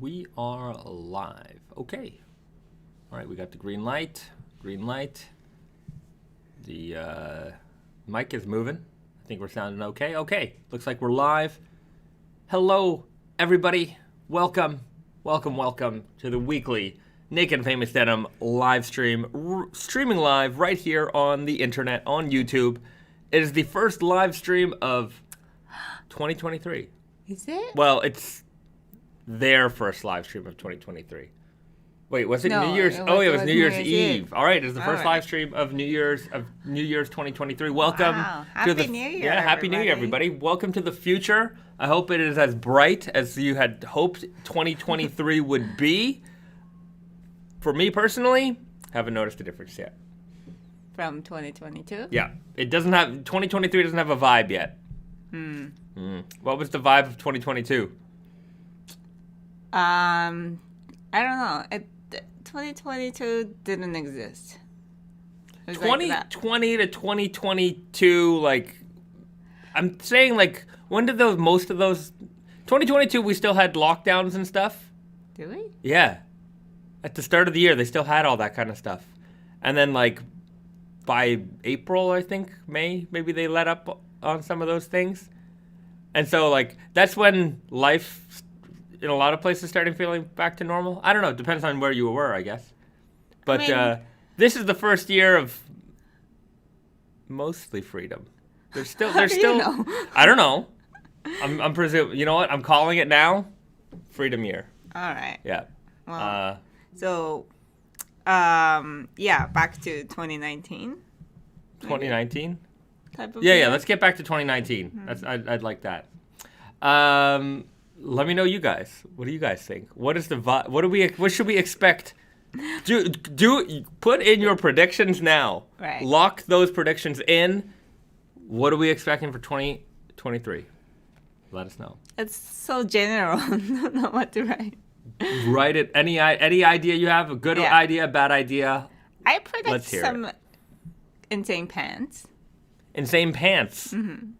We are live. Okay. All right, we got the green light. Green light. The mic is moving. I think we're sounding okay. Okay, looks like we're live. Hello, everybody. Welcome to the weekly Naked Famous Denim live stream. Streaming live right here on the internet, on YouTube. It is the first live stream of 2023. Is it? Well, it's their first live stream of 2023. Wait, was it New Year's? It was New Year's Eve. All right, it's the first live stream of New Year's 2023. Welcome to the New Year. Yeah, Happy New Year, everybody. Welcome to the future. I hope it is as bright as you had hoped 2023 would be. For me personally, haven't noticed a difference yet. From 2022? Yeah, 2023 doesn't have a vibe yet. What was the vibe of 2022? I don't know. 2022 didn't exist. 2020 to 2022, like, I'm saying, like, when did most of those, 2022 we still had lockdowns and stuff. Do we? Yeah. At the start of the year, they still had all that kind of stuff. And then, like, by April, I think, May, maybe they let up on some of those things. And so, like, that's when life in a lot of places started feeling back to normal. I don't know. It depends on where you were, I guess. But this is the first year of mostly freedom. There's still. You know? I don't know. I'm presuming. You know what? I'm calling it now. Freedom year. All right. Yeah. Well, back to 2019. 2019. Type of Yeah. Let's get back to 2019. I'd like that. Let me know, you guys. What do you guys think? What is the vibe? What should we expect? Put in your predictions now. Right. Lock those predictions in. What are we expecting for 2023? Let us know. It's so general. I don't know what to write. Write it. Any idea you have? A good idea, bad idea? I predict Let's hear some it. insane pants. Insane pants. Mm-hmm.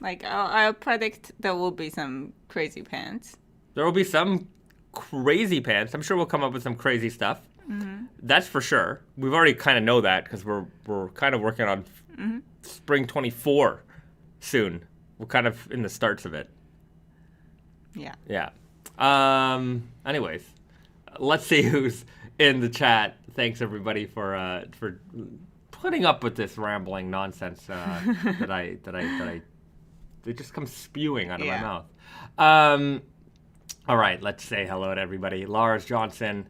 Like, I'll predict there will be some crazy pants. There will be some crazy pants. I'm sure we'll come up with some crazy stuff. Mm-hmm. That's for sure. We've already kind of know that because we're kind of working on spring 24 soon. We're kind of in the starts of it. Yeah. Yeah. Anyways, let's see who's in the chat. Thanks everybody for putting up with this rambling nonsense that I it just comes spewing out of my mouth. All right, let's say hello to everybody. Lars Johansson,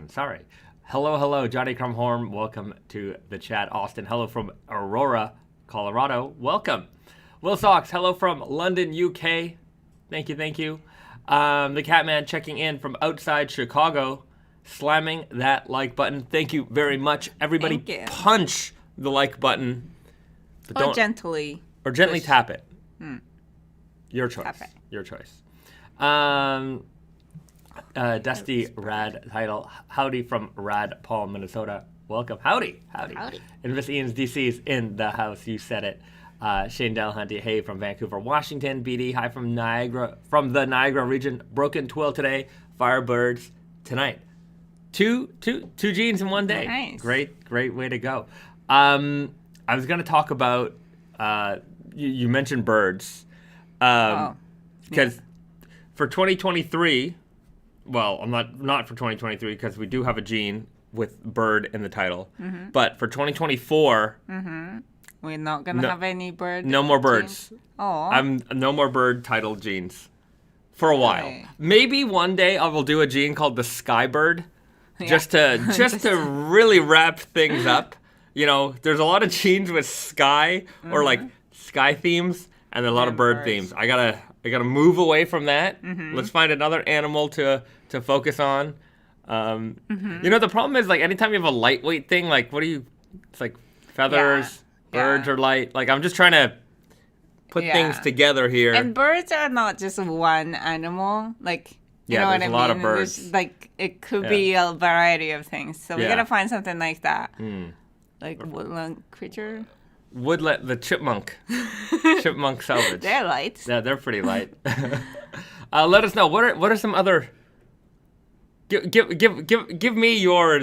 sorry. Hello, Johnny Crumhorn. Welcome to the chat. Austin, hello from Aurora, Colorado. Welcome. Will Sox, hello from London, UK. Thank you. The Catman checking in from outside Chicago, slamming that like button. Thank you very much. Everybody punch the like button. Or gently. Or gently tap it. Your choice. Tap it. Your choice. Dusty Rad title. Howdy from Rad Paul, Minnesota. Welcome. Howdy. Invis Ian's DC's in the house. You said it. Shane Delahunty, hey from Vancouver, Washington. BD, hi from the Niagara region. Broken Twill today. Firebirds tonight. Two jeans in one day. Nice. Great way to go. I was gonna talk about. You mentioned birds, because for 2023, well, I'm not for 2023 because we do have a jean with bird in the title, but for 2024, we're not gonna have any bird. No more birds. Jeans? Oh, I'm no more bird titled jeans for a while. Okay. Maybe one day I will do a jean called the Skybird, just to really wrap things up. You know, there's a lot of jeans with sky or like sky themes, and then a lot of bird themes. I gotta move away from that. Let's find another animal to focus on. You know, the problem is, like, anytime you have a lightweight thing, like, it's like feathers, birds are light. Like, I'm just trying to put things together here. And birds are not just one animal. Like, you know what I mean? There's a lot of birds. There's, like, it could be a variety of things. So we gotta find something like that. Like woodland creature. The chipmunk. Chipmunk Selvedge. They're light. Yeah, they're pretty light. Let us know what are some other. Give me your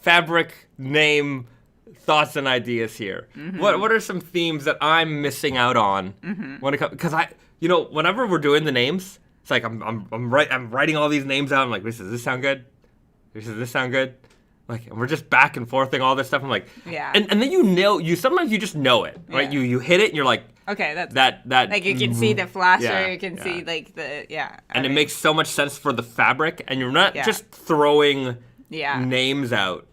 fabric name thoughts and ideas here. What are some themes that I'm missing out on when it comes? Because whenever we're doing the names, it's like I'm writing all these names out. I'm like, does this sound good? Does this sound good? Like, and we're just back and forthing all this stuff. I'm like, yeah. And then sometimes you just know it, right? Yeah. You hit it and you're like, okay, that like you can see the flasher, yeah, you can see like and it makes so much sense for the fabric, and you're not just throwing names out.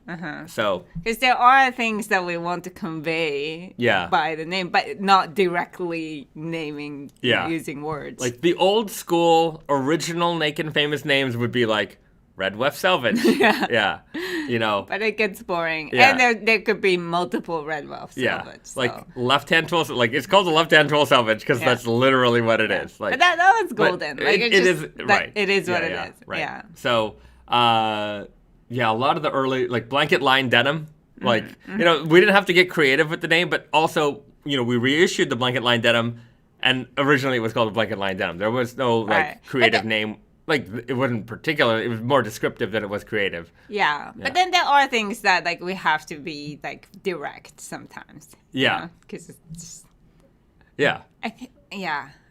So because there are things that we want to convey by the name, but not directly naming using words. Like the old school original Naked Famous names would be like Red Weft Selvedge. But it gets boring. And there could be multiple Red Weft Selvedge. So. Like left-hand tool, like it's called the left-hand tool Selvedge because that's literally what it is. Like, but that was golden. Like it is right. It is what it is. Right. Yeah. So a lot of the early like blanket line denim, like we didn't have to get creative with the name, but also we reissued the blanket line denim, and originally it was called the blanket line denim. There was no creative name. Like, it wasn't particular. It was more descriptive than it was creative. Yeah. But then there are things that, like, we have to be, like, direct sometimes. Yeah. Because it's just... Yeah. I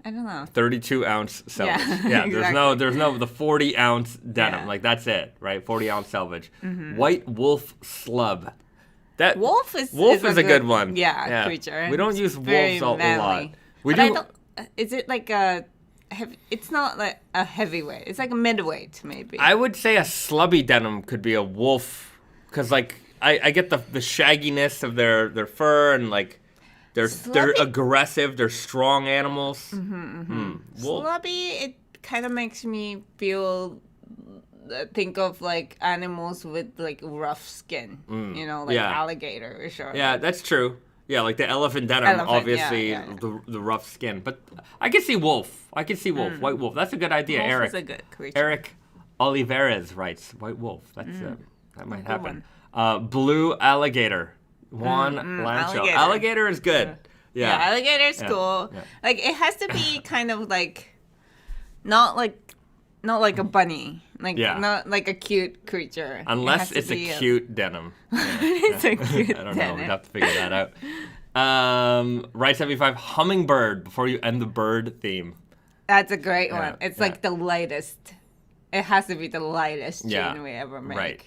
don't know. 32-ounce Selvedge. Yeah, exactly. There's no the 40-ounce denim. Yeah. Like, that's it, right? 40-ounce Selvedge. White wolf slub. That wolf is a good one. Yeah, creature. We don't use wolves a lot. Is it like a... It's not like a heavyweight. It's like a midweight, maybe. I would say a slubby denim could be a wolf, because like I get the shagginess of their fur, and like they're aggressive. They're strong animals. Slubby, it kind of makes me think of like animals with like rough skin. Like alligator or Yeah, that's true. Yeah, like the elephant denim, obviously, the rough skin. But I can see wolf. White wolf. That's a good idea, wolf Eric. Is a good creature. Eric Olivares writes, white wolf. That's that might happen. Blue alligator. Juan Lancho. Alligator is good. Yeah, alligator's cool. Yeah. Like, it has to be kind of like, not like a bunny. Like, not like a cute creature. Unless it's a cute denim. It's a cute denim. I don't know. We'd have to figure that out. Right 75, hummingbird, before you end the bird theme. That's a great one. It's like the lightest. It has to be the lightest jean we ever make. Right.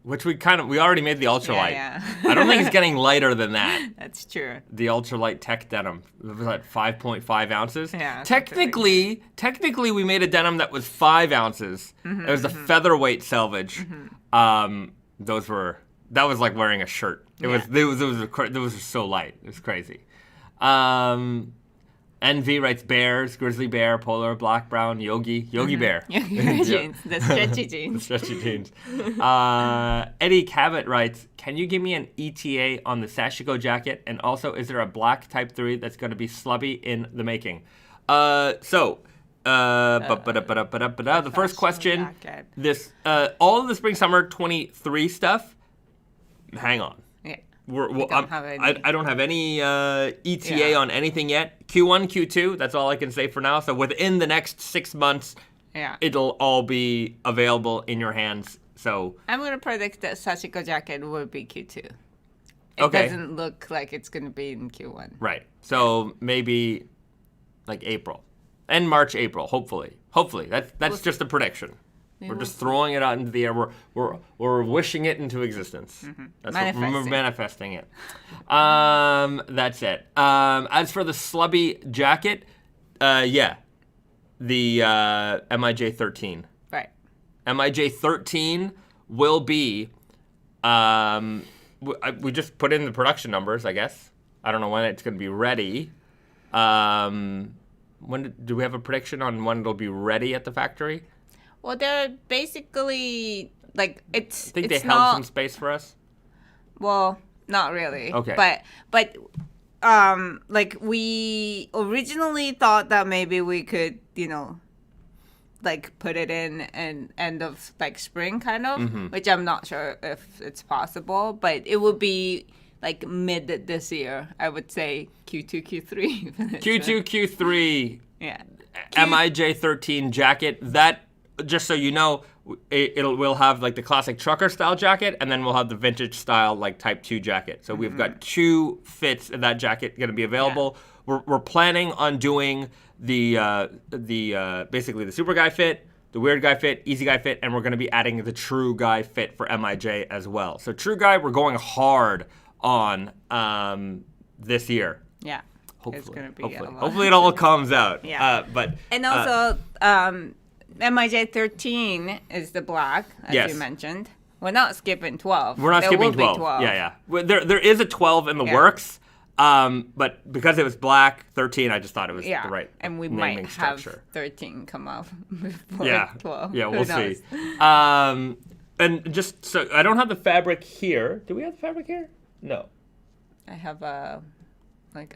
Which we already made the ultralight. Yeah. I don't think it's getting lighter than that. That's true. The ultralight tech denim. It was like 5.5 ounces. Yeah. Technically, we made a denim that was 5 ounces. It was a featherweight Selvedge. That was like wearing a shirt. It was so light. It was crazy. NV writes bears, grizzly bear, polar, black, brown, yogi bear. Yogi jeans, the stretchy jeans. The stretchy jeans. Eddie Cabot writes, can you give me an ETA on the Sashiko jacket? And also, is there a black type 3 that's going to be slubby in the making? The first question, all of the spring-summer 23 stuff, hang on. I don't have any ETA on anything yet. Q1, Q2, that's all I can say for now. So within the next 6 months, it'll all be available in your hands. So I'm going to predict that Sashiko jacket will be Q2. It doesn't look like it's going to be in Q1. Right. So maybe like April. And March, April, hopefully. That's just a prediction. We're just throwing it out into the air. We're wishing it into existence. That's we're manifesting it. That's it. As for the slubby jacket, the MIJ 13. Right. MIJ 13 will be. We just put in the production numbers, I guess. I don't know when it's going to be ready. Do we have a prediction on when it'll be ready at the factory? Well, they're basically, like, it's I think they not, held some space for us? Well, not really. Okay. But like, we originally thought that maybe we could, like, put it in end of, like, spring, kind of, which I'm not sure if it's possible, but it would be, like, mid this year, I would say Q2, Q3. Q2, Q3. Yeah. MIJ13 jacket. That, just so you know, we'll have like the classic trucker style jacket, and then we'll have the vintage style like Type 2 jacket. So we've got 2 fits of that jacket going to be available. Yeah. We're planning on doing the basically the super guy fit, the weird guy fit, easy guy fit, and we're going to be adding the true guy fit for MIJ as well. So true guy, we're going hard on this year. Yeah. Hopefully, it's gonna be hopefully it all comes out. Yeah. And also, MIJ13 is the black, as you mentioned. We're not skipping 12. We're not skipping 12. Yeah. There is a 12 in the works, but because it was black, 13, I just thought it was the right and we naming might structure. Have 13 come out before 12. Yeah, we'll see. And just so I don't have the fabric here. Do we have the fabric here? No. I have a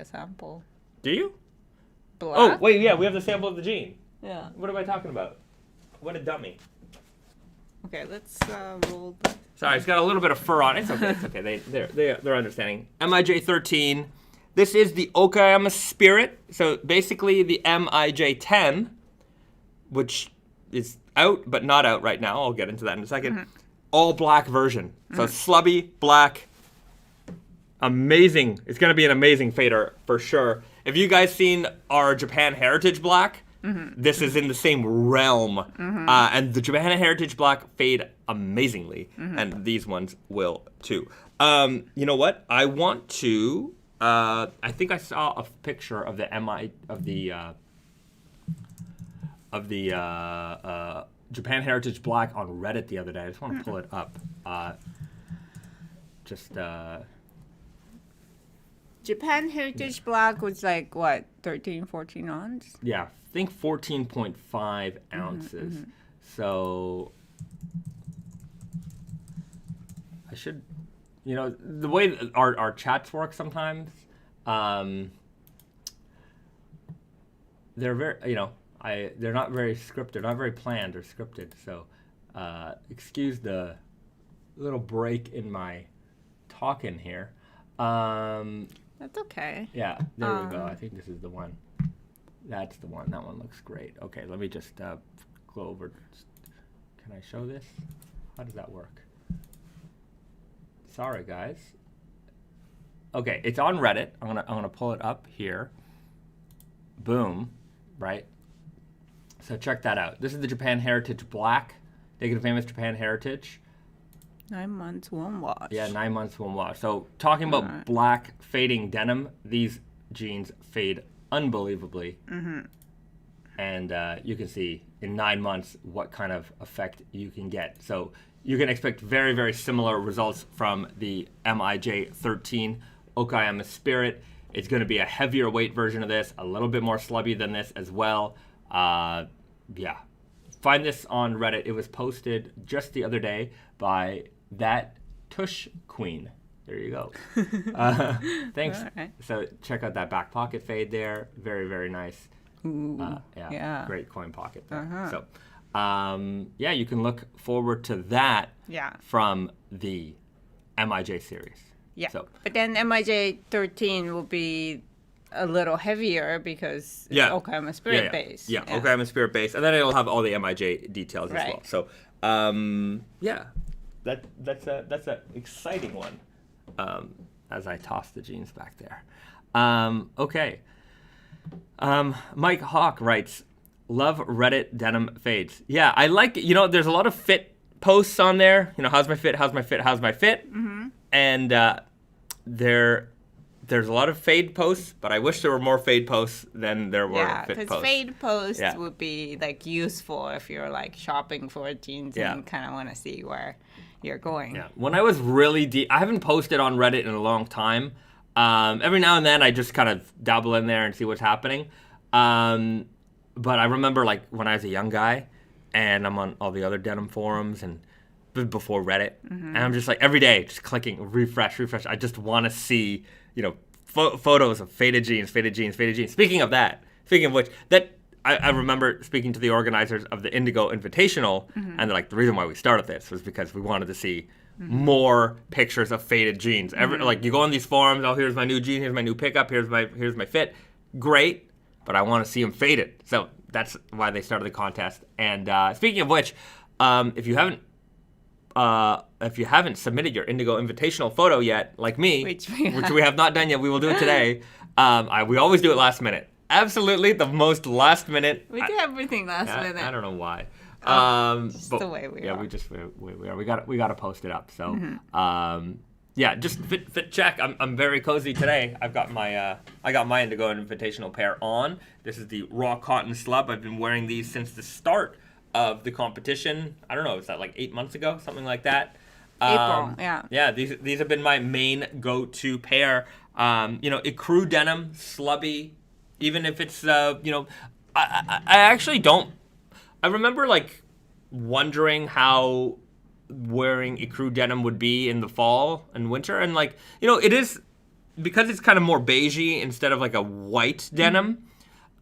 sample. Do you? Black? Oh, wait, yeah, we have the sample of the jean. Yeah. What am I talking about? What a dummy. Okay, let's roll. Sorry, it's got a little bit of fur on it. It's okay. It's okay. They're understanding. MIJ13. This is the Okayama Spirit. So basically the MIJ10, which is out but not out right now. I'll get into that in a second. All black version. So slubby, black. Amazing. It's going to be an amazing fader for sure. If you guys seen our Japan Heritage Black, this is in the same realm. And the Japan Heritage Black fade amazingly. And these ones will too. You know what? I want to... I think I saw a picture of the Japan Heritage Black on Reddit the other day. I just want to pull it up. Japan Heritage Black was like, what, 13, 14 ounces? Yeah, I think 14.5 ounces. So I should, the way our chats work sometimes, they're very, they're not very scripted, not very planned or scripted. So excuse the little break in my talking here. That's okay. Yeah, there we go. I think this is the one. That's the one. That one looks great. Okay, let me just go over. Can I show this? How does that work? Sorry, guys. Okay, it's on Reddit. I'm gonna pull it up here. Boom, right? So check that out. This is the Japan Heritage Black, Naked Famous Japan Heritage. 9 months, 1 wash. Yeah, 9 months, 1 wash. So talking about black fading denim, these jeans fade unbelievably. And you can see in 9 months what kind of effect you can get. So you can expect very, very similar results from the MIJ13 Okayama Spirit. It's going to be a heavier weight version of this, a little bit more slubby than this as well. Yeah. Find this on Reddit. It was posted just the other day by that Tush Queen. There you go. Thanks. Right. So check out that back pocket fade there. Very, very nice. Yeah. Great coin pocket there. So, yeah, you can look forward to that from the MIJ series. Yeah. So, but then MIJ 13 will be a little heavier because it's Okayama Spirit base. Yeah, Okayama Spirit base. And then it'll have all the MIJ details as well. So, yeah, that's an exciting one as I toss the jeans back there. Okay. Mike Hawk writes, love Reddit denim fades. Yeah, I like, there's a lot of fit posts on there. How's my fit? How's my fit? How's my fit? And there's a lot of fade posts, but I wish there were more fade posts than there were fit posts. Yeah, because fade posts would be like useful if you're like shopping for jeans and kind of want to see where you're going. Yeah. When I was really deep, I haven't posted on Reddit in a long time. Every now and then I just kind of dabble in there and see what's happening. But I remember like when I was a young guy and I'm on all the other denim forums and before Reddit, and I'm just like every day just clicking refresh. I just want to see, photos of faded jeans. Speaking of which, I remember speaking to the organizers of the Indigo Invitational, and they're like, the reason why we started this was because we wanted to see more pictures of faded jeans. Like you go on these forums, oh, here's my new jean, here's my new pickup, here's my fit. Great, but I want to see them faded. So that's why they started the contest. And speaking of which, if you haven't submitted your Indigo Invitational photo yet, like me, which we have not done yet, we will do it today. We always do it last minute. Absolutely, the most last minute. We do everything last minute. I don't know why. Just the way we are. Yeah, we are. We got to post it up. So, just fit check. I'm very cozy today. I got my Indigo Invitational pair on. This is the raw cotton slub. I've been wearing these since the start of the competition. I don't know, is that like 8 months ago, something like that? April, yeah. Yeah, these have been my main go-to pair. Ecru denim, slubby, even if it's I actually don't. I remember like wondering how wearing ecru denim would be in the fall and winter, and like it is because it's kind of more beigey instead of like a white denim.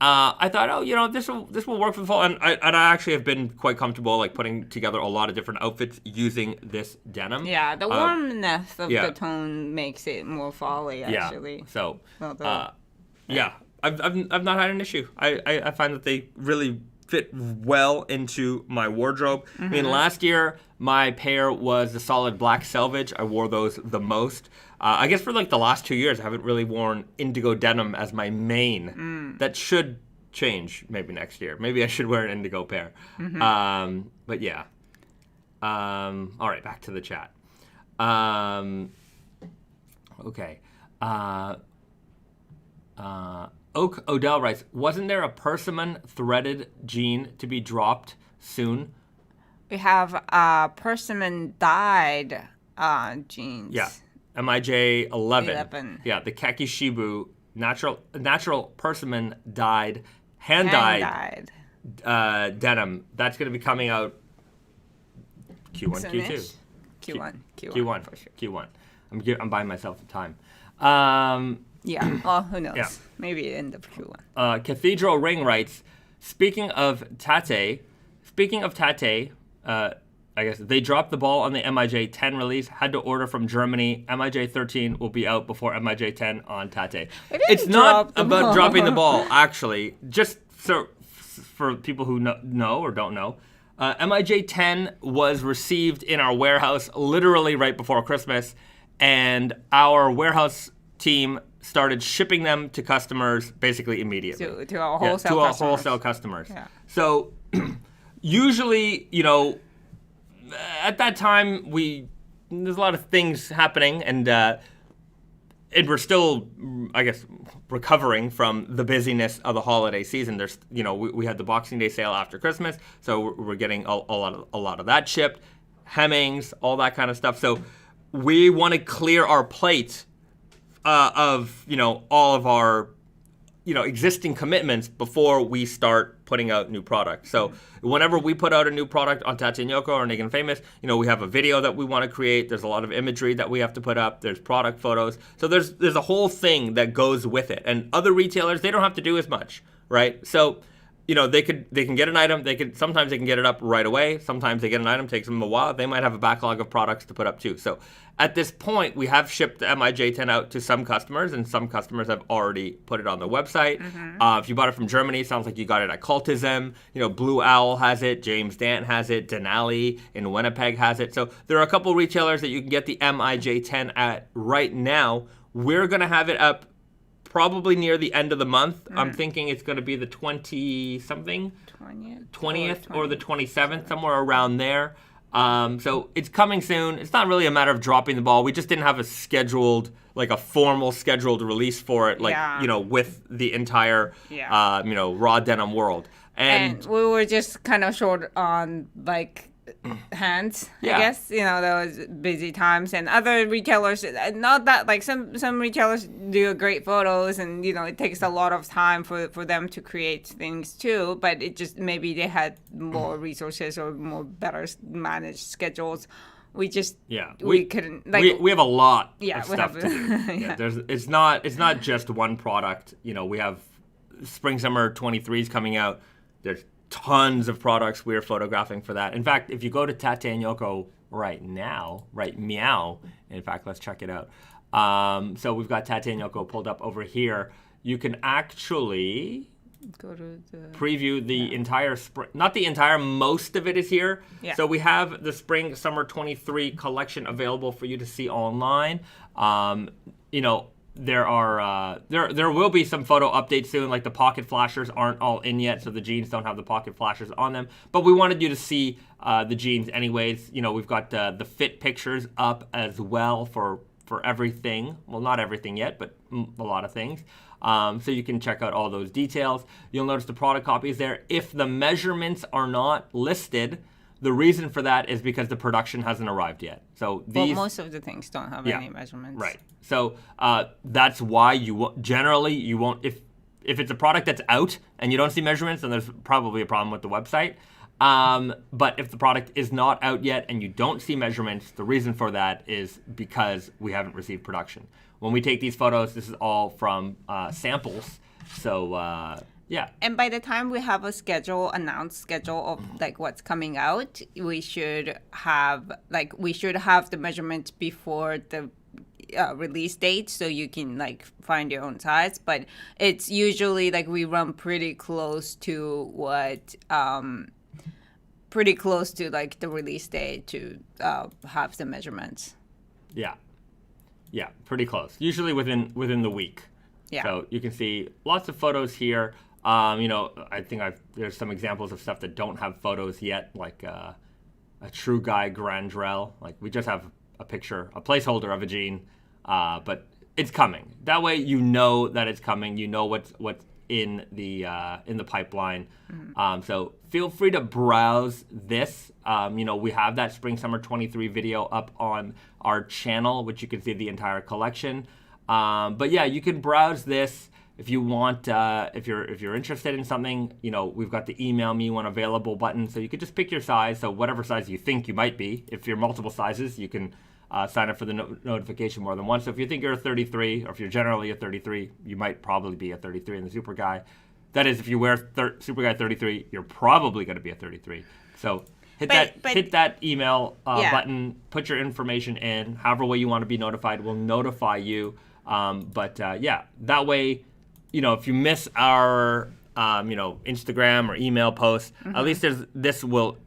I thought, this will work for the fall, and I actually have been quite comfortable like putting together a lot of different outfits using this denim. Yeah, the warmness of the tone makes it more fall-y actually. Yeah. So, I've not had an issue. I find that they really fit well into my wardrobe. I mean, last year my pair was the solid black Selvedge. I wore those the most. I guess for like the last 2 years, I haven't really worn indigo denim as my main. That should change maybe next year. Maybe I should wear an indigo pair. But yeah. All right, back to the chat. Okay. Oak Odell writes, wasn't there a persimmon threaded jean to be dropped soon? We have persimmon dyed jeans. Yeah. MIJ 11. Yeah, the Kaki Shibu natural persimmon dyed, hand dyed denim. That's going to be coming out Q1, Q2. Q1 for sure. Q1. I'm buying myself time. Yeah, well, who knows? Yeah. Maybe end of Q1. Cathedral Ring writes, speaking of Tate, I guess they dropped the ball on the MIJ 10 release, had to order from Germany. MIJ 13 will be out before MIJ 10 on Tate. It's not about dropping the ball, actually. Just so for people who know or don't know, MIJ 10 was received in our warehouse literally right before Christmas, and our warehouse team started shipping them to customers basically immediately. To our wholesale customers. Yeah. So usually, at that time, there's a lot of things happening, and we're still, I guess, recovering from the busyness of the holiday season. There's, we had the Boxing Day sale after Christmas, so we're getting a lot of that shipped, Hemmings, all that kind of stuff. So we want to clear our plate of all of our existing commitments before we start putting out new products. So whenever we put out a new product on Tate+Yoko or Naked Famous, we have a video that we want to create. There's a lot of imagery that we have to put up. There's product photos. So there's a whole thing that goes with it. And other retailers, they don't have to do as much, right? So they can get an item. Sometimes they can get it up right away. Sometimes they get an item, takes them a while. They might have a backlog of products to put up too. So at this point, we have shipped the MIJ 10 out to some customers, and some customers have already put it on their website. If you bought it from Germany, it sounds like you got it at Cultism. Blue Owl has it. James Dant has it. Denali in Winnipeg has it. So there are a couple retailers that you can get the MIJ 10 at right now. We're going to have it up probably near the end of the month. I'm thinking it's going to be the 20-something? 20th or the 27th, somewhere around there. So it's coming soon. It's not really a matter of dropping the ball. We just didn't have a formal scheduled release for it, with the entire, raw denim world. And we were just kind of short on, hands, I guess. There was busy times, and other retailers, not that, some retailers do great photos, and, it takes a lot of time for them to create things too, but it just, maybe they had more resources or more better managed schedules. We just, we couldn't, we have a lot of stuff to do. It's not just one product. We have Spring Summer 23s coming out. There's tons of products we're photographing for that. In fact, if you go to Tate+Yoko right now, in fact, let's check it out. So we've got Tate+Yoko pulled up over here. You can actually, Go to the preview the entire spring. Not the entire, most of it is here. Yeah. So we have the spring summer 23 collection available for you to see online. You know, there are there will be some photo updates soon. Like the pocket flashers aren't all in yet, so the jeans don't have the pocket flashers on them. But we wanted you to see the jeans anyways. You know, we've got the fit pictures up as well for everything. Well, not everything yet, but a lot of things. So you can check out all those details. You'll notice the product copy is there. If the measurements are not listed, the reason for that is because the production hasn't arrived yet. So these, well, most of the things don't have any measurements. Right. So that's why generally you won't, if it's a product that's out and you don't see measurements, then there's probably a problem with the website. But if the product is not out yet and you don't see measurements, the reason for that is because we haven't received production. When we take these photos, this is all from samples. So, yeah. And by the time we have a announced schedule of like what's coming out, we should have the measurements before the release date, so you can like find your own size. But it's usually like we run pretty close to what, like the release date to have the meatheasurements. Yeah, pretty close. Usually within the week. Yeah. So you can see lots of photos here. You know, I think there's some examples of stuff that don't have photos yet, like a True Guy Grandrel. Like we just have a picture, a placeholder of a jean, but it's coming. That way you know that it's coming. You know what's in the pipeline. Mm-hmm. So feel free to browse this. You know, we have that spring summer 23 video up on our channel, which you can see the entire collection. But yeah, you can browse this if you want. If you're interested in something, you know, we've got the email me when available button, so you could just pick your size. So whatever size you think you might be. If you're multiple sizes, you can sign up for the notification more than once. So if you think you're a 33, or if you're generally a 33, you might probably be a 33 in the Super Guy. That is, if you wear Super Guy 33, you're probably going to be a 33. So hit that email button, put your information in. However way you want to be notified, we'll notify you. Yeah, that way, you know, if you miss our, you know, Instagram or email posts, at least this will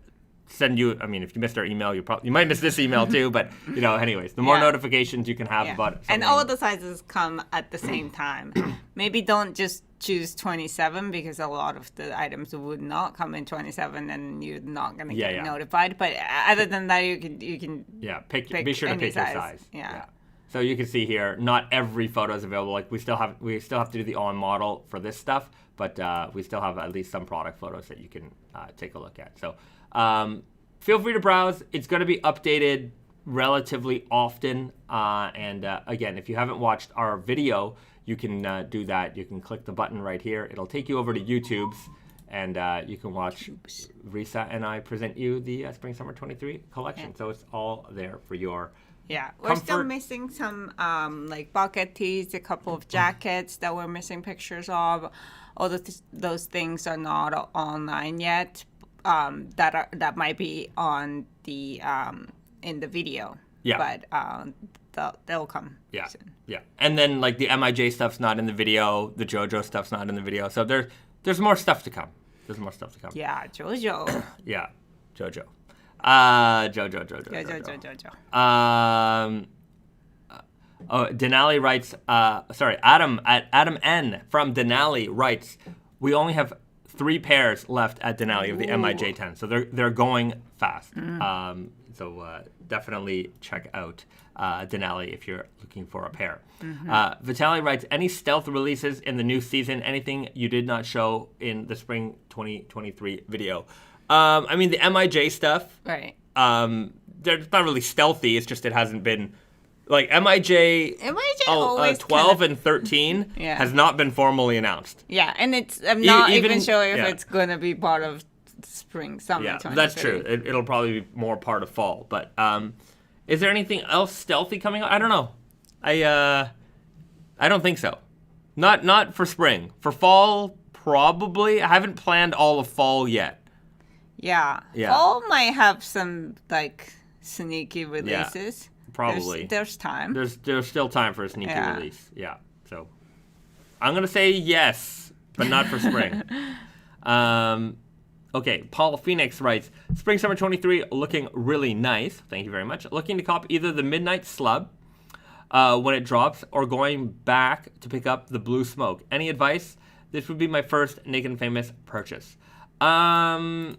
send you. I mean, if you missed our email, you might miss this email too. But you know, anyways, the more notifications you can have about it, and all the sizes come at the same time. Maybe don't just choose 27 because a lot of the items would not come in 27, and you're not gonna get notified. But other than that, you can pick. Be sure to pick your size. Yeah. So you can see here, not every photo is available. Like we still have to do the on model for this stuff, but we still have at least some product photos that you can take a look at. So feel free to browse. It's going to be updated relatively often. And again, if you haven't watched our video, you can do that. You can click the button right here. It'll take you over to YouTube's, and you can watch Risa and I present you the Spring Summer 23 collection. So it's all there for your we're still missing some like bucket tees, a couple of jackets that we're missing pictures of. All those things are not online yet. That might be on the in the video. Yeah. But they'll come soon. Yeah. And then like the MIJ stuff's not in the video, the JoJo stuff's not in the video. So there's more stuff to come. Yeah, JoJo. Yeah, JoJo. JoJo. Denali writes, Adam N from Denali writes, we only have 3 pairs left at Denali of the MIJ 10, so they're going fast. So definitely check out Denali if you're looking for a pair. Vitaly writes, any stealth releases in the new season? Anything you did not show in the spring 2023 video? I mean, the MIJ stuff, right? They're not really stealthy. It's just it hasn't been like MIJ 12 and 13 has not been formally announced. Yeah, and I'm not even sure if it's going to be part of spring summer. Yeah, that's true. It'll probably be more part of fall. But is there anything else stealthy coming out? I don't know. I don't think so. Not for spring. For fall, probably. I haven't planned all of fall yet. Yeah. Fall might have some like sneaky releases. Yeah, probably. There's time. There's still time for a sneaky release. Yeah. So I'm gonna say yes, but not for spring. Okay, Paul Phoenix writes, Spring Summer 23 looking really nice. Thank you very much. Looking to cop either the Midnight Slub when it drops or going back to pick up the Blue Smoke. Any advice? This would be my first Naked and Famous purchase. I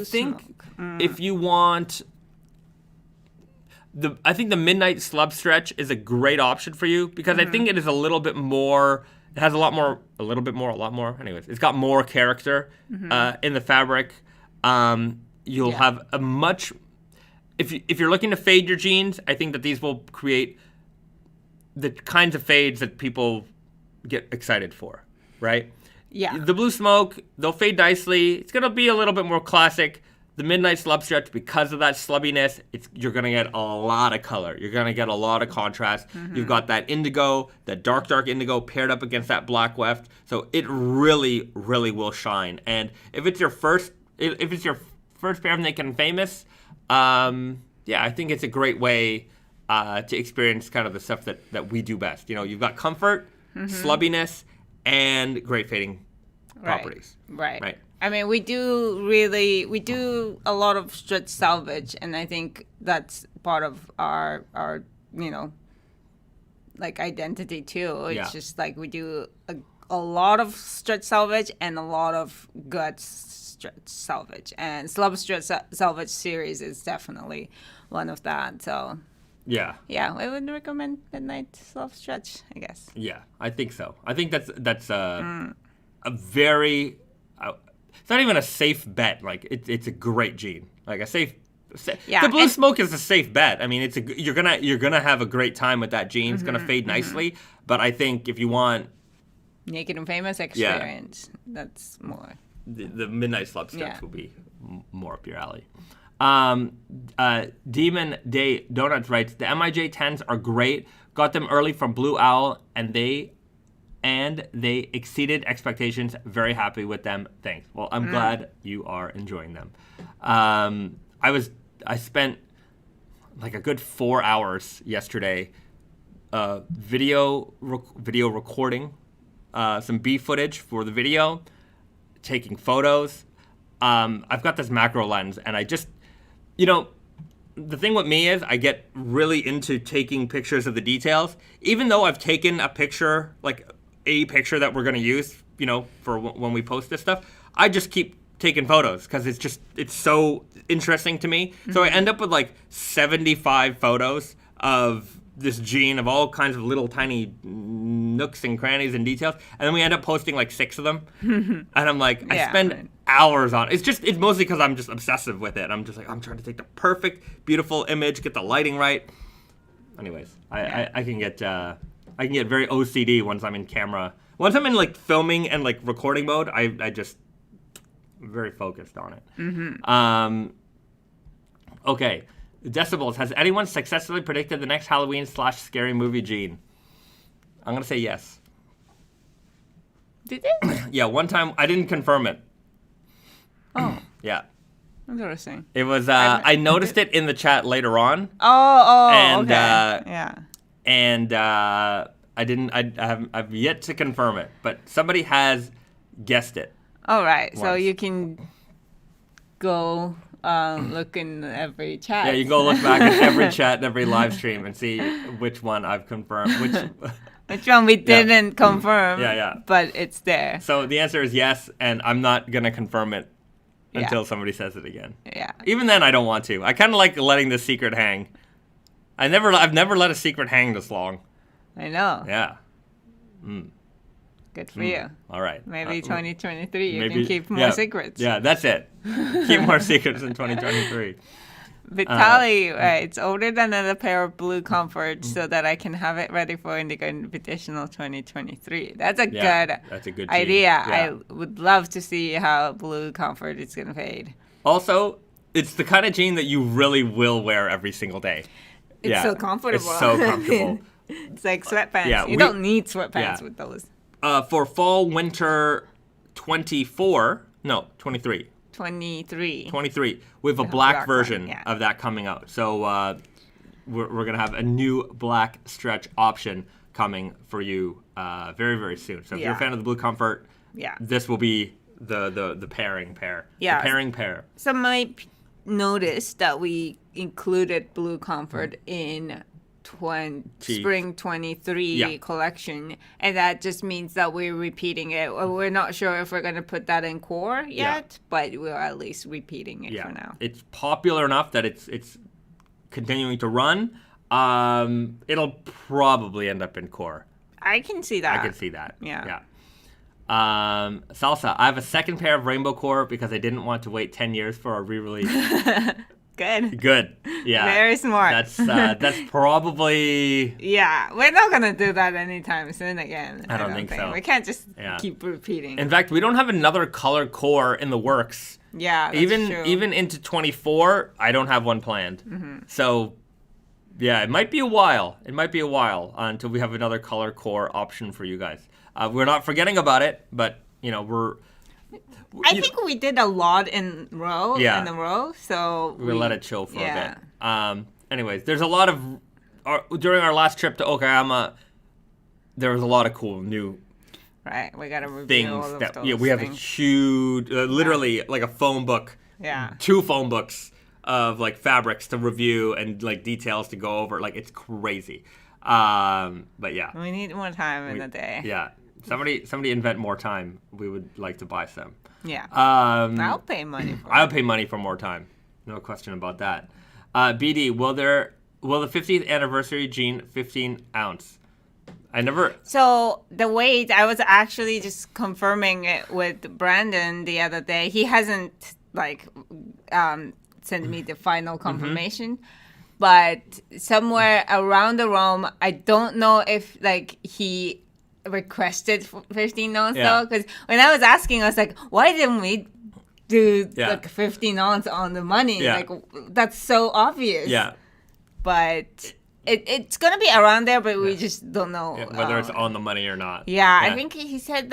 think if you want... I think the Midnight Slub stretch is a great option for you because I think it is a little bit more... It has a lot more. Anyways, it's got more character in the fabric. You'll have a much... If you're looking to fade your jeans, I think that these will create the kinds of fades that people get excited for, right? Yeah. The Blue Smoke, they'll fade nicely. It's going to be a little bit more classic. The Midnight Slub stretch, because of that slubbiness, you're going to get a lot of color. You're going to get a lot of contrast. You've got that indigo, that dark indigo paired up against that black weft. So it really, really will shine. And if it's your first pair of Naked and Famous, I think it's a great way to experience kind of the stuff that we do best. You know, you've got comfort, slubbiness, and great fading properties. Right. I mean, we do a lot of stretch salvage, and I think that's part of our identity too. It's just like we do a lot of stretch salvage and a lot of gut stretch salvage, and Slub Stretch Salvage series is definitely one of that. So yeah, I would recommend Midnight Slub Stretch, I guess. Yeah, I think so. I think that's a very it's not even a safe bet. Like it's a great jean. Like a safe. The Blue Smoke is a safe bet. I mean, you're gonna have a great time with that jean. It's gonna fade nicely. But I think if you want Naked and Famous experience, that's more. The Midnight Slub stretch will be more up your alley. Demon Day Donuts writes, the MIJ 10s are great. Got them early from Blue Owl, and they exceeded expectations. Very happy with them. Thanks. Well, I'm glad you are enjoying them. I spent like a good 4 hours yesterday video recording some B footage for the video, taking photos. I've got this macro lens, and I just, the thing with me is I get really into taking pictures of the details. Even though I've taken a picture, like a picture that we're going to use, for when we post this stuff, I just keep taking photos because it's so interesting to me. So I end up with like 75 photos of this jean of all kinds of little tiny nooks and crannies and details, and then we end up posting like 6 of them. And I'm like, I spend hours on it. It's mostly because I'm just obsessive with it. I'm just like, I'm trying to take the perfect, beautiful image, get the lighting right. Anyways, I can get very OCD once I'm in camera. Once I'm in like filming and like recording mode, I just very focused on it. Okay. Decibels, has anyone successfully predicted the next Halloween/scary movie jean? I'm going to say yes. Did they? Yeah, one time. I didn't confirm it. Oh. Yeah. Interesting. It was, I noticed it in the chat later on. And, okay. Yeah. And I've yet to confirm it, but somebody has guessed it. All right. Once. So you can go... look in every chat. Yeah, you go look back at every chat and every live stream and see which one I've confirmed. Which one we didn't confirm. Yeah. But it's there. So the answer is yes, and I'm not going to confirm it until somebody says it again. Yeah. Even then, I don't want to. I kind of like letting the secret hang. I've never let a secret hang this long. I know. Yeah. Good for you. All right. Maybe 2023 you can keep more secrets. Yeah, that's it. Keep more secrets in 2023. Vitali writes, ordered another pair of blue comforts so that I can have it ready for Indigo Invitational 2023. That's a good idea. Yeah. I would love to see how blue comfort is going to fade. Also, it's the kind of jean that you really will wear every single day. It's so comfortable. It's so comfortable. It's like sweatpants. You don't need sweatpants with those. For fall winter 23. 23. We have a black version of that coming out. So we're going to have a new black stretch option coming for you very, very soon. So if you're a Yeah. fan of the Blue Comfort, Yeah. this will be the pairing pair. Yeah. The pairing pair. Some might notice that we included Blue Comfort in spring 23 Yeah. collection, and that just means that we're repeating it. We're not sure if we're going to put that in core yet, but we're at least repeating it for now. It's popular enough that it's continuing to run. It'll probably end up in core. I can see that. I can see that. Yeah. Salsa, I have a second pair of Rainbow Core because I didn't want to wait 10 years for a re-release. Good. Yeah. Very smart. That's probably... Yeah, we're not going to do that anytime soon again. I don't think so. We can't just keep repeating. In fact, we don't have another color core in the works. Yeah, that's true. Even into 24, I don't have one planned. Mm-hmm. So, yeah, it might be a while. Until we have another color core option for you guys. We're not forgetting about it, but, I think we did a lot in a row, so we'll let it chill for a bit. Anyways, there's a lot of... during our last trip to Okayama, there was a lot of cool new Right, we gotta review things all of that those we have a things. huge, literally like a phone book, 2 phone books of like fabrics to review and like details to go over. Like it's crazy, but yeah, we need more time in the day. Yeah, somebody invent more time. We would like to buy some. Yeah, I'll pay money for it. I'll pay money for more time. No question about that. BD, will the 50th anniversary jean 15 ounce? So the weight, I was actually just confirming it with Brandon the other day. He hasn't sent me the final confirmation, but somewhere around the room, I don't know if he requested 15 ounce though, because when I was asking, I was like, why didn't we do 15 ounce on the money? Yeah. Like that's so obvious. Yeah, but it's gonna be around there, but we just don't know whether it's on the money or not. Yeah, I think he said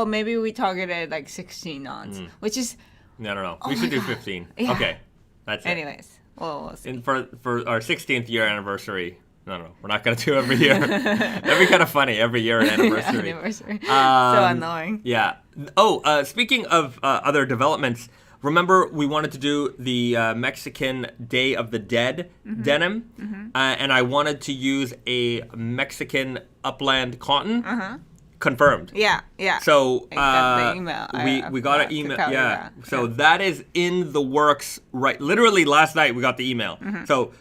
maybe we targeted 16 ounce, which is I don't know. We should do 15. Yeah. Okay, that's it. Anyways, we'll see. And for our 16th year anniversary. No, we're not going to do every year. That'd be kind of funny, every year an anniversary. So annoying. Yeah. Speaking of other developments, remember we wanted to do the Mexican Day of the Dead denim, and I wanted to use a Mexican upland cotton. Confirmed. Yeah. So I got the email. We got an email. Yeah. So that is in the works. Right. Literally last night we got the email. So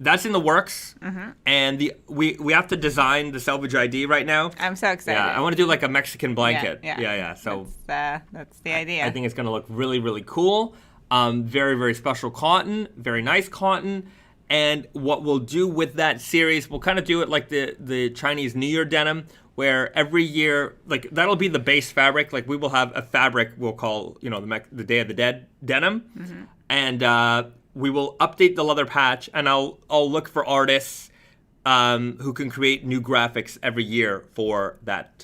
that's in the works, and we have to design the Selvedge ID right now. I'm so excited. Yeah, I want to do like a Mexican blanket. Yeah. So that's the idea. I think it's gonna look really, really cool. Very, very special cotton, very nice cotton. And what we'll do with that series, we'll kind of do it like the Chinese New Year denim, where every year, that'll be the base fabric. Like we will have a fabric we'll call, the Day of the Dead denim, and we will update the leather patch, and I'll look for artists who can create new graphics every year for that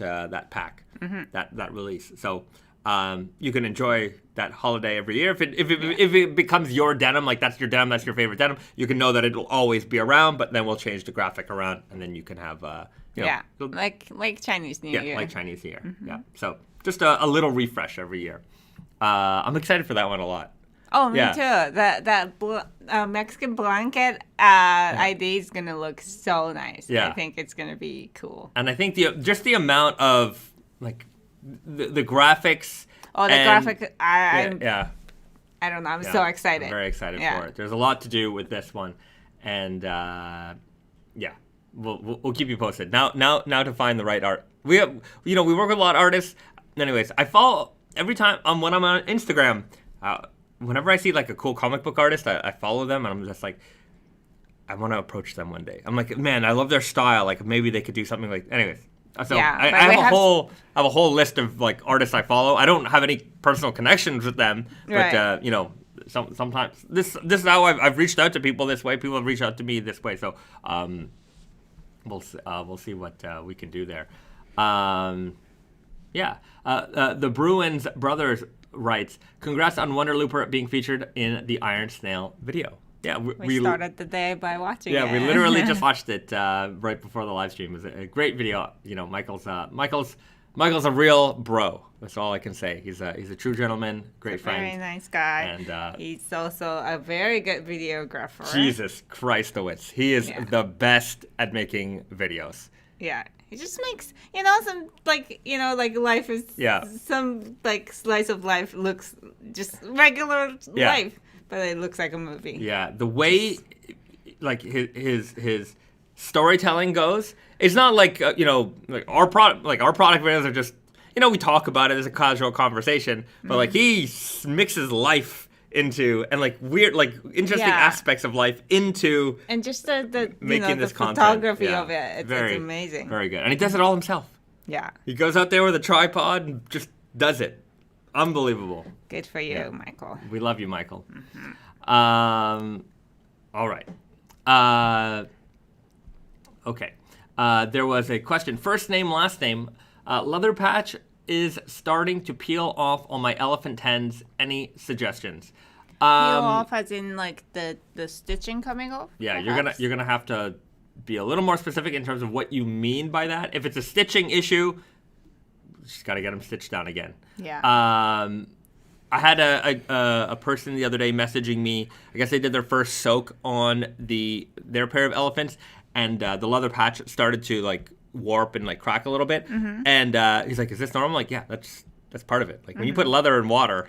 pack, that release. So you can enjoy that holiday every year. If it becomes your denim, like that's your denim, that's your favorite denim, you can know that it'll always be around. But then we'll change the graphic around, and then you can have like Chinese New Year. Yeah, like Chinese New Year. Yeah. So just a little refresh every year. I'm excited for that one a lot. Oh, me too. That Mexican blanket ID is gonna look so nice. Yeah. I think it's gonna be cool. And I think the amount of the graphics. Oh, the graphic! I don't know. I'm so excited. I'm very excited for it. There's a lot to do with this one, and we'll keep you posted. Now to find the right art. We have we work with a lot of artists. Anyways, I follow every time when I'm on Instagram. Whenever I see a cool comic book artist, I follow them, and I'm just like, I want to approach them one day. I'm like, man, I love their style. Maybe they could do something like. Anyways, so I have a whole list of artists I follow. I don't have any personal connections with them, but sometimes this is how I've reached out to people this way. People have reached out to me this way. So we'll see what we can do there. The Bruins brothers writes, congrats on Wonder Looper being featured in the Iron Snail video. Yeah, we started the day by watching it. Yeah, we literally just watched it right before the live stream. It was a great video. You know, Michael's a real bro. That's all I can say. He's a true gentleman, great friend. Very nice guy. And he's also a very good videographer. Jesus Christowitz. He is the best at making videos. Yeah. He just makes, some, life is, some, slice of life looks just regular life, but it looks like a movie. Yeah, the way, his storytelling goes, it's not like, our product videos are just, we talk about it as a casual conversation, but, he mixes life into and weird interesting aspects of life into and just the making this content. Photography of it it's amazing, very good, and he does it all himself. He goes out there with a tripod and just does it. Unbelievable. Good for you, Michael. We love you, Michael. All right. Okay, there was a question, first name last name. Leather patch is starting to peel off on my elephant tens. Any suggestions? Peel off as in the stitching coming off? Yeah, perhaps? you're gonna have to be a little more specific in terms of what you mean by that. If it's a stitching issue, just gotta get them stitched down again. Yeah. I had a person the other day messaging me. I guess they did their first soak on their pair of elephants, and the leather patch started to warp and crack a little bit. And he's like, "Is this normal?" I'm like, yeah, that's part of it. When you put leather in water,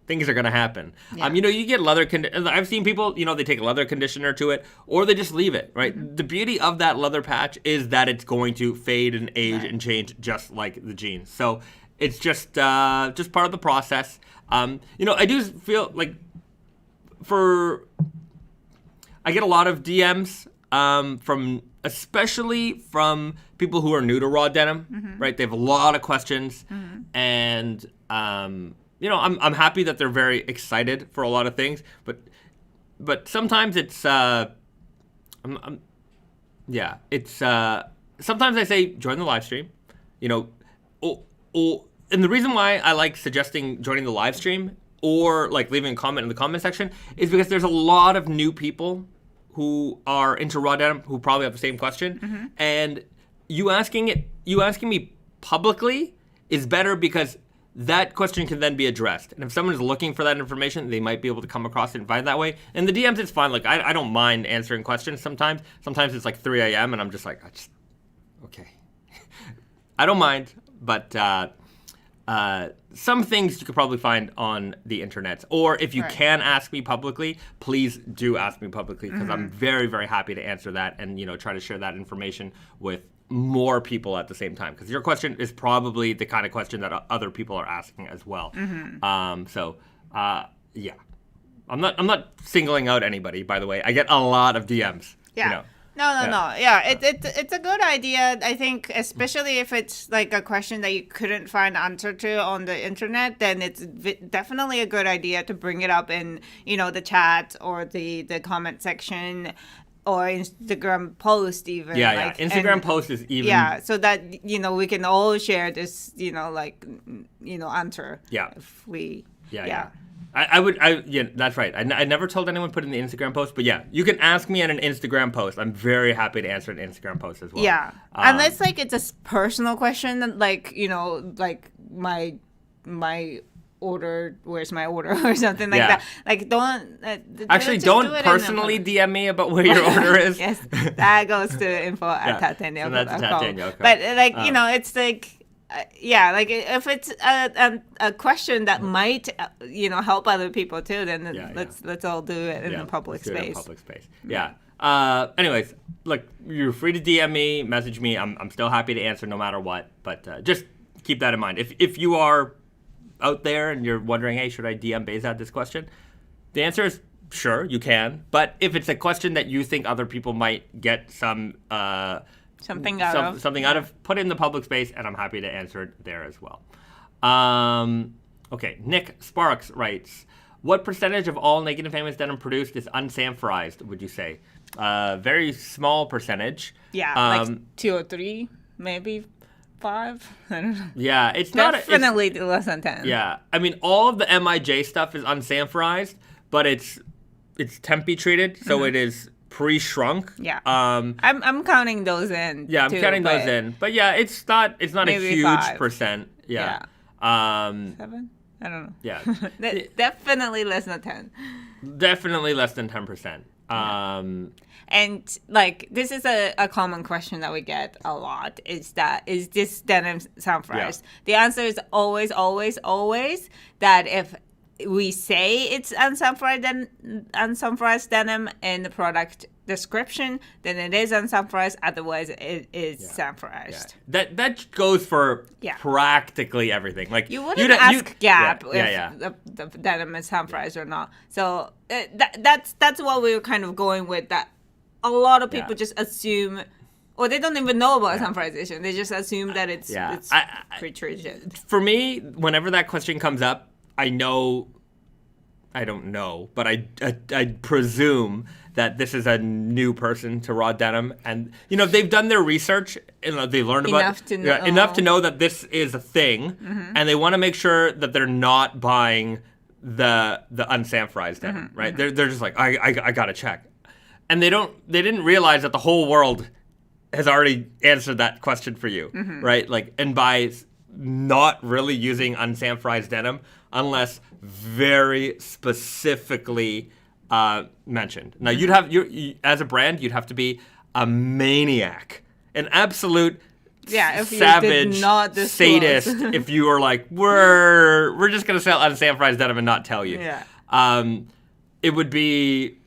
things are gonna happen. Yeah. You get leather. I've seen people, they take a leather conditioner to it, or they just leave it. Right. The beauty of that leather patch is that it's going to fade and age and change just like the jeans. So it's just part of the process. I do feel I get a lot of DMs especially from people who are new to raw denim, right? They have a lot of questions, and I'm happy that they're very excited for a lot of things, but sometimes it's sometimes I say join the live stream, and the reason why I like suggesting joining the live stream or leaving a comment in the comment section is because there's a lot of new people who are into raw denim who probably have the same question, and you asking me publicly is better because that question can then be addressed. And if someone is looking for that information, they might be able to come across it and find that way. And the DMs, it's fine. I don't mind answering questions sometimes. Sometimes it's 3 a.m. and I'm just okay. I don't mind, but some things you could probably find on the internet. Or if you can ask me publicly, please do ask me publicly, because I'm very, very happy to answer that and, try to share that information with more people at the same time. Because your question is probably the kind of question that other people are asking as well. Yeah. I'm not singling out anybody, by the way. I get a lot of DMs. Yeah. No. Yeah, it's a good idea. I think, especially if it's a question that you couldn't find answer to on the internet, then it's definitely a good idea to bring it up in, the chat or the comment section or Instagram post even. Yeah. Instagram post is even. Yeah, so that, we can all share this, answer. Yeah. If we. Yeah. Yeah, that's right. I never told anyone to put in the Instagram post, but yeah, you can ask me on an Instagram post. I'm very happy to answer an Instagram post as well. Yeah, unless it's a personal question, my order, where's my order or something like that. Don't personally DM me about where your order is. Yes, that goes to info@Tate+Yoko.com. So that's Tate+Yoko. But it's if it's a question that might help other people too, then let's all do it in a public space. Yeah. Anyways, you're free to DM me, message me. I'm still happy to answer no matter what. But just keep that in mind. If you are out there and you're wondering, hey, should I DM Behzad this question? The answer is sure, you can. But if it's a question that you think other people might get something out of, put it in the public space, and I'm happy to answer it there as well. Okay, Nick Sparks writes, what percentage of all Naked and Famous denim produced is unsanforized, would you say? Very small percentage. Yeah, 2 or 3, maybe 5. I don't know. Yeah, it's definitely less than 10. Yeah, I mean, all of the MIJ stuff is unsanforized, but it's it's tempy treated, so it is pre-shrunk. Yeah. I'm counting those in. Yeah, I'm counting those in. But yeah, it's not a huge 5. percent. Yeah. 7? I don't know. Yeah. Definitely less than 10. Definitely less than 10%. And like this is a common question that we get a lot is this denim Unsanforized? The answer is always, always, always that if we say it's Unsanforized denim in the product description, then it is Unsanforized. Otherwise, it is Unsanforized. Yeah. That goes for practically everything. Like you wouldn't ask Gap if the denim is Unsanforized or not. So that's what we were kind of going with. That a lot of people just assume. Or they don't even know about Unsanforization. They just assume that it's pre-treated. For me, whenever that question comes up, I don't know, but I presume that this is a new person to raw denim, and they've done their research and they learned enough to know that this is a thing, and they want to make sure that they're not buying the Unsanforized denim, right? They're just like I gotta check, and they didn't realize that the whole world has already answered that question for you, right? Like, and by not really using Unsanforized denim unless very specifically mentioned. Now, as a brand, you'd have to be a maniac, an absolute savage sadist if you were like, we're just gonna sell Unsanforized denim and not tell you. Yeah. It would be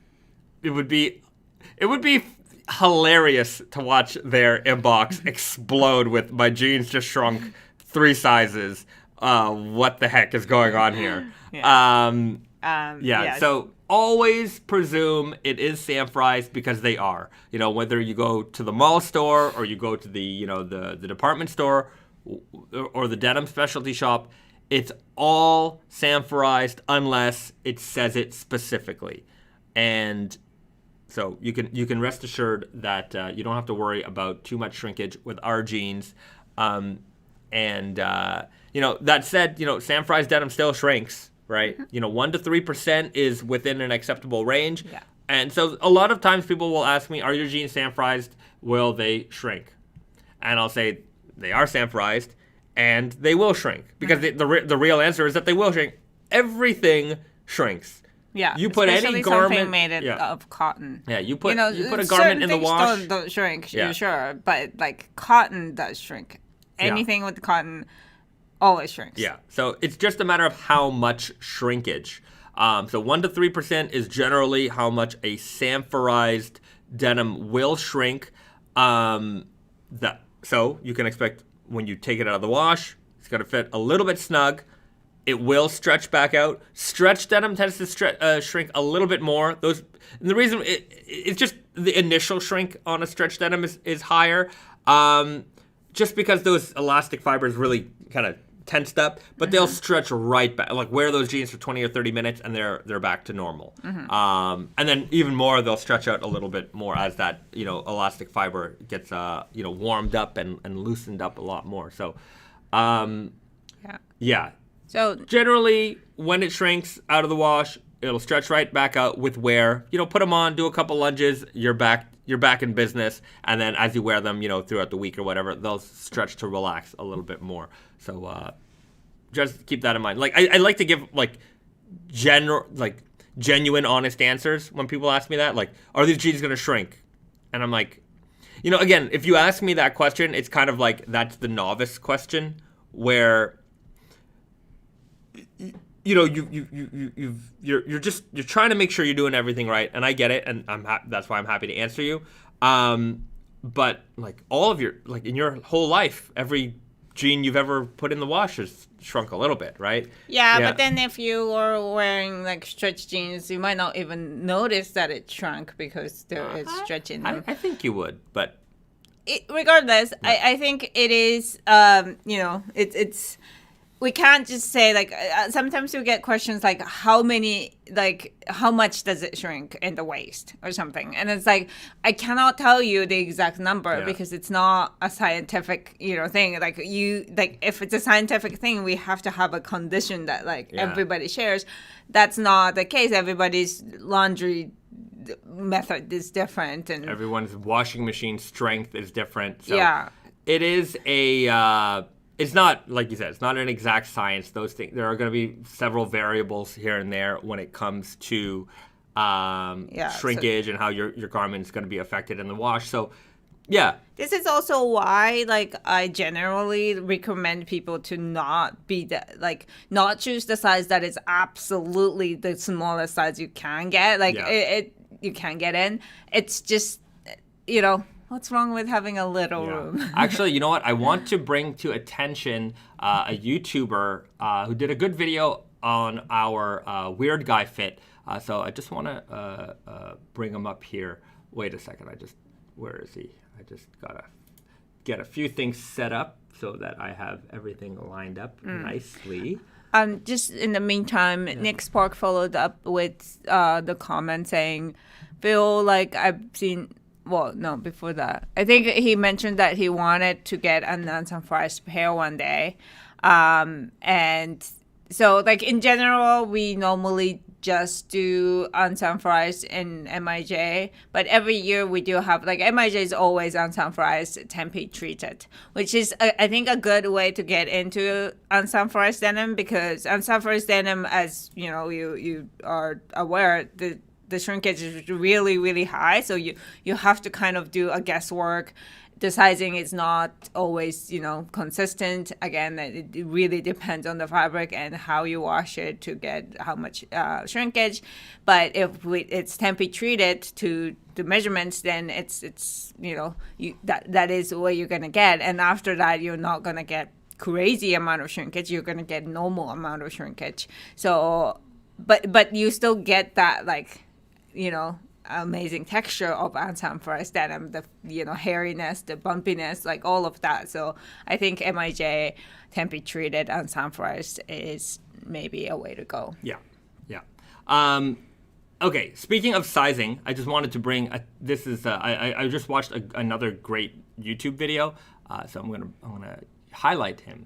hilarious to watch their inbox explode with my jeans just shrunk 3 sizes. What the heck is going on here? So always presume it is Unsanforized because they are. Whether you go to the mall store or you go to the department store or the denim specialty shop, it's all Unsanforized unless it says it specifically. And so you can rest assured that you don't have to worry about too much shrinkage with our jeans. That said, Unsanforized denim still shrinks, right? 1 to 3% is within an acceptable range. Yeah. And so a lot of times people will ask me, are your jeans Unsanforized? Will they shrink? And I'll say they are Unsanforized and they will shrink because the real answer is that they will shrink. Everything shrinks. Yeah, you put any garment made of cotton. Yeah, you put a garment in the wash. Don't shrink, sure, but like cotton does shrink. Anything with cotton always shrinks. Yeah, so it's just a matter of how much shrinkage. So 1 to 3% is generally how much a Unsanforized denim will shrink. So you can expect when you take it out of the wash, it's going to fit a little bit snug. It will stretch back out. Stretch denim tends to shrink a little bit more. And the reason it's just the initial shrink on a stretch denim is higher, just because those elastic fibers really kind of tensed up, but they'll stretch right back. Like wear those jeans for 20 or 30 minutes, and they're back to normal. And then even more, they'll stretch out a little bit more as that elastic fiber gets warmed up and loosened up a lot more. So, yeah. So generally, when it shrinks out of the wash, it'll stretch right back out with wear. Put them on, do a couple lunges, you're back in business, and then as you wear them, throughout the week or whatever, they'll stretch to relax a little bit more. So just keep that in mind. Like I like to give genuine, honest answers when people ask me that. Like, are these jeans going to shrink? And I'm like, again, if you ask me that question, it's kind of like that's the novice question where. You're trying to make sure you're doing everything right, and I get it, and that's why I'm happy to answer you. But like all of in your whole life, every jean you've ever put in the wash has shrunk a little bit, right? Yeah, but then if you are wearing like stretch jeans, you might not even notice that it shrunk because there is stretch in them. I think you would, but regardless, I think it is. we can't just say like sometimes we get questions like how much does it shrink in the waist or something, and it's like I cannot tell you the exact number because it's not a scientific thing. Like if it's a scientific thing, we have to have a condition that everybody shares. That's not the case. Everybody's laundry method is different, and everyone's washing machine strength is different. So it is a it's not, like you said, it's not an exact science. Those things, there are going to be several variables here and there when it comes to shrinkage and how your garment is going to be affected in the wash. So, yeah. This is also why, I generally recommend people to not be not choose the size that is absolutely the smallest size you can get. You can get in. It's just, what's wrong with having a little room? Actually, you know what? I want to bring to attention a YouTuber who did a good video on our weird guy fit. So I just want to bring him up here. Wait a second. Where is he? I just got to get a few things set up so that I have everything lined up nicely. Just in the meantime, Nick Spark followed up with the comment saying, feel like I've seen... Well, no, before that. I think he mentioned that he wanted to get an unsanforized pair one day. And so, in general, we normally just do unsanforized in MIJ. But every year we do have, MIJ is always unsanforized, tempe treated, which is, I think, a good way to get into unsanforized denim, because unsanforized denim, as, you are aware, the shrinkage is really, really high. So you have to kind of do a guesswork. The sizing is not always, consistent. Again, it really depends on the fabric and how you wash it to get how much shrinkage. But if it's tempe treated to the measurements, then it's that is what you're going to get. And after that, you're not going to get crazy amount of shrinkage. You're going to get normal amount of shrinkage. So, but you still get that, amazing texture of unsanforized denim, the hairiness, the bumpiness, all of that. So I think MIJ tempe treated unsanforized is maybe a way to go. Yeah. Okay, speaking of sizing, I just wanted to bring I just watched another great YouTube video, so I'm gonna highlight him.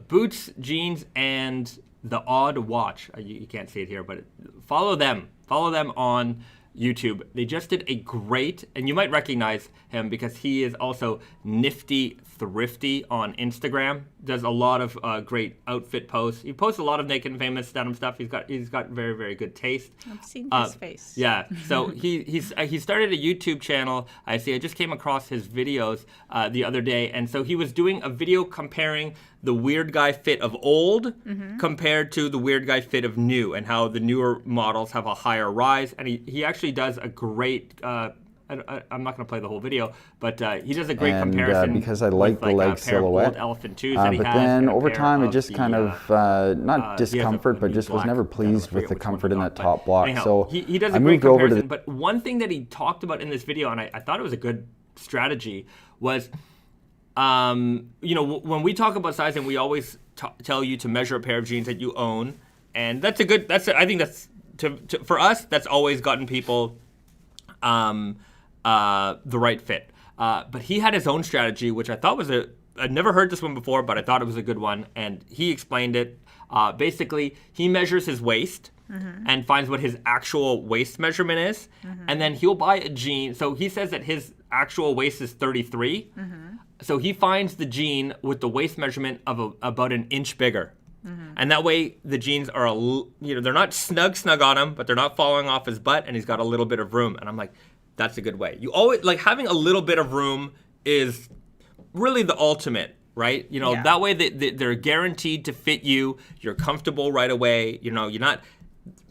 Boots, jeans, and the Odd Watch. You can't see it here, but follow them. Follow them on YouTube. They just did a great, and you might recognize him because he is also Nifty Thrifty on Instagram. Does a lot of great outfit posts. He posts a lot of Naked Famous Denim stuff. He's got very, very good taste. I've seen his face. Yeah. So he started a YouTube channel. I just came across his videos the other day, and so he was doing a video comparing the weird guy fit of old compared to the weird guy fit of new, and how the newer models have a higher rise. And he actually does a great I'm not going to play the whole video, but he does a great comparison. Because I like the leg silhouette. Elephant twos that he but has, then over time, it just kind of, not discomfort, but just was never pleased with the comfort in that top block. Anyhow, so he does a I great moved over comparison. But one thing that he talked about in this video, and I thought it was a good strategy, was, when we talk about sizing, we always tell you to measure a pair of jeans that you own. And I think that's, for us, that's always gotten people the right fit. But he had his own strategy, which I thought was I'd never heard this one before, but I thought it was a good one. And he explained it. Basically, he measures his waist and finds what his actual waist measurement is. And then he'll buy a jean. So he says that his actual waist is 33. So he finds the jean with the waist measurement of about an inch bigger. And that way the jeans are, they're not snug on him, but they're not falling off his butt, and he's got a little bit of room. And I'm like, that's a good way. You always, having a little bit of room is really the ultimate, right? That way they're guaranteed to fit you. You're comfortable right away. You're not,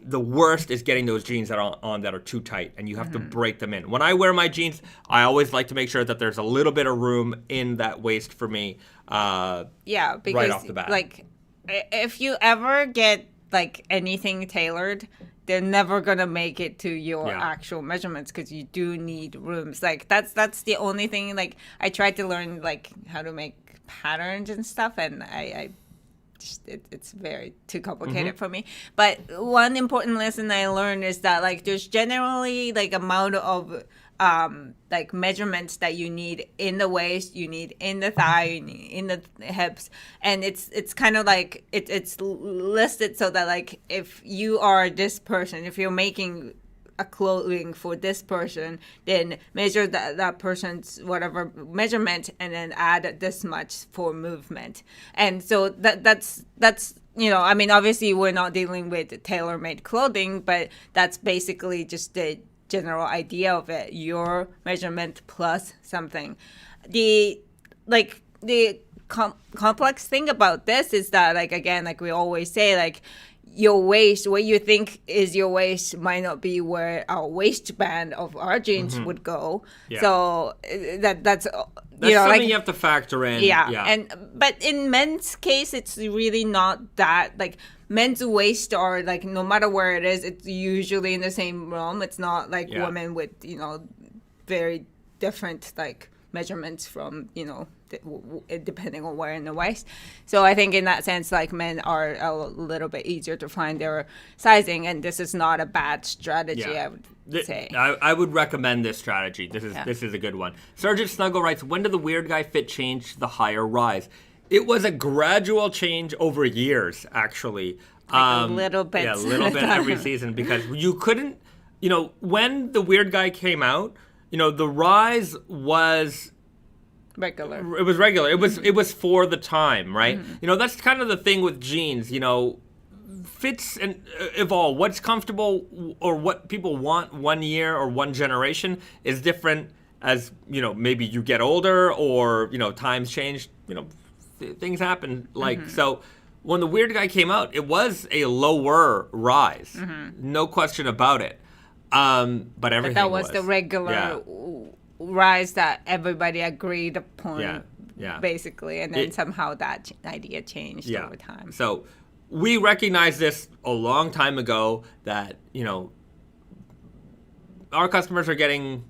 the worst is getting those jeans that are on that are too tight, and you have to break them in. When I wear my jeans, I always like to make sure that there's a little bit of room in that waist for me. Because right off the bat. If you ever get anything tailored, they're never gonna make it to your actual measurements, because you do need rooms. That's the only thing. I tried to learn how to make patterns and stuff, and I just it's very too complicated for me. But one important lesson I learned is that like there's generally like amount of like measurements that you need in the waist, you need in the thigh, you need in the hips, and it's kind of like it's listed so that like if you are this person, if you're making a clothing for this person, then measure that person's whatever measurement and then add this much for movement. And so that's you know, I mean, obviously we're not dealing with tailor-made clothing, but that's basically just the general idea of it. Your measurement plus something. The complex thing about this is that, like, again, like we always say, like, your waist, what you think is your waist might not be where our waistband of our jeans would go. Yeah. So that's you know, something like, you have to factor in. Yeah. But in men's case, it's really not that. Like, men's waist are like, no matter where it is, it's usually in the same realm. It's not like women with, you know, very different like measurements from, you know, depending on where in the waist. So I think in that sense, like, men are a little bit easier to find their sizing, and this is not a bad strategy, I would say. I would recommend this strategy. This is a good one. Sergeant Snuggle writes, when did the weird guy fit change to the higher rise? It was a gradual change over years, actually. Like a little bit. Yeah, a little bit every season, because you couldn't, you know, when the weird guy came out, you know, the rise was regular. It was regular. It was for the time, right? You know, that's kind of the thing with jeans. You know, fits and evolve. What's comfortable or what people want 1 year or one generation is different as, you know, maybe you get older or, you know, times change. You know, things happen. Like so. When the weird guy came out, it was a lower rise, no question about it. But everything that was the regular rise that everybody agreed upon, basically, and then somehow that idea changed over time. So we recognized this a long time ago that, you know, our customers are getting,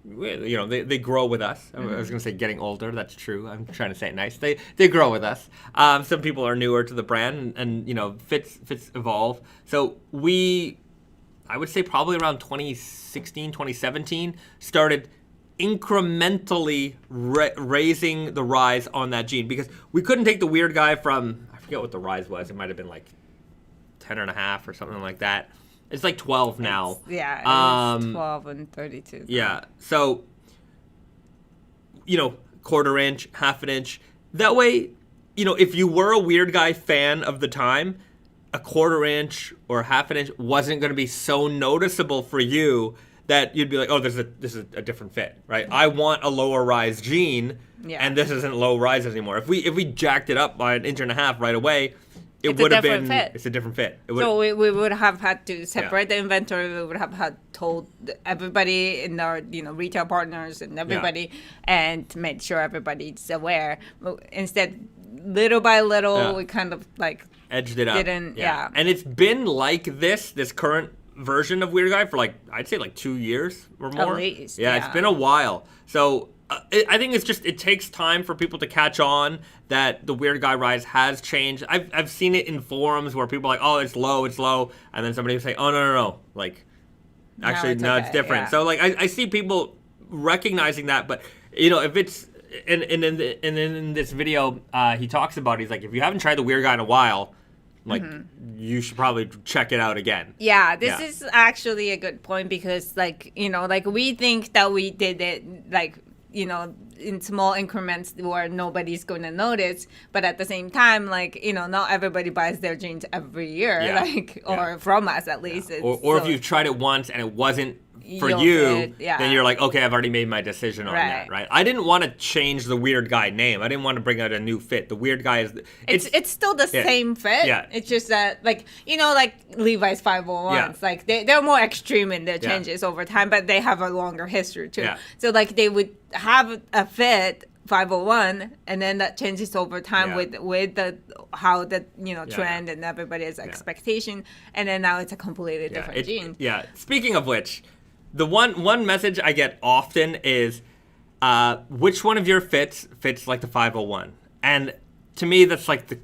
you know, they grow with us. I was going to say getting older. That's true. I'm trying to say it nice. They grow with us. Some people are newer to the brand, and you know, fits evolve. So I would say probably around 2016, 2017, started incrementally raising the rise on that jean, because we couldn't take the weird guy from, I forget what the rise was. It might have been like 10.5 or something like that. It's like 12 now. It's 12 and 32. Yeah. So, you know, 1/4 inch, 1/2 inch. That way, you know, if you were a weird guy fan of the time, a 1/4 inch or 1/2 inch wasn't going to be so noticeable for you that you'd be like, oh, this is a different fit, right? I want a lower rise jean, and this isn't low rise anymore. If we jacked it up by 1.5 inches right away, it would have been. It's a different fit. So we would have had to separate the inventory. We would have had told everybody in our, you know, retail partners and everybody, and made sure everybody's aware. Instead, little by little, we kind of like edged it up. And it's been like this current version of Weird Guy for like, I'd say like 2 years or more. At least. Yeah, it's been a while. So I think it takes time for people to catch on that the Weird Guy rise has changed. I've seen it in forums where people are like, oh, it's low, and then somebody will say, oh, no, like, actually, it's different. Yeah. So like, I see people recognizing that, but you know, if it's and in this video, he talks about, he's like, if you haven't tried the Weird Guy in a while, like, you should probably check it out again. Yeah, this is actually a good point, because, like, you know, like, we think that we did it, like, you know, in small increments where nobody's going to notice. But at the same time, like, you know, not everybody buys their jeans every year, like, or from us at least. Or if you've tried it once and it wasn't for you, then you're like, okay, I've already made my decision on that, right? I didn't want to change the Weird Guy name. I didn't want to bring out a new fit. The Weird Guy is... It's still the same fit. Yeah. It's just that, like, you know, like Levi's 501s, like, they're more extreme in their changes over time, but they have a longer history, too. Yeah. So, like, they would have a fit 501, and then that changes over time with the how the, you know, trend and everybody's expectation, and then now it's a completely different jean. Yeah. Speaking of which... The one message I get often is, which one of your fits like the 501? And to me, that's like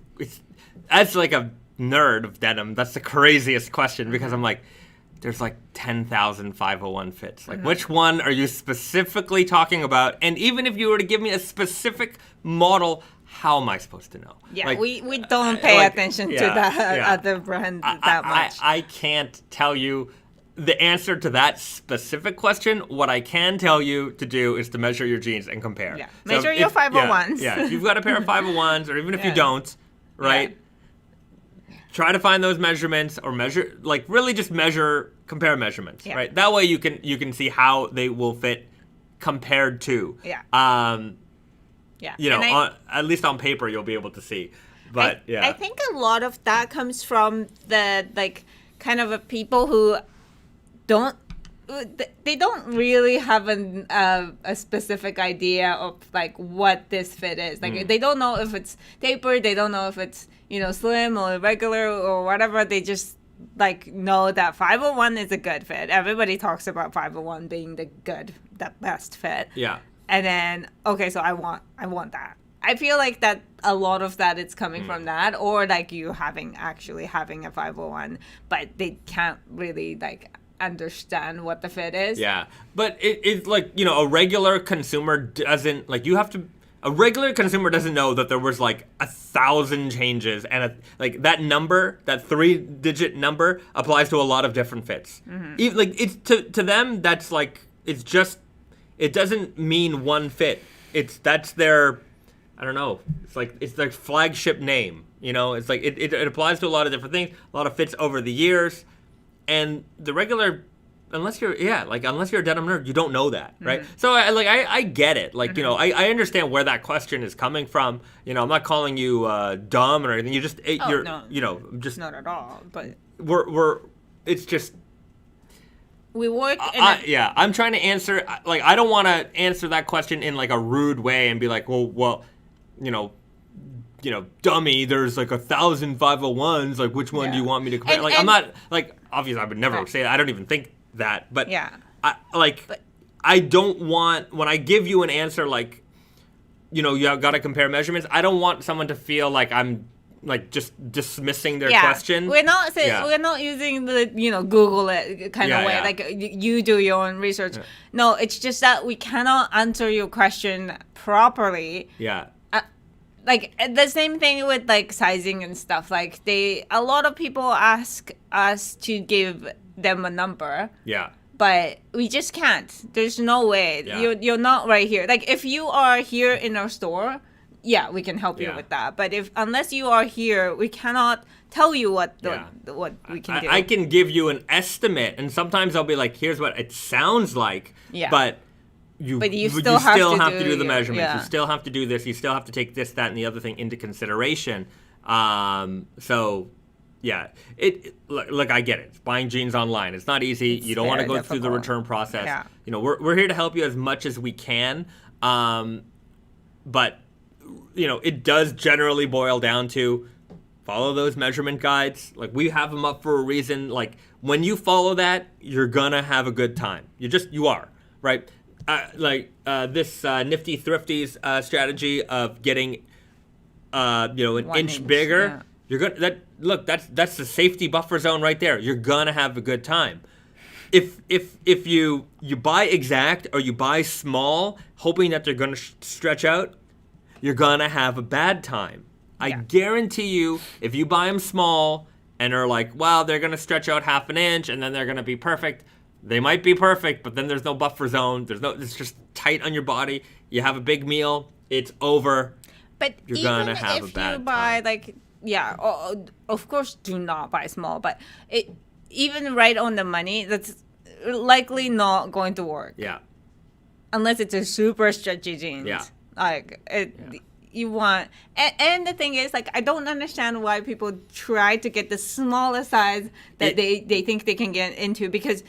as like a nerd of denim, that's the craziest question because I'm like, there's like 10,000 501 fits. Like, which one are you specifically talking about? And even if you were to give me a specific model, how am I supposed to know? Yeah, like, we don't pay attention to that other brand that much. I can't tell you the answer to that specific question. What I can tell you to do is to measure your jeans and compare. Yeah, measure your 501s. If you've got a pair of 501s, or even if you don't, right? Yeah. Try to find those measurements, or really just compare measurements, right? That way you can see how they will fit compared to. You know, at least on paper you'll be able to see. But I think a lot of that comes from the kind of people who don't really have a specific idea of like what this fit is. Like they don't know if it's tapered, they don't know if it's slim or regular or whatever. They just like know that 501 is a good fit. Everybody talks about 501 being the best fit. Yeah. And then so I want that. I feel like that a lot of that it's coming from that, or like you actually having a 501, but they can't really like understand what the fit is. Yeah, but it's like a regular consumer doesn't a regular consumer doesn't know that there was like 1,000 changes, and that number, that 3-digit number, applies to a lot of different fits. Like it's to them, that's like it doesn't mean one fit. That's their, I don't know. It's their flagship name. It's like it applies to a lot of different things, a lot of fits over the years, and the regular. Unless you're a denim nerd, you don't know that, right? So I get it. I understand where that question is coming from. I'm not calling you dumb or anything. You just just not at all. But it's just we work. I'm trying to answer. I don't want to answer that question in like a rude way and be like, well, dummy. There's like 1,000 501s. Like, which one do you want me to compare? I'm not like, obviously I would never say that. I don't even think that, but I don't want, when I give you an answer you got to compare measurements, I don't want someone to feel like I'm like just dismissing their question. We're not using the Google it kind of way. Like you do your own research. No, it's just that we cannot answer your question properly. Like the same thing with like sizing and stuff. Like a lot of people ask us to give them a number. But we just can't. There's no way. You're not right here. Like if you are here in our store, we can help you with that. But unless you are here, we cannot tell you what we can do. I can give you an estimate, and sometimes I'll be like, here's what it sounds like. But you still have to do the measurements. You still have to do this. You still have to take this, that, and the other thing into consideration. Look, I get it. It's buying jeans online. It's not easy. You don't want to go through the return process. We're here to help you as much as we can. But it does generally boil down to follow those measurement guides. Like, we have them up for a reason. Like, when you follow that, you're gonna have a good time. You are, right? This Nifty Thrifty's strategy of getting an inch bigger. You're gonna that's the safety buffer zone right there. You're gonna have a good time. If you buy exact or you buy small, hoping that they're gonna stretch out, you're gonna have a bad time. I guarantee you, if you buy them small and are like, wow, they're gonna stretch out half an inch and then they're gonna be perfect. They might be perfect, but then there's no buffer zone. It's just tight on your body. You have a big meal, it's over. But you're gonna have a bad time. If you buy of course, do not buy small. But even right on the money, that's likely not going to work. Unless it's a super stretchy jeans. You want, and the thing is, like, I don't understand why people try to get the smallest size that they think they can get into, because,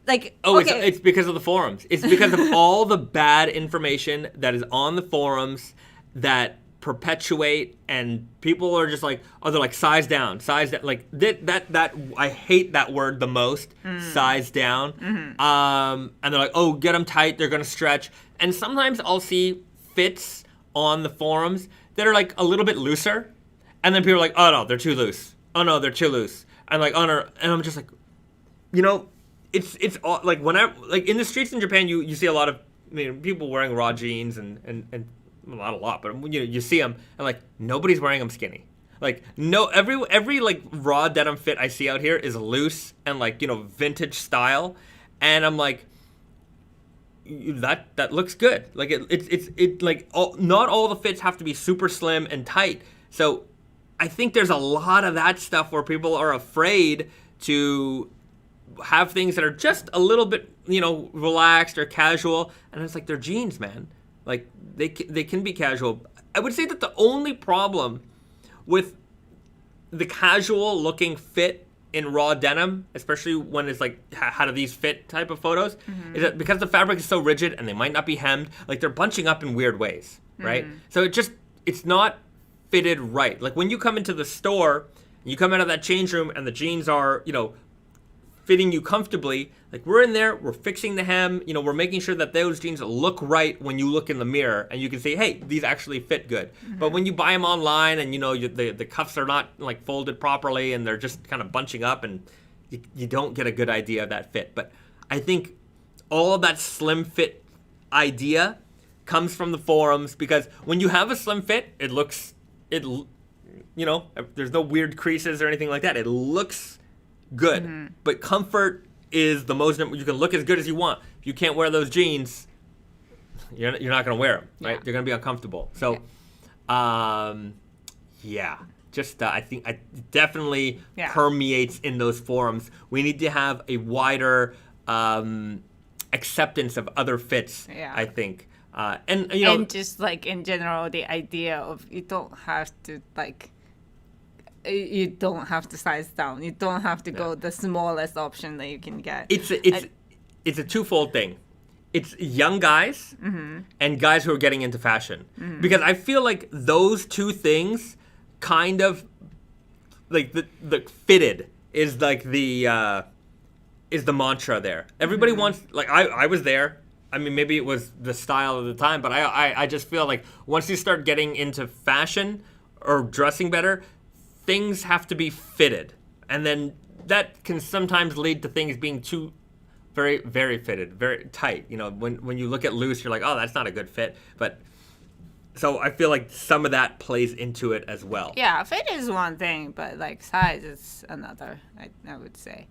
like, it's because of the forums. It's because of all the bad information that is on the forums that perpetuate, and people are just like, they're like, size down, like that I hate that word the most, size down. And they're like, get them tight, they're gonna stretch. And sometimes I'll see fits on the forums that are like a little bit looser, and then people are like, oh no, they're too loose. Oh no, they're too loose. And like, oh no, and I'm just like, you know, it's all, like whenever like in the streets in Japan, you see a lot of people wearing raw jeans and not a lot, but you see them and like nobody's wearing them skinny. Like no, every like raw denim fit I see out here is loose and like vintage style, and I'm like, that looks good. Like it like not all the fits have to be super slim and tight. So I think there's a lot of that stuff where people are afraid to have things that are just a little bit relaxed or casual, and it's like they're jeans, man. Like they can be casual. I would say that the only problem with the casual looking fit in raw denim, especially when it's like how do these fit type of photos, is that because the fabric is so rigid and they might not be hemmed, like they're bunching up in weird ways, right? So it's not fitted right. Like when you come into the store, you come out of that change room and the jeans are, fitting you comfortably, like we're in there, we're fixing the hem, we're making sure that those jeans look right when you look in the mirror and you can say, hey, these actually fit good. But when you buy them online and the cuffs are not like folded properly and they're just kind of bunching up and you don't get a good idea of that fit. But I think all of that slim fit idea comes from the forums, because when you have a slim fit, there's no weird creases or anything like that. It looks good, but comfort is the most. You can look as good as you want. If you can't wear those jeans, you're not going to wear them, right? They're going to be uncomfortable. So, I think it definitely permeates in those forums. We need to have a wider acceptance of other fits. I think, and just like in general, the idea of you don't have to size down. You don't have to go the smallest option that you can get. It's a twofold thing. It's young guys and guys who are getting into fashion. Because I feel like those two things kind of like the fitted is like the mantra there. Everybody wants, like I was there. I mean, maybe it was the style of the time, but I just feel like once you start getting into fashion or dressing better, things have to be fitted, and then that can sometimes lead to things being too very, very fitted, very tight. When you look at loose, you're like, oh, that's not a good fit. But so I feel like some of that plays into it as well. Yeah, fit is one thing, but like size is another. I would say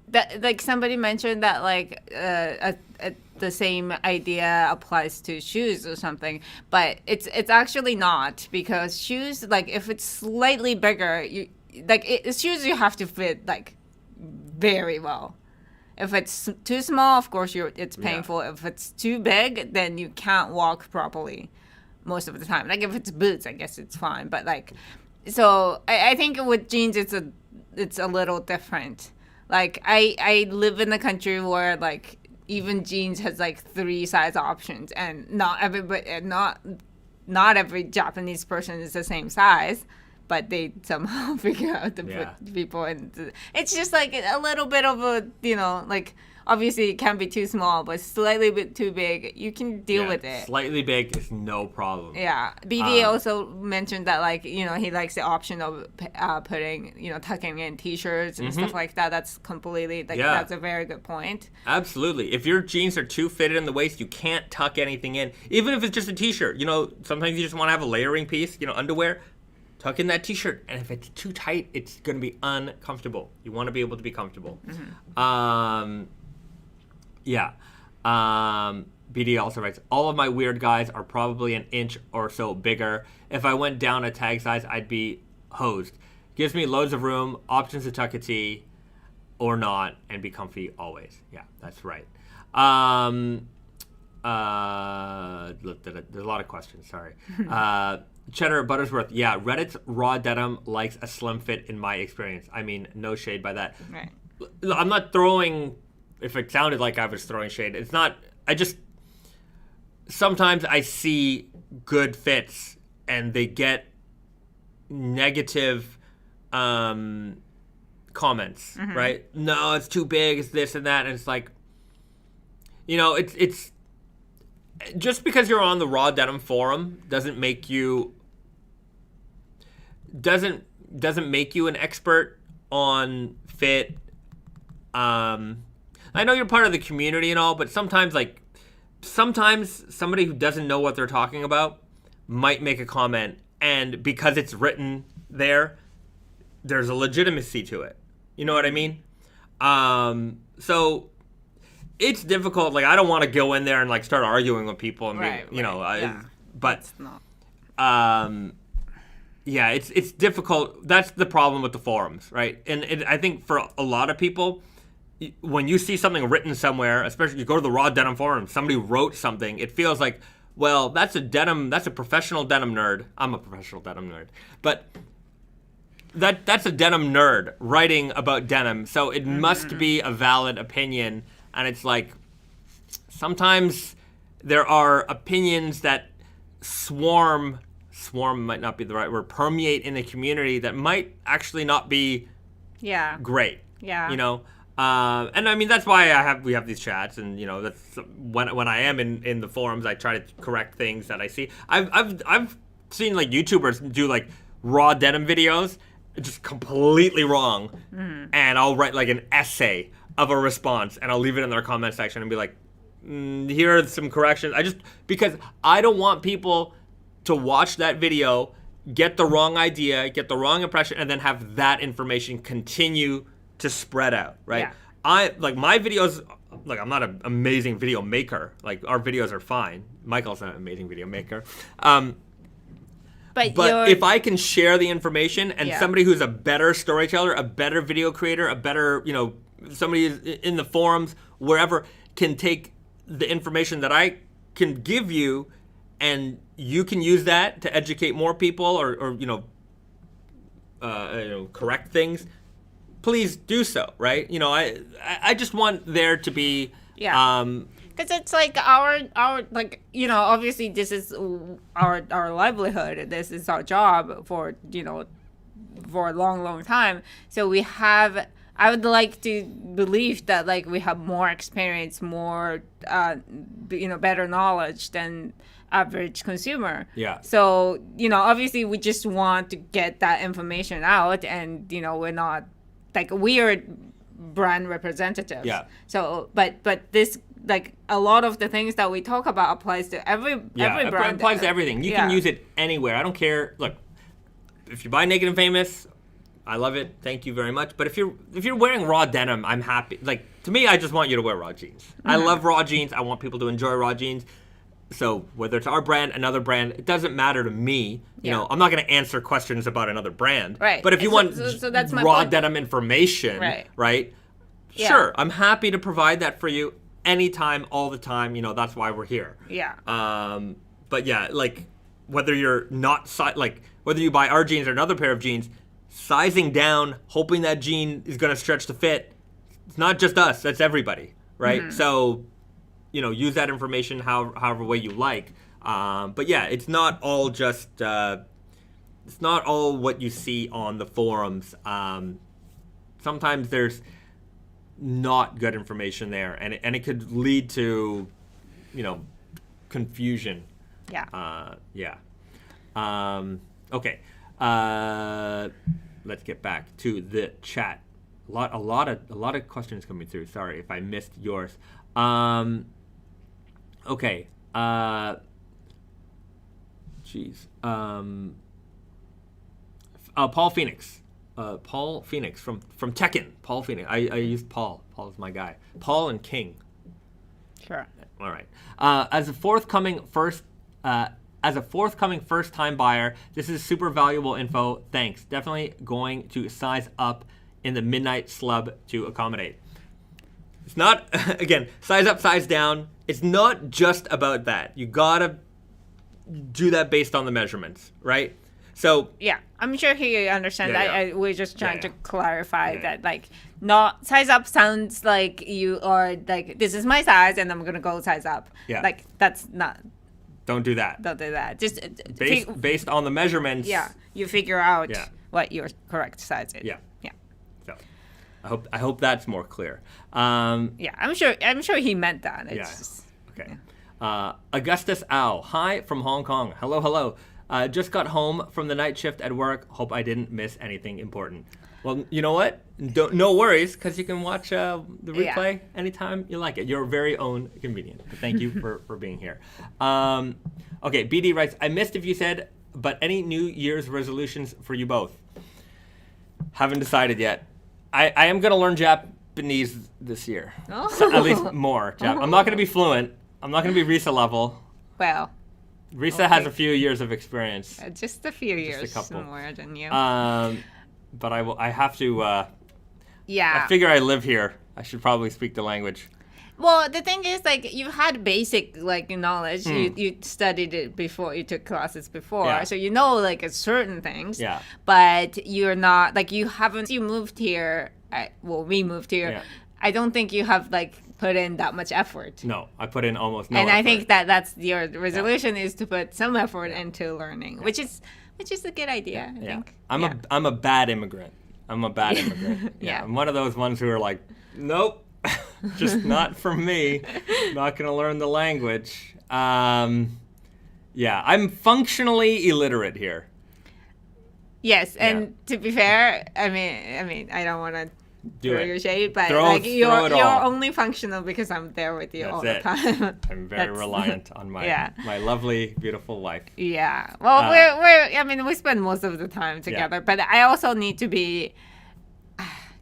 that like somebody mentioned that like the same idea applies to shoes or something, but it's actually not, because shoes, like if it's slightly bigger, shoes you have to fit like very well. If it's too small, of course it's painful. If it's too big, then you can't walk properly most of the time. Like if it's boots, I guess it's fine, but like, so I think with jeans it's a little different. Like I live in a country where like even jeans has like 3 size options, and not every Japanese person is the same size, but they somehow figure out to put people in. It's just like a little bit of a, like obviously it can be too small, but slightly bit too big, you can deal with it. Slightly big is no problem. Yeah. BD also mentioned that like, he likes the option of putting, tucking in t-shirts and stuff like that. That's completely, that's a very good point. Absolutely. If your jeans are too fitted in the waist, you can't tuck anything in. Even if it's just a t-shirt, sometimes you just want to have a layering piece, underwear. Tuck in that t-shirt, and if it's too tight, it's going to be uncomfortable. You want to be able to be comfortable. BD also writes, all of my weird guys are probably an inch or so bigger. If I went down a tag size, I'd be hosed. Gives me loads of room, options to tuck a tee or not, and be comfy always. Yeah, that's right. There's a lot of questions, sorry. Cheddar Buttersworth, Reddit's raw denim likes a slim fit in my experience. I mean, no shade by that. Right. I'm not throwing, if it sounded like I was throwing shade, it's not, sometimes I see good fits and they get negative comments, right? No, it's too big, it's this and that, and it's like, just because you're on the raw denim forum doesn't make you an expert on fit. I know you're part of the community and all, but sometimes somebody who doesn't know what they're talking about might make a comment, and because it's written there's a legitimacy to it. You know what I mean? So it's difficult. Like, I don't want to go in there and like start arguing with people and but it's not. Yeah, it's difficult. That's the problem with the forums, right? And I think for a lot of people, when you see something written somewhere, especially you go to the raw denim forum, somebody wrote something, it feels like, well, that's a professional denim nerd. I'm a professional denim nerd. But that's a denim nerd writing about denim, so it must be a valid opinion. And it's like, sometimes there are opinions that swarm might not be the right word, permeate in a community that might actually not be great. Yeah. You know? And I mean, that's why we have these chats, and you know, that's when I am in the forums, I try to correct things that I see. I've seen like YouTubers do like raw denim videos just completely wrong, and I'll write like an essay of a response, and I'll leave it in their comment section and be like, here are some corrections. Because I don't want people to watch that video, get the wrong idea, get the wrong impression, and then have that information continue to spread out, right? Yeah. My videos, like, I'm not an amazing video maker. Like, our videos are fine. Michael's not an amazing video maker. But if I can share the information, and somebody who's a better storyteller, a better video creator, a better, somebody in the forums, wherever, can take the information that I can give you, and you can use that to educate more people or correct things, please do so, right? I just want there to be because it's like our obviously this is our livelihood, this is our job for a long time, so I would like to believe that like we have more experience, more better knowledge than average consumer. Yeah. So obviously we just want to get that information out, and we're not like weird brand representatives. Yeah. So but this, like, a lot of the things that we talk about applies to every brand. It applies to everything. You can use it anywhere. I don't care. Look, if you buy Naked and Famous, I love it. Thank you very much. But if you're wearing raw denim, I'm happy. Like, to me, I just want you to wear raw jeans. I love raw jeans. I want people to enjoy raw jeans. So whether it's our brand, another brand, it doesn't matter to me. I'm not going to answer questions about another brand. Right. But if you want so that's my raw point. denim information, right? Yeah. Sure, I'm happy to provide that for you anytime, all the time. That's why we're here. Yeah. But yeah, like, whether you're not whether you buy our jeans or another pair of jeans, sizing down, hoping that jean is going to stretch to fit, it's not just us, that's everybody, right? So, use that information however way you like. But yeah, it's not all just, it's not all what you see on the forums. Sometimes there's not good information there, and it could lead to, confusion. Yeah. Okay. Let's get back to the chat. A lot of questions coming through. Sorry if I missed yours. Okay. Paul Phoenix. Paul Phoenix from Tekken. Paul Phoenix. I used Paul. Paul is my guy. Paul and King. Sure. All right. As a forthcoming first-time buyer, this is super valuable info. Thanks. Definitely going to size up in the midnight slub to accommodate. It's not, again, size up, size down. It's not just about that. You gotta do that based on the measurements, right? So yeah, I'm sure he understands. We're just trying to clarify that, like, not size up sounds like you are like, this is my size and I'm gonna go size up. Yeah. Like, that's not. Don't do that. Don't do that. Just based on the measurements. Yeah, you figure out what your correct size is. Yeah. Yeah. So, I hope that's more clear. Yeah, I'm sure he meant that. It's just, okay. Augustus Au, hi from Hong Kong. Hello, hello. Just got home from the night shift at work. Hope I didn't miss anything important. Well, you know what? No worries, because you can watch the replay anytime you like it. Your very own convenience. But thank you for being here. Okay, BD writes, I missed if you said, but any New Year's resolutions for you both? Haven't decided yet. I am going to learn Japanese this year. Oh. So, at least more. I'm not going to be fluent. I'm not going to be Risa level. Well. Risa has a few years of experience. Just a few years. Just a couple More than you. But I have to. Yeah. I figure I live here. I should probably speak the language. Well, the thing is, like, you had basic, like, knowledge. You studied it before. You took classes before. So you know, like, certain things. Yeah. But you're not, like, you haven't, you moved here. We moved here. Yeah. I don't think you have, like, put in that much effort. No, I put in almost no and effort. I think that's your resolution is to put some effort into learning, which is a good idea, I think. I'm a bad immigrant. I'm a bad immigrant. Yeah. I'm one of those ones who are like, nope, just not for me. Not going to learn the language. I'm functionally illiterate here. Yes, and to be fair, I mean, I don't want to throw your shade, but you're only functional because I'm there with you all the time. I'm very reliant on my lovely, beautiful wife. Yeah. Well, we spend most of the time together, but I also need to be,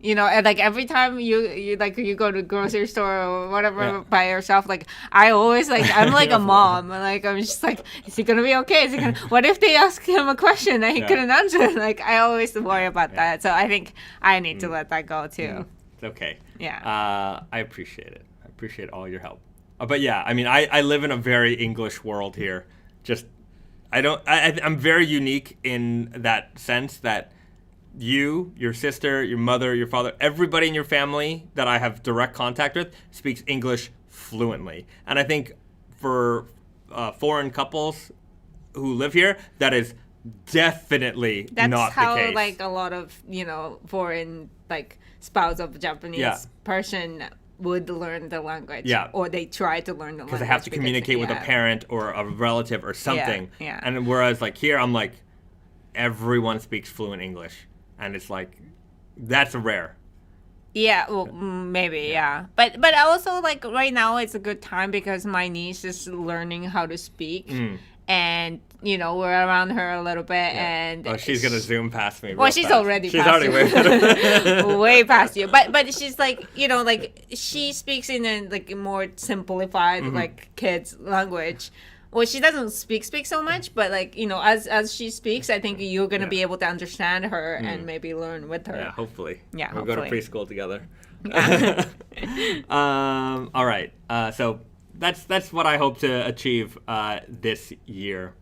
like every time you go to the grocery store or whatever by yourself, like I always I'm like a mom. Like I'm just like, is he gonna be okay? What if they ask him a question and he couldn't answer? Like I always worry about that. So I think I need to let that go too. It's okay. Yeah. I appreciate it. I appreciate all your help. But yeah, I mean, I live in a very English world here. Just I'm very unique in that sense that you, your sister, your mother, your father, everybody in your family that I have direct contact with speaks English fluently. And I think for foreign couples who live here, that is definitely not the case. That's how, like, a lot of, foreign, like, spouse of Japanese person would learn the language. Yeah. Or they try to learn the language. Because they have to communicate with a parent or a relative or something. Yeah. And whereas, like, here, I'm like, everyone speaks fluent English. And it's like, that's rare. Yeah, well, maybe, yeah. But also, like, right now it's a good time because my niece is learning how to speak. And, we're around her a little bit. And she's going to zoom past me. Well, she's already past you. Way past you. But she's like, she speaks in a, like, more simplified, like, kids' language. Well, she doesn't speak so much, but like as she speaks, I think you're gonna be able to understand her and maybe learn with her. Yeah, hopefully. Yeah, we'll go to preschool together. All right. So that's what I hope to achieve this year.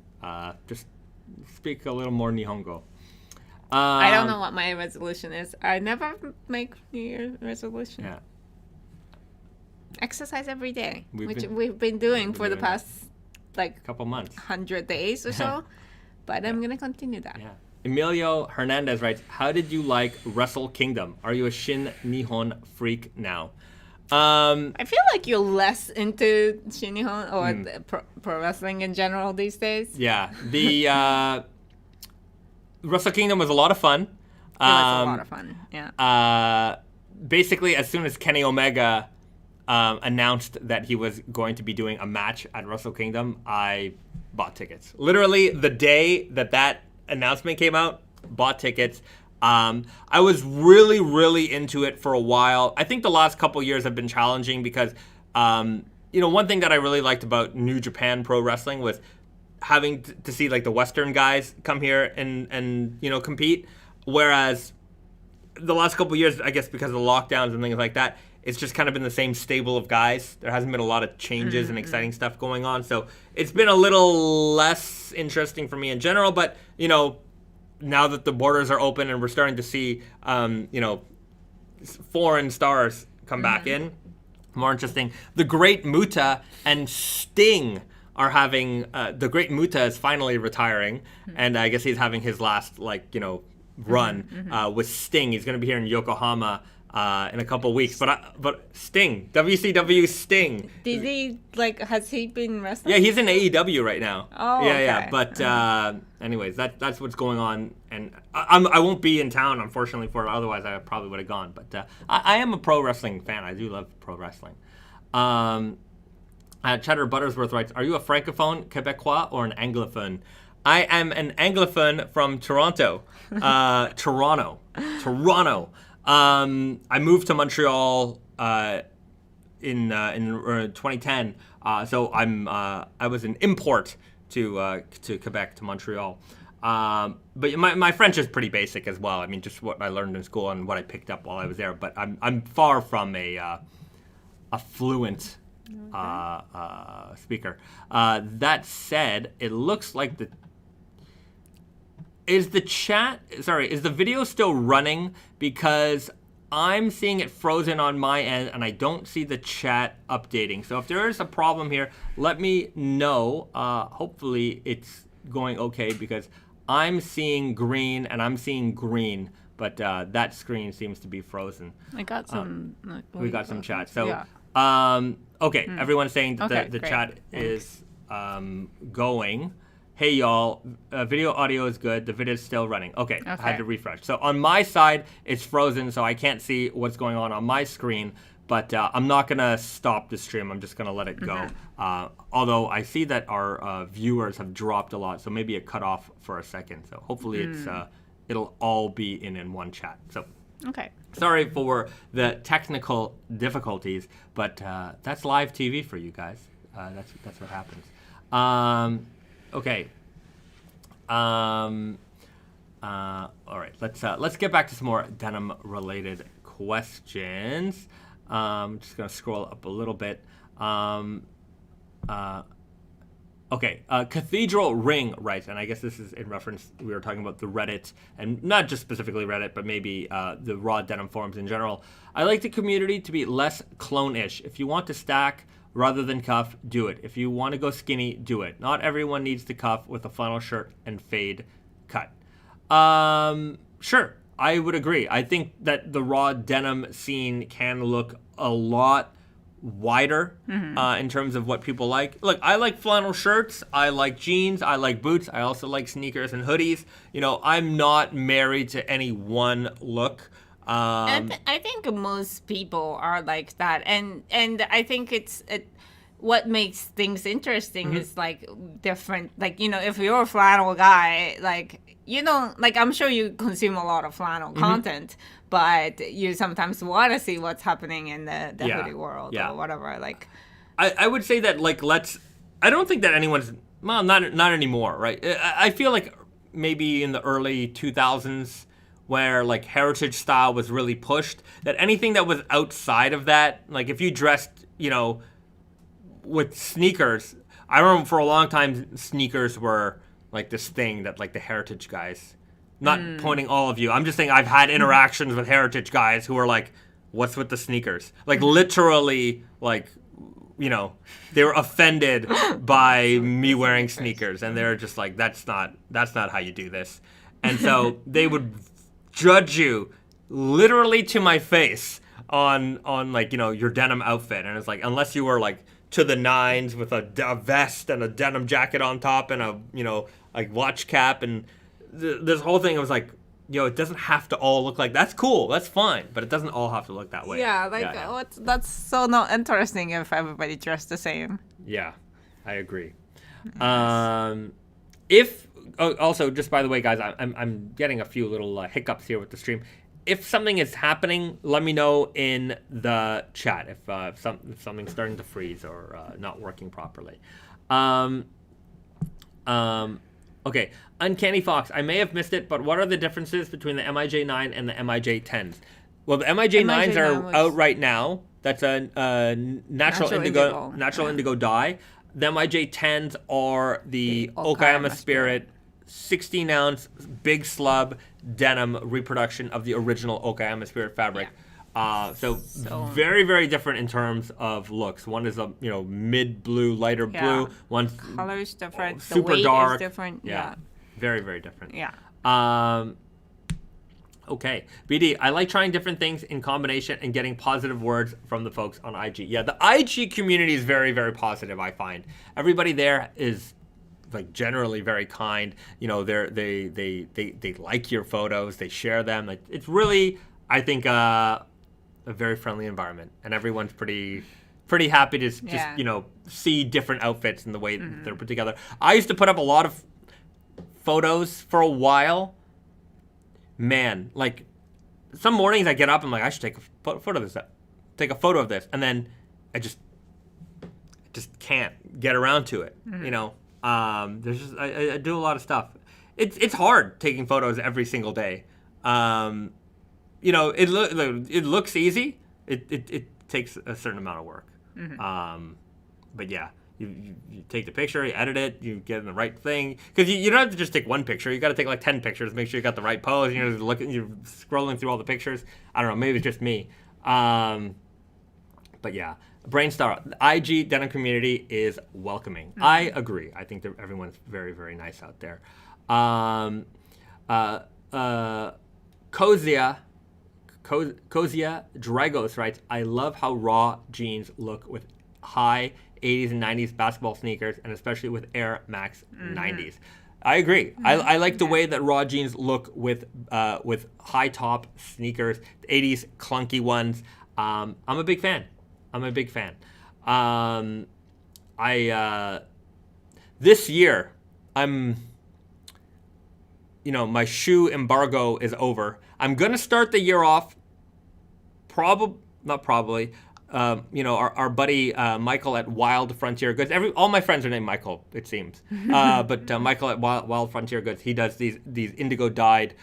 Just speak a little more Nihongo. I don't know what my resolution is. I never make New Year's resolution. Yeah. Exercise every day, which we've been doing for the past. Like a couple months, 100 days or so, but I'm gonna continue that. Yeah. Emilio Hernandez writes, "How did you like Wrestle Kingdom? Are you a Shin Nihon freak now?" I feel like you're less into Shin Nihon or pro wrestling in general these days. Yeah, the Wrestle Kingdom was a lot of fun. It was a lot of fun. Yeah. Basically, as soon as Kenny Omega announced that he was going to be doing a match at Wrestle Kingdom, I bought tickets. Literally, the day that announcement came out, bought tickets. I was really, really into it for a while. I think the last couple years have been challenging because, one thing that I really liked about New Japan Pro Wrestling was having to see like the Western guys come here and compete. Whereas the last couple years, I guess because of the lockdowns and things like that, it's just kind of been the same stable of guys. There hasn't been a lot of changes and exciting stuff going on. So it's been a little less interesting for me in general. But, now that the borders are open and we're starting to see, foreign stars come back in, more interesting. The Great Muta and Sting are having, the Great Muta is finally retiring. And I guess he's having his last, run with Sting. He's going to be here in Yokohama in a couple weeks. But Sting, WCW Sting. Did he has he been wrestling? Yeah, he's in AEW right now. Oh, yeah, okay. yeah. But anyways, that's what's going on, and I won't be in town unfortunately for it. Otherwise, I probably would have gone. But I am a pro wrestling fan. I do love pro wrestling. Cheddar Buttersworth writes, "Are you a francophone, Quebecois, or an anglophone?" I am an anglophone from Toronto. Toronto. I moved to Montreal in 2010. So I was an import to Quebec, to Montreal. But my French is pretty basic as well. I mean, just what I learned in school and what I picked up while I was there. But I'm far from a fluent speaker. That said, it looks like is the video still running? Because I'm seeing it frozen on my end and I don't see the chat updating. So if there is a problem here, let me know. Hopefully it's going okay, because I'm seeing green and I'm seeing green, but that screen seems to be frozen. I got some. We got some chat. So, yeah. Okay, everyone's saying that the chat is going. Hey y'all, video audio is good. The video is still running. Okay, I had to refresh. So on my side, it's frozen, so I can't see what's going on my screen. But I'm not gonna stop the stream. I'm just gonna let it go. Although I see that our viewers have dropped a lot, so maybe it cut off for a second. So hopefully it'll all be in one chat. So sorry for the technical difficulties, but that's live TV for you guys. That's what happens. Okay. All right. Let's get back to some more denim related questions. Just gonna scroll up a little bit. Okay. Cathedral Ring writes, and I guess this is in reference. We were talking about the Reddit, and not just specifically Reddit, but maybe the raw denim forums in general. I like the community to be less clone-ish. If you want to stack rather than cuff, do it. If you want to go skinny, do it. Not everyone needs to cuff with a flannel shirt and fade cut. Sure, I would agree. I think that the raw denim scene can look a lot wider in terms of what people like. Look, I like flannel shirts. I like jeans. I like boots. I also like sneakers and hoodies. You know, I'm not married to any one look. I think most people are like that, and I think what makes things interesting is like different. Like, you know, if you're a flannel guy, like, you don't, like, I'm sure you consume a lot of flannel content, but you sometimes want to see what's happening in the hoodie world or whatever. Like, I would say that, like, I don't think that anyone's, well, not anymore, right? I feel like maybe in the early 2000s, where like heritage style was really pushed, that anything that was outside of that, like if you dressed, you know, with sneakers, I remember for a long time sneakers were like this thing that like the heritage guys, not pointing all of you, I'm just saying I've had interactions with heritage guys who are like, what's with the sneakers? Like literally, like, you know, they were offended by me wearing sneakers, and they're just like, that's not how you do this. And so they would judge you literally to my face on like, you know, your denim outfit. And it's like, unless you were like to the nines with a vest and a denim jacket on top and a, you know, like watch cap and this whole thing, I was like, you know, it doesn't have to all look like, that's cool, that's fine, but it doesn't all have to look that way. Yeah, like that's so not interesting if everybody dressed the same. Yeah, I agree. If also, just by the way, guys, I'm getting a few little hiccups here with the stream. If something is happening, let me know in the chat if something's starting to freeze or not working properly. Okay, Uncanny Fox, I may have missed it, but what are the differences between the MIJ9 and the MIJ10s? Well, the MIJ9s are out right now. That's a natural indigo dye. The MIJ10s are the Okayama Spirit 16-ounce big slub denim reproduction of the original Okayama Spirit fabric. So very, very different in terms of looks. One is a mid blue, lighter blue. One's color's different. Super the weight dark. Is different. Very, very different. Yeah. Okay, BD, I like trying different things in combination and getting positive words from the folks on IG. Yeah, the IG community is very, very positive, I find. Everybody there is like generally very kind. You know, they like your photos, they share them. Like, it's really, I think, a very friendly environment, and everyone's pretty happy to just you know, see different outfits and the way they're put together. I used to put up a lot of photos for a while. Man, like some mornings I get up and I'm like, I should take a photo of this, and then I just can't get around to it. You know, there's just I do a lot of stuff. It's hard taking photos every single day. You know, it looks easy. It takes a certain amount of work. But yeah. You take the picture, you edit it, you get in the right thing. Because you don't have to just take one picture. You got to take like 10 pictures, make sure you got the right pose. You're scrolling through all the pictures. I don't know, maybe it's just me. But yeah, Brainstar, the IG denim community is welcoming. I agree. I think that everyone's very, very nice out there. Kozia Dragos writes, I love how raw jeans look with high 80s and 90s basketball sneakers, and especially with Air Max 90s. I agree. I like the way that raw jeans look with high top sneakers, 80s clunky ones. I'm a big fan. This year, my shoe embargo is over. I'm gonna start the year off. Our buddy Michael at Wild Frontier Goods. All my friends are named Michael, it seems. But Michael at Wild Frontier Goods, he does these indigo dyed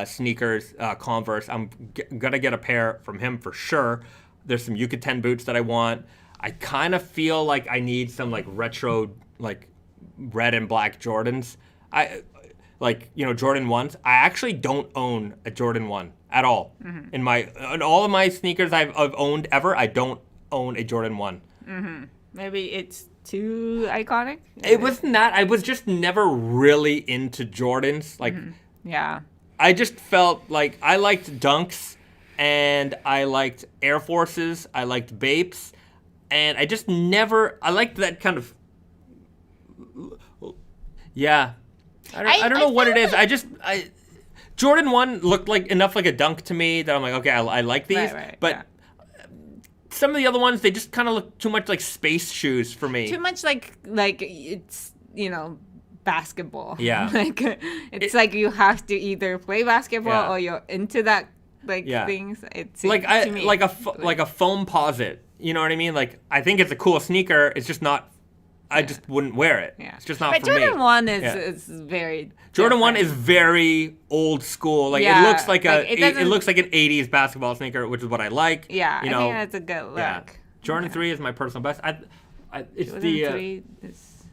sneakers, Converse. I'm gonna get a pair from him for sure. There's some Yucatan boots that I want. I kind of feel like I need some like retro, like red and black Jordans. Jordan 1s. I actually don't own a Jordan 1 at all. In all of my sneakers I've owned ever, I don't own a Jordan 1. Maybe it's too iconic? It wasn't that. I was just never really into Jordans. Like, yeah. I just felt like I liked Dunks, and I liked Air Forces, I liked Bapes, and I just never, I liked that kind of, yeah. I don't know what it is. Jordan 1 looked like enough like a Dunk to me that I'm like, okay, I like these. Right, but yeah. Some of the other ones, they just kind of look too much like space shoes for me. Too much like it's, basketball. Yeah. It's like you have to either play basketball or you're into that things. It's like a foam posit. You know what I mean? Like, I think it's a cool sneaker. It's just not. I just wouldn't wear it. Yeah. It's just not but for me. Jordan 1 is very Jordan different. 1 is very old school. Like, it looks like it looks like an 80s basketball sneaker, which is what I like. Yeah, I think that's a good look. Yeah. Jordan 3 is my personal best. It's Jordan the 3 is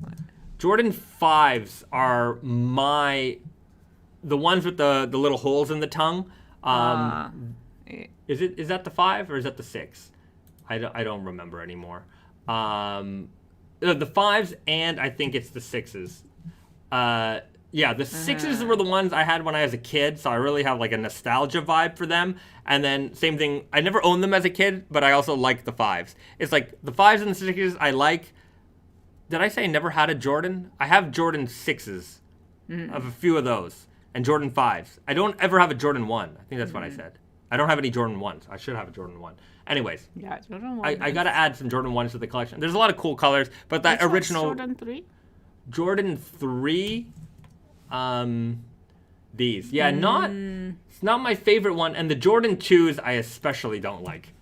what? Jordan 5s are the ones with the little holes in the tongue. Is that the 5 or is that the 6? I don't remember anymore. The 5s and I think it's the 6s. The 6s were the ones I had when I was a kid, so I really have like a nostalgia vibe for them. And then same thing, I never owned them as a kid, but I also like the 5s. It's like the 5s and the 6s I like. Did I say I never had a Jordan? I have Jordan 6s. I have a few of those. And Jordan 5s. I don't ever have a Jordan 1. I think that's what I said. I don't have any Jordan 1s. I should have a Jordan 1. Anyways, Jordan 1. I got to add some Jordan 1s to the collection. There's a lot of cool colors, but that original Jordan 3? Jordan 3 these. Yeah, it's not my favorite one, and the Jordan 2s I especially don't like.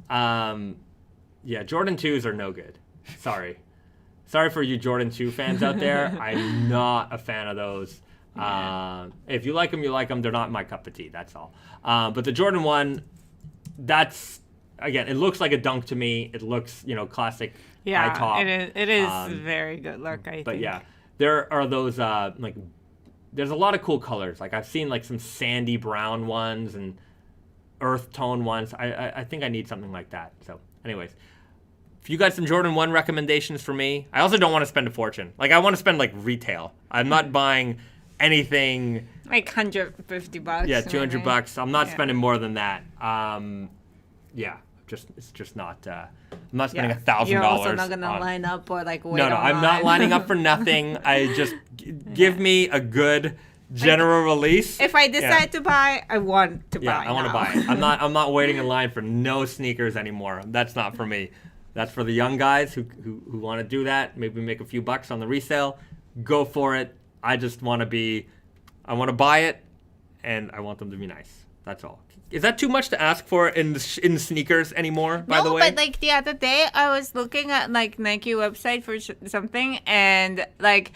Jordan 2s are no good. Sorry for you Jordan 2 fans out there. I'm not a fan of those. If you like them, you like them. They're not my cup of tea, that's all. But the Jordan 1, that's, again, it looks like a Dunk to me. It looks, classic high top. It is very good look, I think. But yeah, there are those, there's a lot of cool colors. Like, I've seen, like, some sandy brown ones and earth tone ones. I think I need something like that. So, anyways, if you got some Jordan 1 recommendations for me, I also don't want to spend a fortune. Like, I want to spend, like, retail. I'm not buying anything. Like $150. Yeah, $200. I'm not spending more than that. It's just not. I'm not spending $1,000. You're also not gonna line up or like wait. No, I'm not lining up for nothing. I just give me a good general release. If I decide to buy, I want to buy. Yeah, I want to buy it. I'm not waiting in line for no sneakers anymore. That's not for me. That's for the young guys who want to do that. Maybe make a few bucks on the resale. Go for it. I just want to buy it, and I want them to be nice. That's all. Is that too much to ask for in sneakers anymore, by the way? No, but like the other day, I was looking at like Nike website for something, and like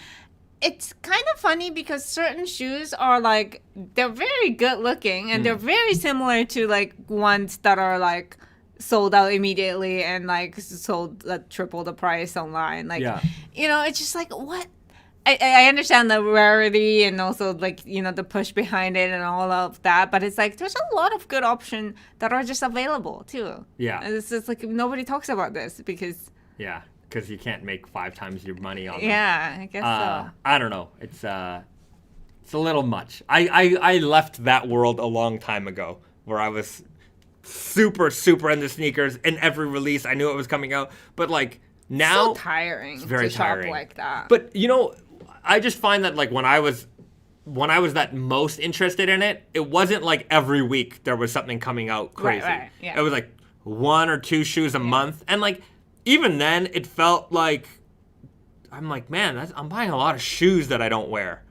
it's kind of funny because certain shoes are like, they're very good looking, and they're very similar to like ones that are like sold out immediately and like sold at triple the price online. Like, it's just like, what? I understand the rarity and also like, the push behind it and all of that, but it's like there's a lot of good options that are just available too. Yeah. And it's just like nobody talks about this because you can't make 5 times your money on them. Yeah, I guess so. I don't know. It's a little much. I left that world a long time ago where I was super, super into sneakers. In every release, I knew it was coming out. But like now, so tiring. It's very tiring shop like that. But I just find that like when I was that most interested in it, it wasn't like every week there was something coming out crazy. Right, yeah. It was like 1 or 2 shoes a month, and like even then it felt like I'm like, man, I'm buying a lot of shoes that I don't wear.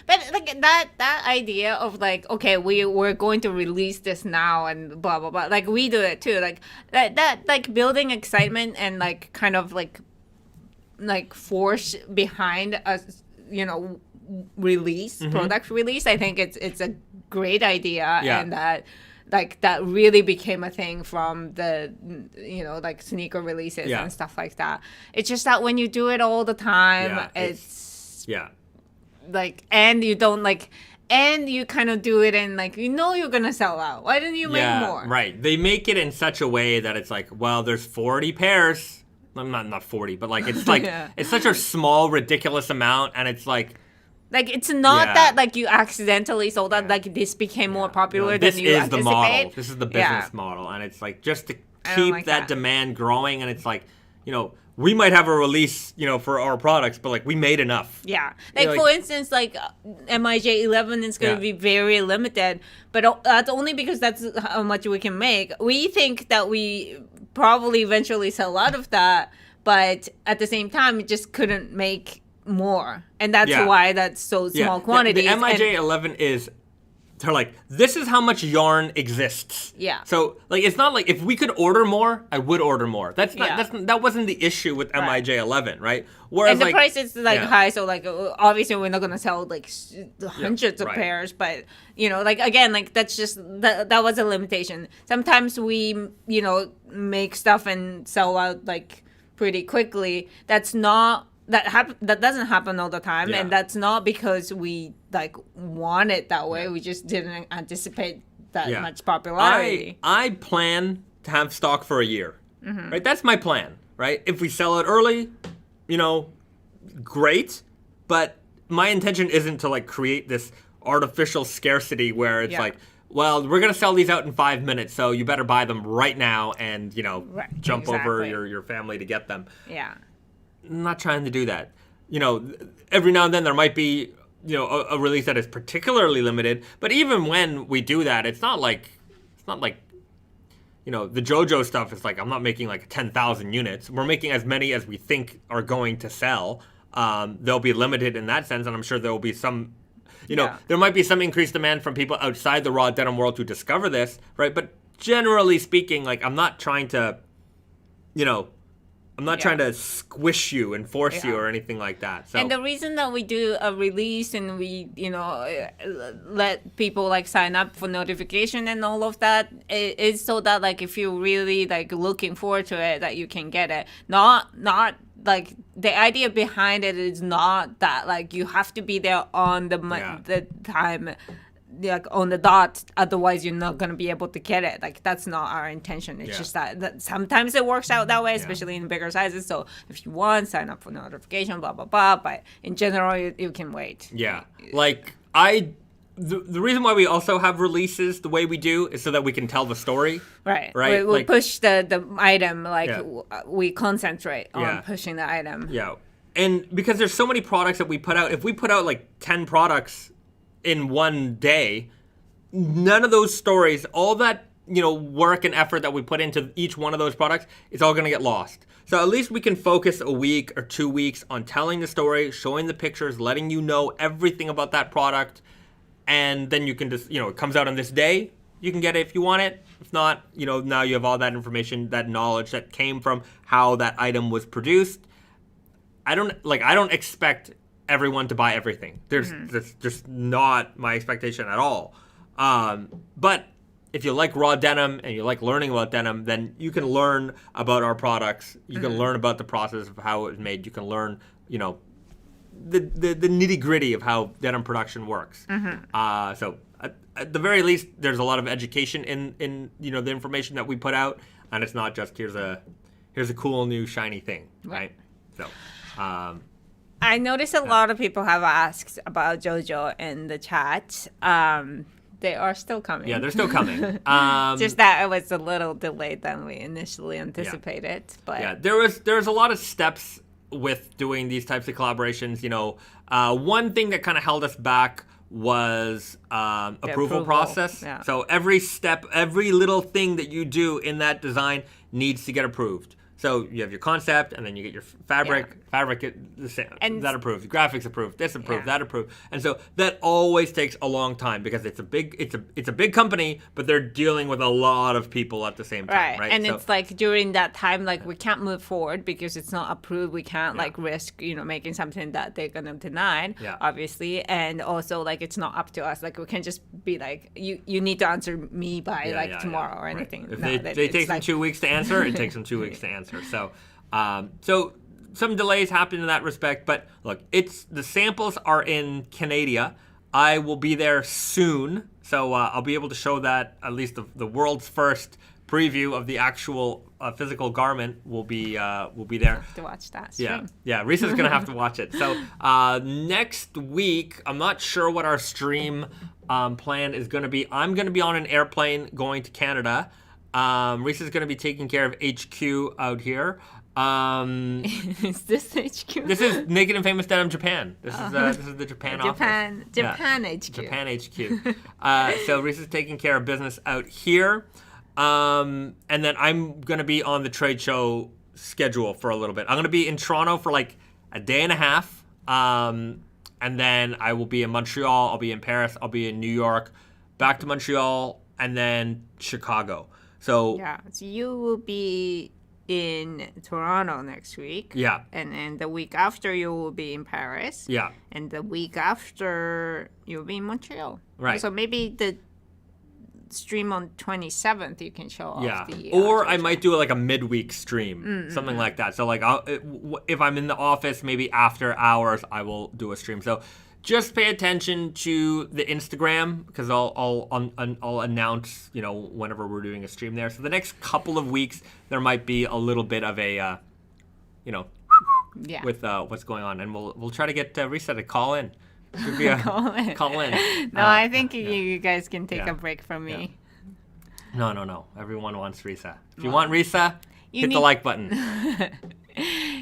But like that idea of like, okay, we're going to release this now and blah blah blah. Like we do it too. Like that like building excitement and like kind of like force behind a release, product release. I think it's a great idea, and that like that really became a thing from the like sneaker releases and stuff like that. It's just that when you do it all the time, it's like, and you don't like, and you kind of do it and like you're gonna sell out. Why didn't you make more? Right. They make it in such a way that it's like, well, there's 40 pairs. I'm not 40, but like it's like it's such a small, ridiculous amount, and it's like it's not that like you accidentally sold out. Like this became more popular than you anticipate. This is the model. This is the business model, and it's like just to keep that demand growing, and it's like we might have a release, for our products, but like we made enough. Yeah. Like for instance, like MIJ 11 is going to be very limited, but that's only because that's how much we can make. We think that we probably eventually sell out of that, but at the same time, we just couldn't make more. And that's why that's so small quantities. The MIJ 11 is... They're like, this is how much yarn exists. Yeah. So, like, it's not like if we could order more, I would order more. That wasn't the issue with MIJ 11, right? Whereas, and the price is like high, so like obviously we're not gonna sell like hundreds of pairs, but like again, like that's just that was a limitation. Sometimes we make stuff and sell out like pretty quickly. That's not. That doesn't happen all the time, and that's not because we like want it that way. We just didn't anticipate that much popularity. I plan to have stock for a year, right? That's my plan, right? If we sell it early, great, but my intention isn't to like create this artificial scarcity where it's like, well, we're gonna sell these out in 5 minutes, so you better buy them right now and jump over your family to get them. Yeah. I'm not trying to do that. Every now and then there might be, a release that is particularly limited. But even when we do that, it's not like, the JoJo stuff is like, I'm not making like 10,000 units. We're making as many as we think are going to sell. They'll be limited in that sense, and I'm sure there will be some, there might be some increased demand from people outside the raw denim world to discover this, right? But generally speaking, like, I'm not trying to, I'm not trying to squish you and force you or anything like that. So. And the reason that we do a release and we, let people like sign up for notification and all of that is so that like if you're really like looking forward to it, that you can get it. Not like the idea behind it is not that like you have to be there on the time like on the dot, otherwise you're not going to be able to get it. Like that's not our intention. It's just that sometimes it works out that way, especially in bigger sizes. So if you want, sign up for notification, blah blah blah, but in general you can wait. Like the reason why we also have releases the way we do is so that we can tell the story. Right. We like, push the item, like we concentrate on pushing the item. And because there's so many products that we put out, if we put out like 10 products in one day, none of those stories, all that, work and effort that we put into each one of those products, it's all going to get lost. So at least we can focus a week or 2 weeks on telling the story, showing the pictures, letting you know everything about that product. And then you can just, it comes out on this day. You can get it if you want it. If not, now you have all that information, that knowledge that came from how that item was produced. I don't expect everyone to buy everything. That's just not my expectation at all. But if you like raw denim and you like learning about denim, then you can learn about our products. You can learn about the process of how it was made. You can learn, the nitty gritty of how denim production works. So at the very least, there's a lot of education in the information that we put out, and it's not just here's a cool new shiny thing, right? So. I noticed a lot of people have asked about JoJo in the chat. They are still coming. Yeah, they're still coming. Just that it was a little delayed than we initially anticipated. But there was a lot of steps with doing these types of collaborations. One thing that kind of held us back was approval process. So every step, every little thing that you do in that design needs to get approved. So you have your concept, and then you get your fabric, that approved, graphics approved, this approved, that approved, and so that always takes a long time because it's a big company, but they're dealing with a lot of people at the same time, right? And so, it's like during that time, like we can't move forward because it's not approved. We can't like risk, making something that they're gonna deny, obviously, and also like it's not up to us. Like we can't just be like, you need to answer me by tomorrow or anything. If no, they take them 2 weeks to answer, it takes them 2 weeks to answer. So, some delays happen in that respect, but look, the samples are in Canada. I will be there soon, so I'll be able to show that at least the world's first preview of the actual physical garment will be there. Have to watch that stream. Yeah. Risa's gonna have to watch it. So next week, I'm not sure what our stream plan is gonna be. I'm gonna be on an airplane going to Canada. Risa's going to be taking care of HQ out here. Is this HQ? This is Naked and Famous Denim Japan. This is the Japan office. Japan HQ. Japan HQ. So Risa's taking care of business out here. And then I'm going to be on the trade show schedule for a little bit. I'm going to be in Toronto for like a day and a half. And then I will be in Montreal. I'll be in Paris. I'll be in New York. Back to Montreal. And then Chicago. So you will be in Toronto next week. Yeah. And then the week after you will be in Paris. Yeah. And the week after you'll be in Montreal. Right. So maybe the stream on 27th you can show off the or I might do like a midweek stream, something like that. So like if I'm in the office, maybe after hours I will do a stream. So just pay attention to the Instagram because I'll announce whenever we're doing a stream there. So the next couple of weeks there might be a little bit of a with what's going on, and we'll try to get Risa to call in. Call in. No, I think you guys can take a break from me. No. Everyone wants Risa. If you want Risa, hit the like button.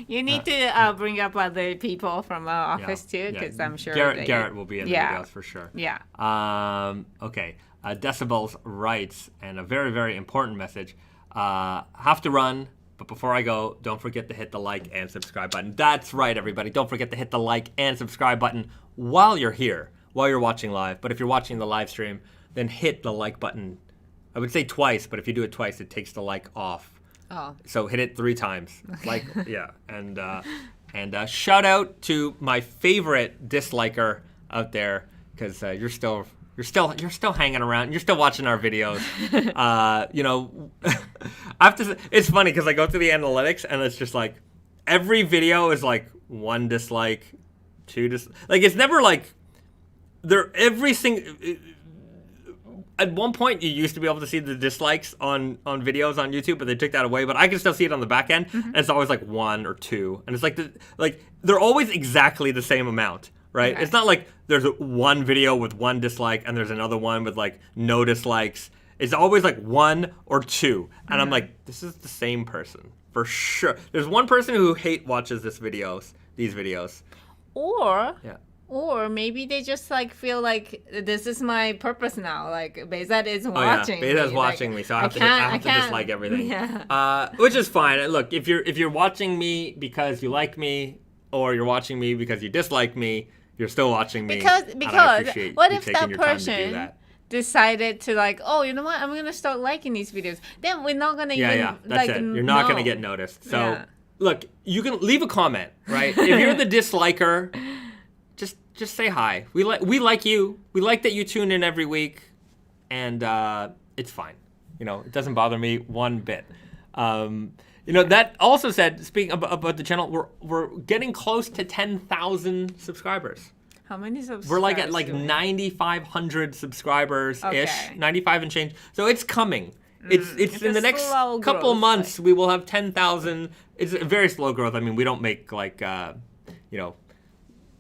You need to bring up other people from our office too, because I'm sure Garrett will be in the videos for sure. Yeah. Okay. Decibels writes, and a very, very important message. Have to run, but before I go, don't forget to hit the like and subscribe button. That's right, everybody. Don't forget to hit the like and subscribe button while you're here, while you're watching live. But if you're watching the live stream, then hit the like button. I would say twice, but if you do it twice, it takes the like off. Oh. So hit it 3 times. Like, and shout out to my favorite disliker out there because you're still hanging around. You're still watching our videos. I have to. It's funny because I go through the analytics and it's just like every video is like 1 dislike, 2 dislike. Like it's never like every single. at one point you used to be able to see the dislikes on videos on YouTube, but they took that away. But I can still see it on the back end, and it's always like 1 or 2, and it's like they're always exactly the same amount, right? It's not like there's one video with 1 dislike and there's another one with like no dislikes. It's always like 1 or 2, and I'm like, this is the same person for sure. There's one person who watches these videos, or maybe they just like feel like this is my purpose now. Like Bezat is watching. Beza's watching me, so I have to dislike everything. Yeah. Which is fine. Look, if you're watching me because you like me, or you're watching me because you dislike me, you're still watching me. Because what if that do person that. decided to like, oh, you know what? I'm gonna start liking these videos. Then we're not gonna even that's like. it. You're not gonna get noticed. So look, you can leave a comment, right? If you're the disliker, just say hi. We like you. We like that you tune in every week, and it's fine. It doesn't bother me one bit. That also said, speaking about the channel, we're getting close to 10,000 subscribers. How many subscribers? We're like at 9,500 subscribers-ish, 95 and change. So it's coming. It's in the next couple months, we will have 10,000. It's a very slow growth. I mean, we don't make like,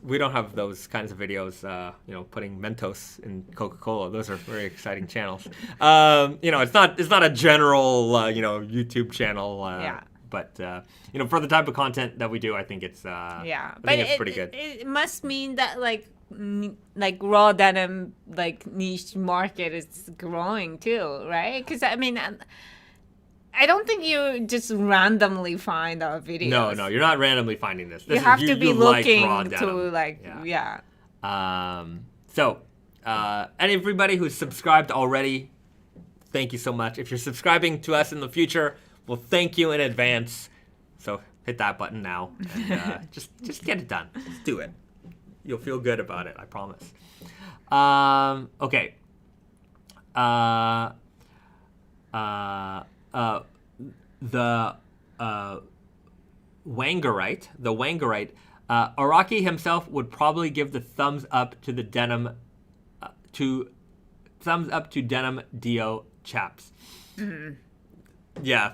we don't have those kinds of videos, putting Mentos in Coca-Cola. Those are very exciting channels. It's not a general, YouTube channel. But for the type of content that we do, I think it's it's pretty good. It must mean that like raw denim niche market is growing too, right? Because I mean, I don't think you just randomly find our videos. No, you're not randomly finding this. You have to be looking to and everybody who's subscribed already, thank you so much. If you're subscribing to us in the future, well, thank you in advance. So hit that button now and just get it done. Just do it. You'll feel good about it, I promise. Okay. The Wangerite, Araki himself would probably give the thumbs up to the denim, thumbs up to denim Dio chaps. Mm-hmm. Yeah.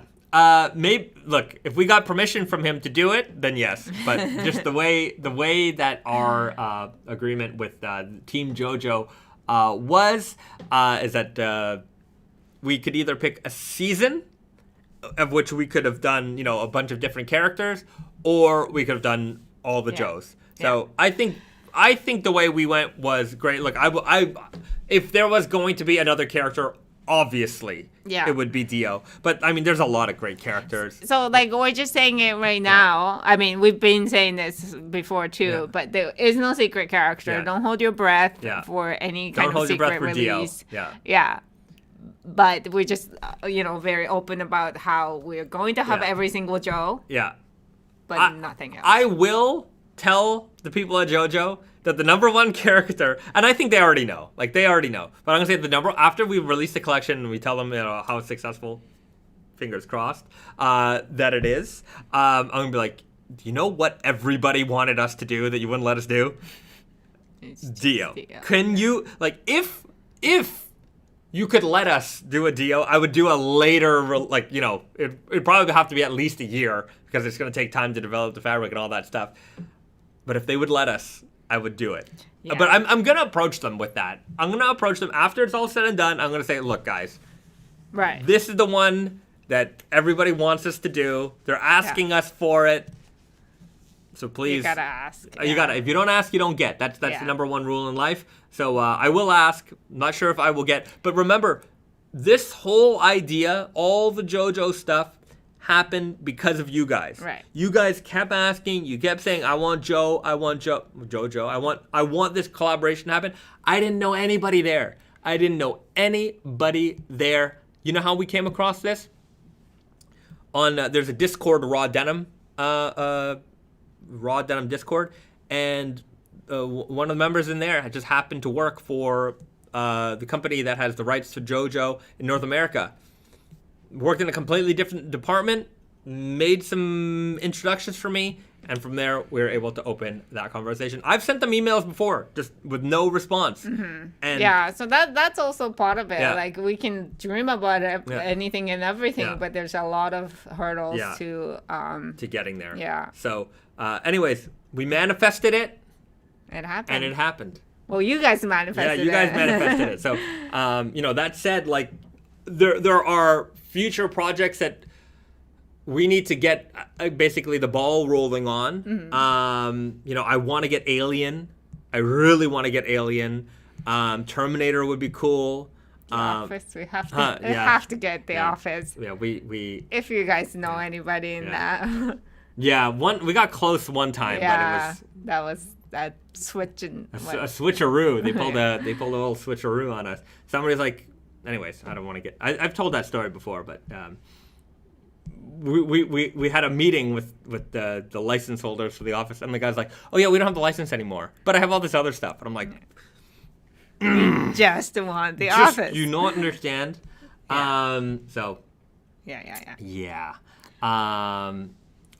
Maybe look, if we got permission from him to do it, then yes. But just the way that our agreement with Team JoJo is that we could either pick a season, of which we could have done, a bunch of different characters, or we could have done all the Joes. So I think the way we went was great. Look, if there was going to be another character, obviously, it would be Dio. But I mean, there's a lot of great characters. So we're just saying it right now. I mean, we've been saying this before too, but there is no secret character. Yeah. Don't hold your breath for any kind of secret release. Yeah. But we're just, very open about how we're going to have every single Joe. Yeah. But nothing else. I will tell the people at JoJo that the number one character, and I think they already know. They already know. But I'm going to say after we release the collection and we tell them, how successful, fingers crossed, that it is, I'm going to be like, do you know what everybody wanted us to do that you wouldn't let us do? It's Dio. Can you, if you could let us do a Dio, I would do a later, it'd probably have to be at least a year because it's going to take time to develop the fabric and all that stuff. But if they would let us, I would do it. Yeah. But I'm going to approach them with that. I'm going to approach them after it's all said and done. I'm going to say, look, guys. Right. This is the one that everybody wants us to do. They're asking us for it. So please. You got to ask. You got to. If you don't ask, you don't get. That's the number one rule in life. So I will ask. I'm not sure if I will get. But remember, this whole idea, all the JoJo stuff, happened because of you guys. Right. You guys kept asking. You kept saying, "I want Joe. I want JoJo. I want this collaboration to happen." I didn't know anybody there. You know how we came across this? There's a Discord raw denim Discord, and one of the members in there had just happened to work for the company that has the rights to JoJo in North America. Worked in a completely different department, made some introductions for me, And from there, we were able to open that conversation. I've sent them emails before, just with no response. And yeah, so that's also part of it. Yeah. Like, we can dream about anything and everything, Yeah. but there's a lot of hurdles Yeah. to getting there. Yeah. So, anyways, we manifested it, it happen. and it happened. Well, you guys manifested it. Yeah, you guys manifested it. So, that said, like, there are future projects that we need to get basically the ball rolling on. I want to get Alien. I really want to get Alien. Terminator would be cool. The Office. We have to. We have to get The Office. Yeah, we. If you guys know anybody in that. Yeah, we got close one time, but it was that switching. a switcheroo. They pulled a little switcheroo on us. Somebody's like, anyways, I don't want to get. I've told that story before, but. We had a meeting with the license holders for The Office, and the guy's like, "Oh yeah, we don't have the license anymore, but I have all this other stuff." And I'm like, "Just want The Office." You don't understand. So. Yeah.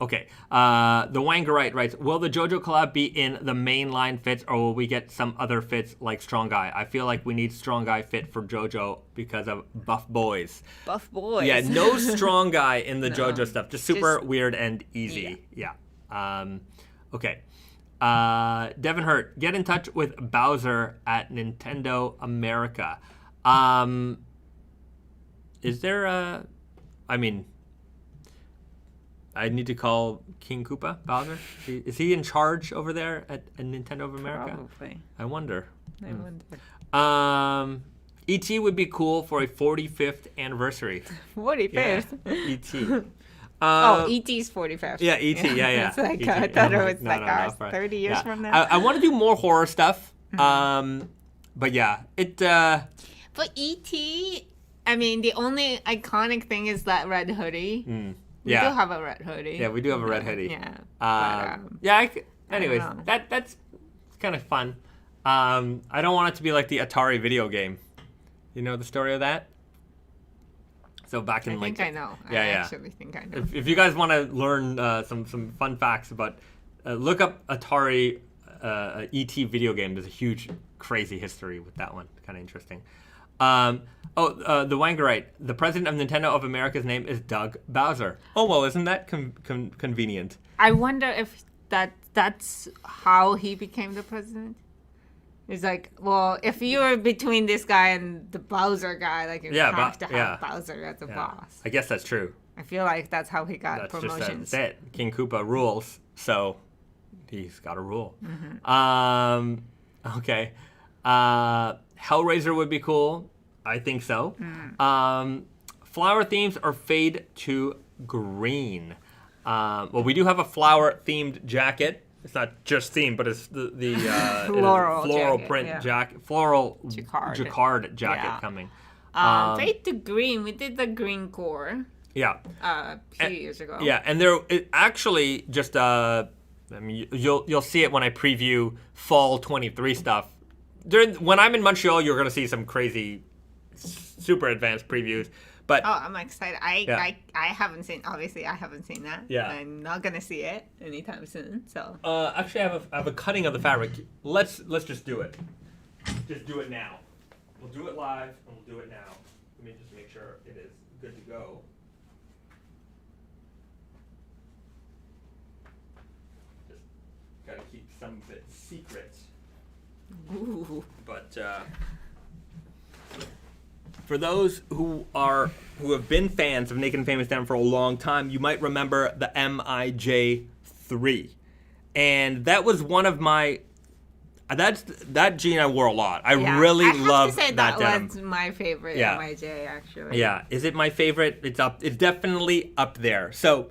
Okay. The Wangerite writes, will the JoJo collab be in the mainline fits, or will we get some other fits like Strong Guy? I feel like we need Strong Guy fit for JoJo because of Buff Boys. Buff Boys. Yeah, no Strong Guy in the JoJo stuff. Just super weird and easy. Yeah. Okay. Devin Hurt, get in touch with Bowser at Nintendo America. Is there I need to call King Koopa, Bowser. Is he in charge over there at Nintendo of America? Probably. I wonder. I wonder. E.T. would be cool for a 45th anniversary. 45th? Yeah. E.T. E.T.'s 45th. Yeah, E.T. Yeah. It's like, E.T. I thought it was 30 years from now. I want to do more horror stuff. But yeah, But E.T., I mean, the only iconic thing is that red hoodie. We do have a red hoodie. Yeah, we do have a red hoodie. Yeah. Anyways, that's kind of fun. I don't want it to be like the Atari video game. You know the story of that? So back in I think I know. Yeah, I actually think I know. If you guys want to learn some fun facts about, look up Atari ET video game. There's a huge, crazy history with that one. Kind of interesting. The Wangerite. The president of Nintendo of America's name is Doug Bowser. Oh, well, isn't that convenient? I wonder if that's how he became the president. It's like, well, if you're between this guy and the Bowser guy, like, you have to have Bowser as a boss. I guess that's true. I feel like that's how he got promotions. That's it. King Koopa rules, so he's got to rule. Okay. Hellraiser would be cool. I think so. Flower themes or fade to green. Well, we do have a flower-themed jacket. It's not just themed, but it's the floral print jacket, floral jacquard jacket coming. Fade to green. We did the green core. Yeah. A few years ago. Yeah, and it actually just you'll see it when I preview fall 23 stuff. When I'm in Montreal, you're gonna see some crazy, super advanced previews. But I'm excited. I haven't seen. Obviously, I haven't seen that. Yeah. I'm not gonna see it anytime soon. So. Actually, I have a cutting of the fabric. Let's just do it. Just do it now. We'll do it live and we'll do it now. Let me just make sure it is good to go. Just gotta keep some of it secret. Ooh. But for those who have been fans of Naked and Famous Denim for a long time, you might remember the MIJ3, and that was one of my. That jean I wore a lot. I really love that denim. That was my favorite MIJ actually. Yeah, is it my favorite? It's definitely up there. So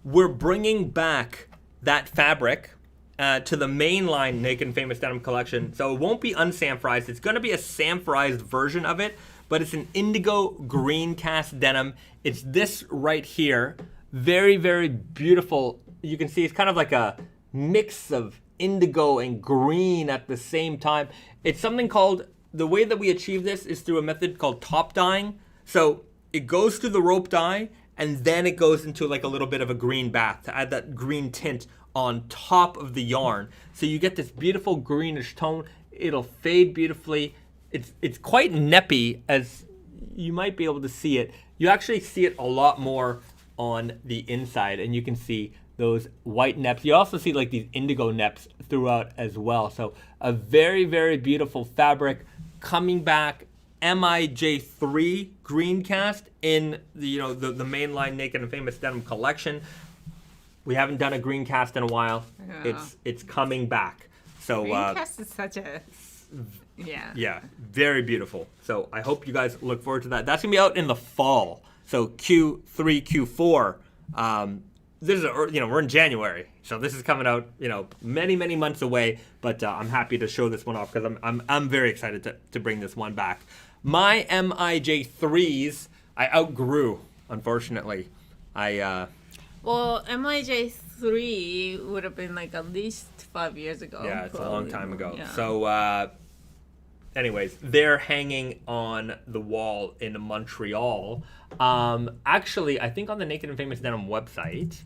we're bringing back that fabric to the mainline Naked and Famous Denim collection. So it won't be unsanforized. It's going to be a sanforized version of it, but it's an indigo green cast denim. It's this right here. Very, very beautiful. You can see it's kind of like a mix of indigo and green at the same time. It's something called, the way that we achieve this is through a method called top dyeing. So it goes through the rope dye and then it goes into like a little bit of a green bath to add that green tint on top of the yarn. So you get this beautiful greenish tone. It'll fade beautifully. It's quite neppy, as you might be able to see it. You actually see it a lot more on the inside, and you can see those white neps. You also see like these indigo neps throughout as well. So a very, very beautiful fabric coming back. MIJ3 green cast in the the mainline Naked and Famous Denim collection. We haven't done a green cast in a while. Yeah. It's coming back. So green cast is such a very beautiful. So I hope you guys look forward to that. That's gonna be out in the fall. So Q3, Q4. This is we're in January, so this is coming out many months away. But I'm happy to show this one off because I'm very excited to bring this one back. My MIJ3s I outgrew, unfortunately. Well, MIJ3 would have been like at least 5 years ago. Yeah, it's probably. a long time ago. Yeah. So, anyways, they're hanging on the wall in Montreal. Actually, I think on the Naked and Famous Denim website,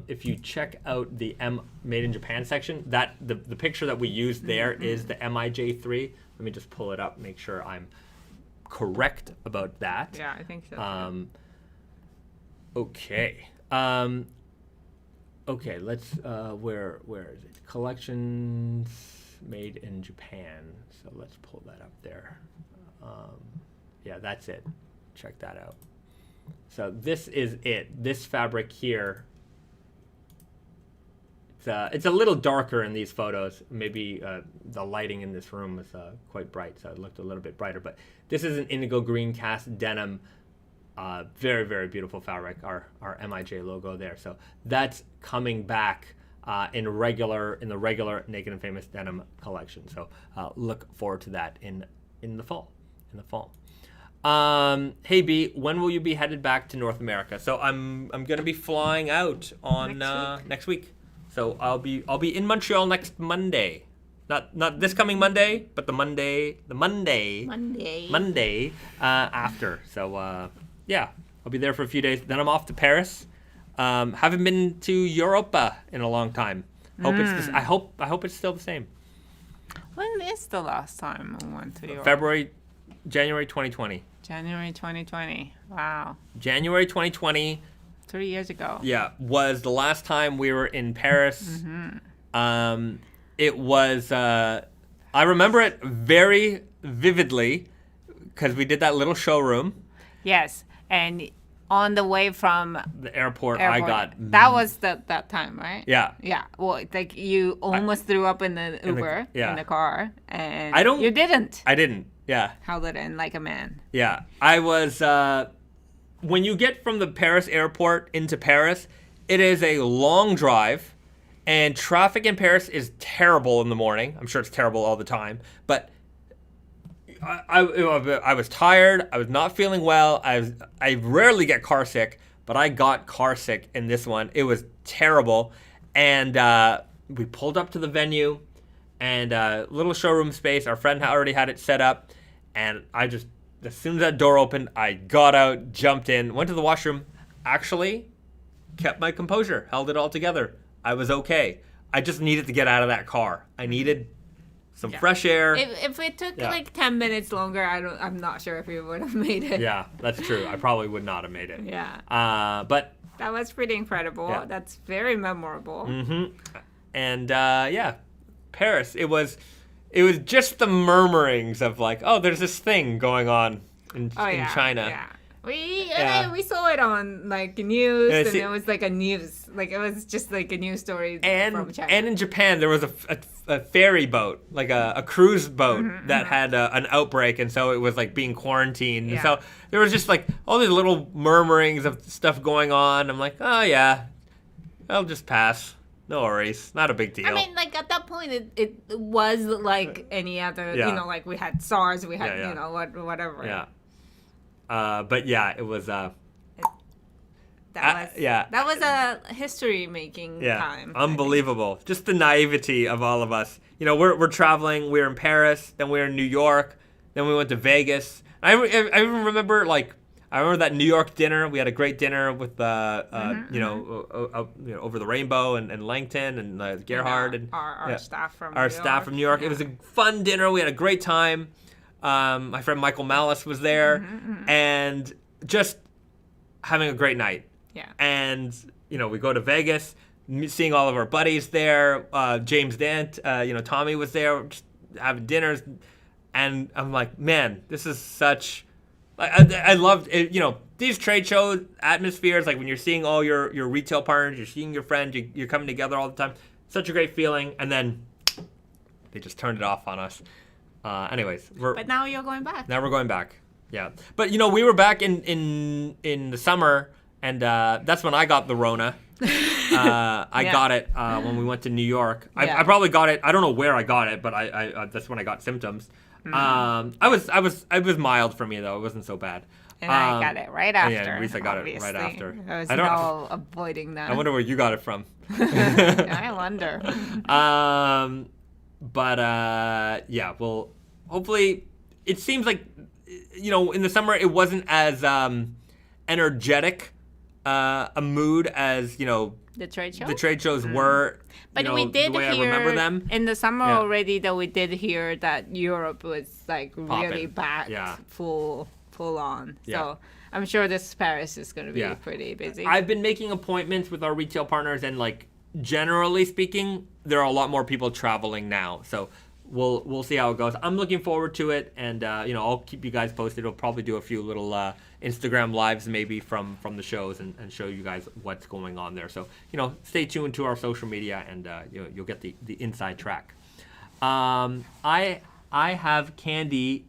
if you check out the Made in Japan section, that the picture that we used there is the MIJ3. Let me just pull it up, make sure I'm correct about that. Yeah, I think so. Okay. Okay, let's, where is it? Collections made in Japan. So let's pull that up there. Yeah, that's it. Check that out. So this is it. This fabric here. It's a little darker in these photos. Maybe the lighting in this room is quite bright, so it looked a little bit brighter. But this is an indigo green cast denim. Very, very beautiful fabric, our MIJ logo there. So that's coming back in the regular Naked and Famous Denim collection. So look forward to that in the fall. Hey B, when will you be headed back to North America? So I'm gonna be flying out on next week. So I'll be in Montreal next Monday. Not this coming Monday, but the Monday after. So yeah, I'll be there for a few days. Then I'm off to Paris. Haven't been to Europa in a long time. I hope it's still the same. When is the last time we went to Europe? January 2020. January 2020. Wow. January 2020. 3 years ago. Yeah, was the last time we were in Paris. Mm-hmm. It was. I remember it very vividly because we did that little showroom. Yes, and on the way from the airport I got. That was that time, right? Yeah. Yeah. Well, like you almost threw up in the Uber in the car, and you didn't. I didn't. Yeah. Held it in like a man. Yeah, I was. When you get from the Paris airport into Paris, it is a long drive, and traffic in Paris is terrible in the morning. I'm sure it's terrible all the time, but I was tired. I was not feeling well. I rarely get car sick, but I got car sick in this one. It was terrible, and we pulled up to the venue, and little showroom space. Our friend already had it set up, and as soon as that door opened, I got out, jumped in, went to the washroom, actually kept my composure, held it all together. I was okay. I just needed to get out of that car. I needed some fresh air. If it took like 10 minutes longer, I'm not sure if we would have made it. Yeah, that's true. I probably would not have made it. Yeah. But that was pretty incredible. Yeah. That's very memorable. Mm-hmm. And Paris. It was just the murmurings of like, oh, there's this thing going on in China. Yeah. We saw it on like news, and it was like it was just like a news story from China. And in Japan, there was a ferry boat, like a cruise boat that had an outbreak, and so it was like being quarantined. And so there was just like all these little murmurings of stuff going on. I'm like, oh yeah, I'll just pass. No worries, not a big deal. I mean, like at that point, it was like any other, like we had SARS, we had, whatever. Yeah. But yeah, it was. That was a history-making time. Unbelievable. Just the naivety of all of us. We're traveling. We're in Paris, then we're in New York, then we went to Vegas. I even remember like I remember that New York dinner. We had a great dinner with, over the rainbow and Langton and Gerhard and our staff from New York. It was a fun dinner. We had a great time. My friend Michael Malice was there, and just having a great night. Yeah. And we go to Vegas, seeing all of our buddies there. James Dant, Tommy was there, just having dinners, and I'm like, man, this is such. I loved it. These trade show atmospheres, like when you're seeing all your retail partners, you're seeing your friends, you're coming together all the time. Such a great feeling, and then they just turned it off on us. Anyways, but now you're going back. Now we're going back. Yeah, but we were back in the summer, and that's when I got the Rona. I got it when we went to New York. I probably got it. I don't know where I got it, but I that's when I got symptoms. I was mild for me though. It wasn't so bad. And I got it right after. Yeah, Risa got it right after. I was avoiding that. I wonder where you got it from. I wonder. Well, hopefully, it seems like in the summer it wasn't as energetic a mood as the trade show. The trade shows were. But we did the way hear I remember them in the summer already that we did hear that Europe was like really back full on. So I'm sure this Paris is going to be pretty busy. I've been making appointments with our retail partners, and generally speaking, there are a lot more people traveling now. So we'll see how it goes. I'm looking forward to it, and I'll keep you guys posted. We'll probably do a few little Instagram lives maybe from the shows and show you guys what's going on there. So stay tuned to our social media, and you'll get the inside track. I have Candy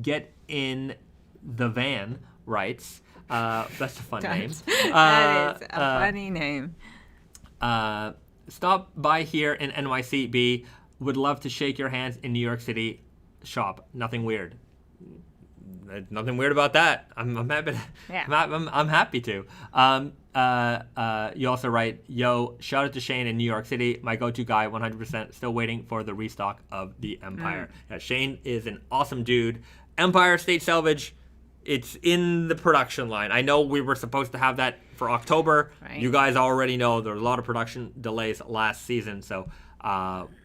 get in the van writes. That's a fun name. That is a funny name. Stop by here in NYCB. Would love to shake your hands in New York City. Shop. Nothing weird. Nothing weird about that. I'm happy. I'm happy to. You also write, yo, shout out to Shane in New York City. My go-to guy, 100%. Still waiting for the restock of the Empire. Yeah, Shane is an awesome dude. Empire State Selvedge. It's in the production line. I know we were supposed to have that for October. Right. You guys already know there were a lot of production delays last season, so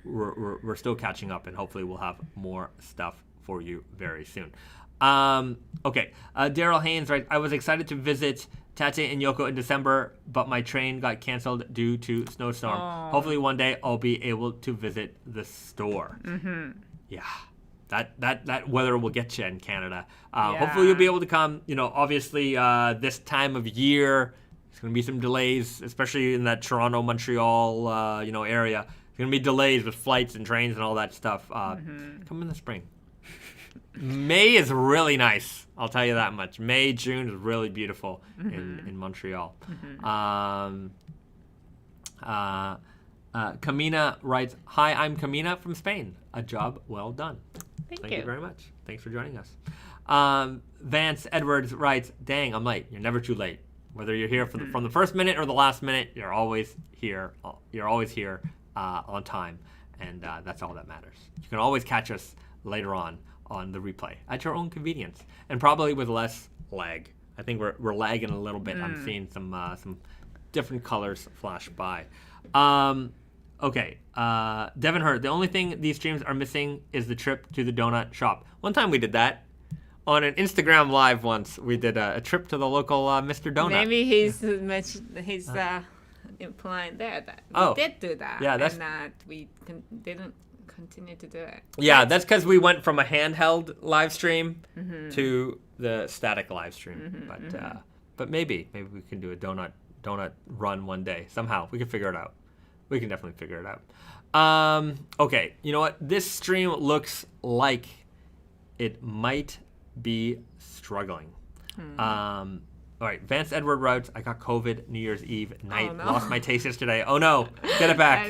we're still catching up, and hopefully we'll have more stuff for you very soon. Okay. Daryl Haynes, right? I was excited to visit Tate+Yoko in December, but my train got canceled due to snowstorm. Oh. Hopefully one day I'll be able to visit the store. Mm-hmm. Yeah. That weather will get you in Canada. Hopefully you'll be able to come. Obviously this time of year, there's going to be some delays, especially in that Toronto, Montreal, area. There's going to be delays with flights and trains and all that stuff. Come in the spring. May is really nice. I'll tell you that much. May, June is really beautiful in Montreal. Kamina writes, hi, I'm Kamina from Spain. A job well done. Thank you very much. Thanks for joining us. Vance Edwards writes, dang, I'm late. You're never too late. Whether you're here from the first minute or the last minute, you're always here. You're always here on time, and that's all that matters. You can always catch us later on the replay at your own convenience, and probably with less lag. I think we're lagging a little bit. I'm seeing some different colors flash by. Okay, Devin Hurt. The only thing these streams are missing is the trip to the donut shop. One time we did that on an Instagram live. Once we did a trip to the local Mr. Donut. Maybe he's implying there that we did do that. Yeah, that's and that we didn't continue to do it. Yeah, that's because we went from a handheld live stream to the static live stream. But maybe we can do a donut run one day. Somehow we can figure it out. We can definitely figure it out. Okay, you know what? This stream looks like it might be struggling. All right, Vance Edward writes, I got COVID New Year's Eve night. Oh, no. Lost my taste yesterday. Oh no, get it back.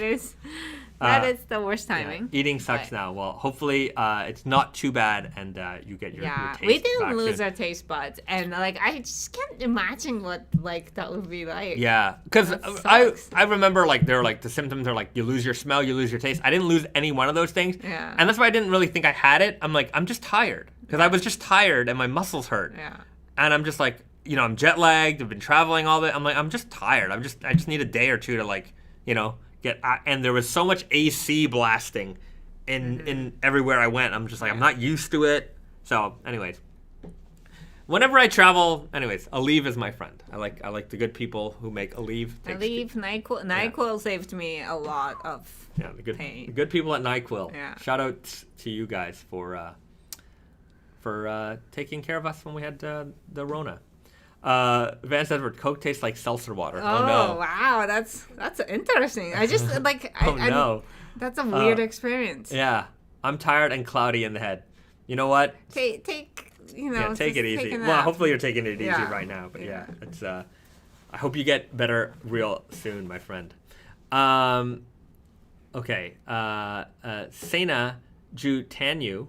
That is the worst timing. Yeah, eating sucks now. Well, hopefully it's not too bad, and you get your taste we didn't back lose soon. our taste buds, and I just can't imagine what that would be like. Yeah, because I remember they were the symptoms are you lose your smell, you lose your taste. I didn't lose any one of those things, and that's why I didn't really think I had it. I'm just tired because I was just tired and my muscles hurt. Yeah. and I'm just like, you know, I'm jet lagged. I've been traveling all the. I'm like, I'm just tired. I just need a day or two to like, you know, get. And there was so much AC blasting in everywhere I went. I'm just like, I'm not used to it. So, anyways, whenever I travel, Aleve is my friend. I like the good people who make Aleve. Aleve, NyQuil saved me a lot of pain. The good people at NyQuil. Yeah. Shout out to you guys for taking care of us when we had the Rona. Vance Edward, Coke tastes like seltzer water. Oh no! Wow, that's interesting. I just like. That's a weird experience. Yeah, I'm tired and cloudy in the head. You know what? Take take it easy. Well, hopefully you're taking it easy right now. But it's. I hope you get better real soon, my friend. Okay. Sena Ju Tanyu.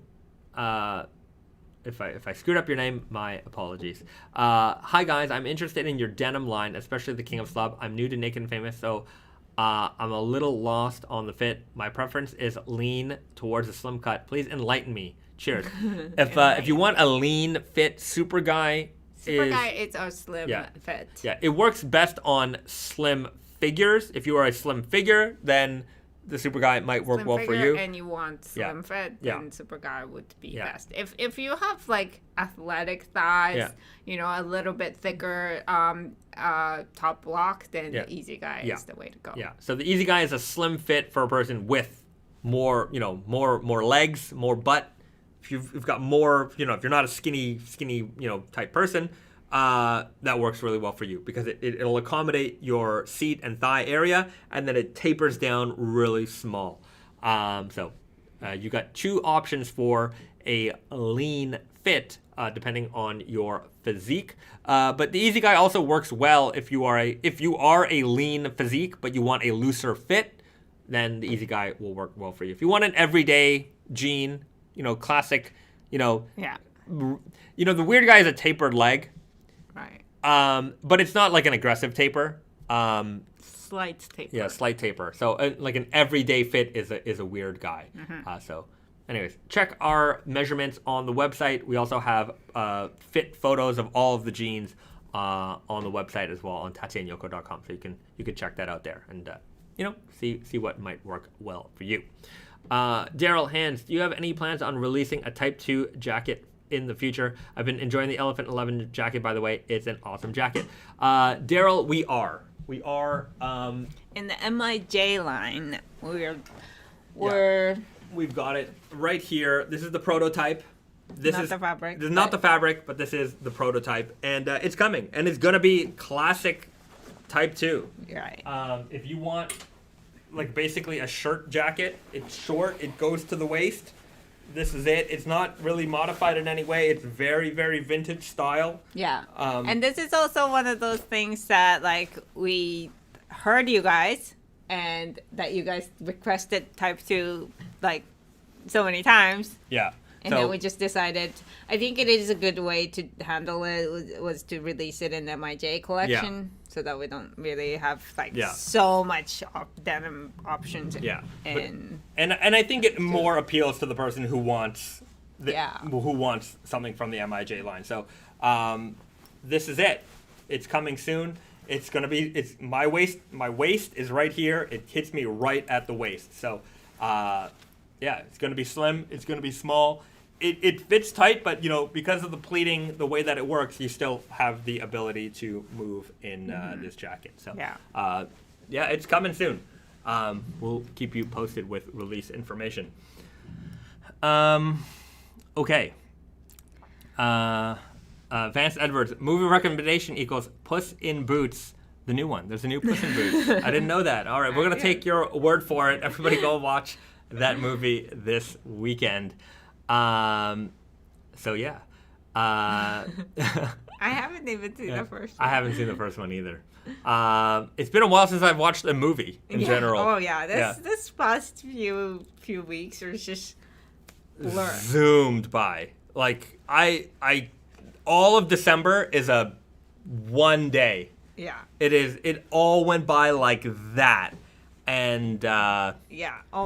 If I screwed up your name, my apologies. Hi guys, I'm interested in your denim line, especially the King of Slub. I'm new to Naked and Famous, so I'm a little lost on the fit. My preference is lean towards a slim cut. Please enlighten me. Cheers. If you want a lean fit, Super Guy it's a slim fit. Yeah, it works best on slim figures. If you are a slim figure, then the Super Guy might work well for you. And you want slim fit, then Super Guy would be best. If you have like athletic thighs, you know, a little bit thicker top block, then the Easy Guy is the way to go. Yeah. So the Easy Guy is a slim fit for a person with more, you know, more legs, more butt. If you've got more, you know, if you're not a skinny, you know, type person, that works really well for you because it'll accommodate your seat and thigh area, and then it tapers down really small. So you got two options for a lean fit, depending on your physique. But the Easy Guy also works well if you are a lean physique, but you want a looser fit, then the Easy Guy will work well for you. If you want an everyday jean, you know, classic, you know, the Weird Guy is a tapered leg. Right. But it's not like an aggressive taper. Slight taper. Yeah, slight taper. So like an everyday fit is a Weird Guy. So anyways, check our measurements on the website. We also have fit photos of all of the jeans on the website as well on Tate+Yoko.com. So you can check that out there and you know, see what might work well for you. Daryl Hands, do you have any plans on releasing a Type 2 jacket in the future? I've been enjoying the Elephant 11 jacket, by the way. It's an awesome jacket. Daryl, we are in the MIJ line. We've got it right here. This is the prototype. This is the fabric. This is not the fabric, but this is the prototype, and it's coming, and it's gonna be classic Type 2. Right. If you want, like, basically a shirt jacket, it's short, it goes to the waist. This is it. It's not really modified in any way. It's very, very vintage style. Yeah. And this is also one of those things that, like, we heard you guys, and that you guys requested Type 2, like, so many times. Yeah. And then we just decided, I think it is a good way to handle it, was to release it in the MIJ collection, so that we don't really have so much denim options. Yeah. And I think it more appeals to the person who wants something from the MIJ line. So this is it. It's coming soon. It's my waist. My waist is right here. It hits me right at the waist. So it's gonna be slim. It's gonna be small. It fits tight, but, you know, because of the pleating, the way that it works, you still have the ability to move in this jacket. So it's coming soon. We'll keep you posted with release information. Okay. Vance Edwards, movie recommendation equals Puss in Boots, the new one. There's a new Puss in Boots. I didn't know that. All right, we're gonna take your word for it. Everybody go watch that movie this weekend. I haven't even seen the first one. I haven't seen the first one either. It's been a while since I've watched a movie in general. Oh yeah, this past few weeks are just zoomed by. Like I all of December is a one day. Yeah. It is. It all went by like that. And oh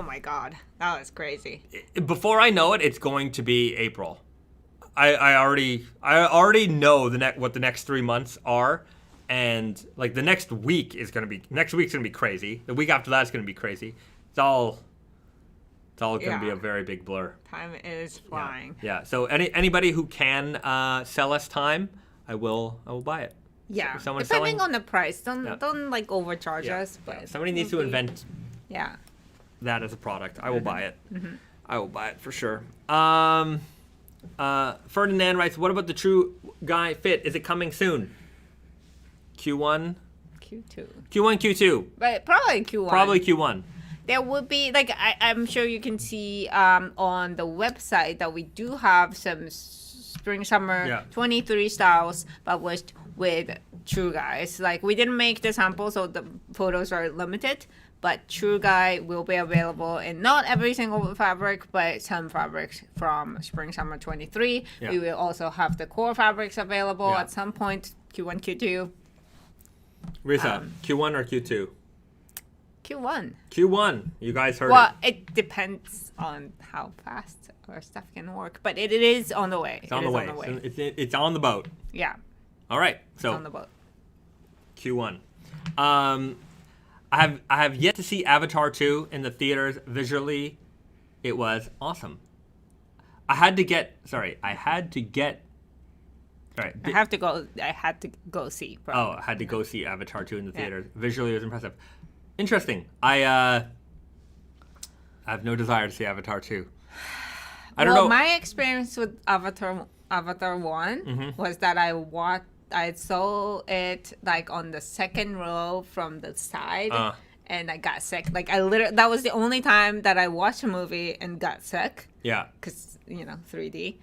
my god, that was crazy. Before I know it, it's going to be April. I already know what the next 3 months are, and like the next week's gonna be crazy. The week after that's gonna be crazy. It's all gonna be a very big blur. Time is flying. Yeah. So anybody who can sell us time, I will buy it. Yeah. So Depending on the price, don't like overcharge us. But somebody needs to invent. Yeah. That as a product, I will buy it. I will buy it for sure. Ferdinand writes, "What about the True Guy fit? Is it coming soon?" Q1. Q2. Q2. But probably Q1. Probably Q1. There would be, like, I'm sure you can see on the website that we do have some spring-summer 23 styles published with True Guys. Like, we didn't make the sample, so the photos are limited, but True Guy will be available in not every single fabric, but some fabrics from spring-summer 23. Yeah. We will also have the core fabrics available at some point, Q1, Q2. Risa, Q1 or Q2? Q1. Q1. You guys heard Well, it depends on how fast our stuff can work, but it is on the way. It's on the way. It's on the boat. Yeah. All right. So it's on the boat. Q1. I have yet to see Avatar 2 in the theaters. Visually, it was awesome. I had to get. Right. I had to go see. Probably. Oh, I had to go see Avatar 2 in the theaters. Yeah. Visually, it was impressive. Interesting. I have no desire to see Avatar 2. I don't know. My experience with Avatar 1 was that I saw it like on the second row from the side, and I got sick. Like that was the only time that I watched a movie and got sick. Yeah. Because 3D,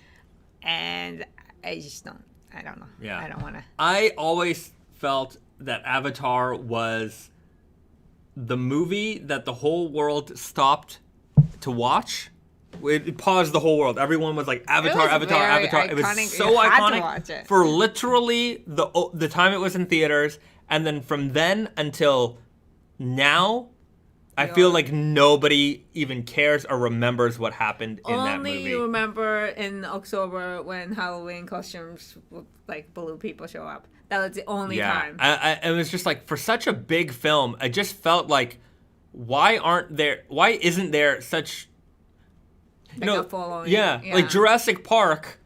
and I don't know. Yeah. I don't want to. I always felt that Avatar was the movie that the whole world stopped to watch. It paused the whole world. Everyone was like, Avatar. Iconic. It was so iconic for literally the time it was in theaters. And then from then until now, I feel like nobody even cares or remembers what happened in that movie. Only you remember in October when Halloween costumes, like blue people show up. That was the only time. It was just like, for such a big film, I just felt like, why isn't there such... a following. Yeah, like Jurassic Park.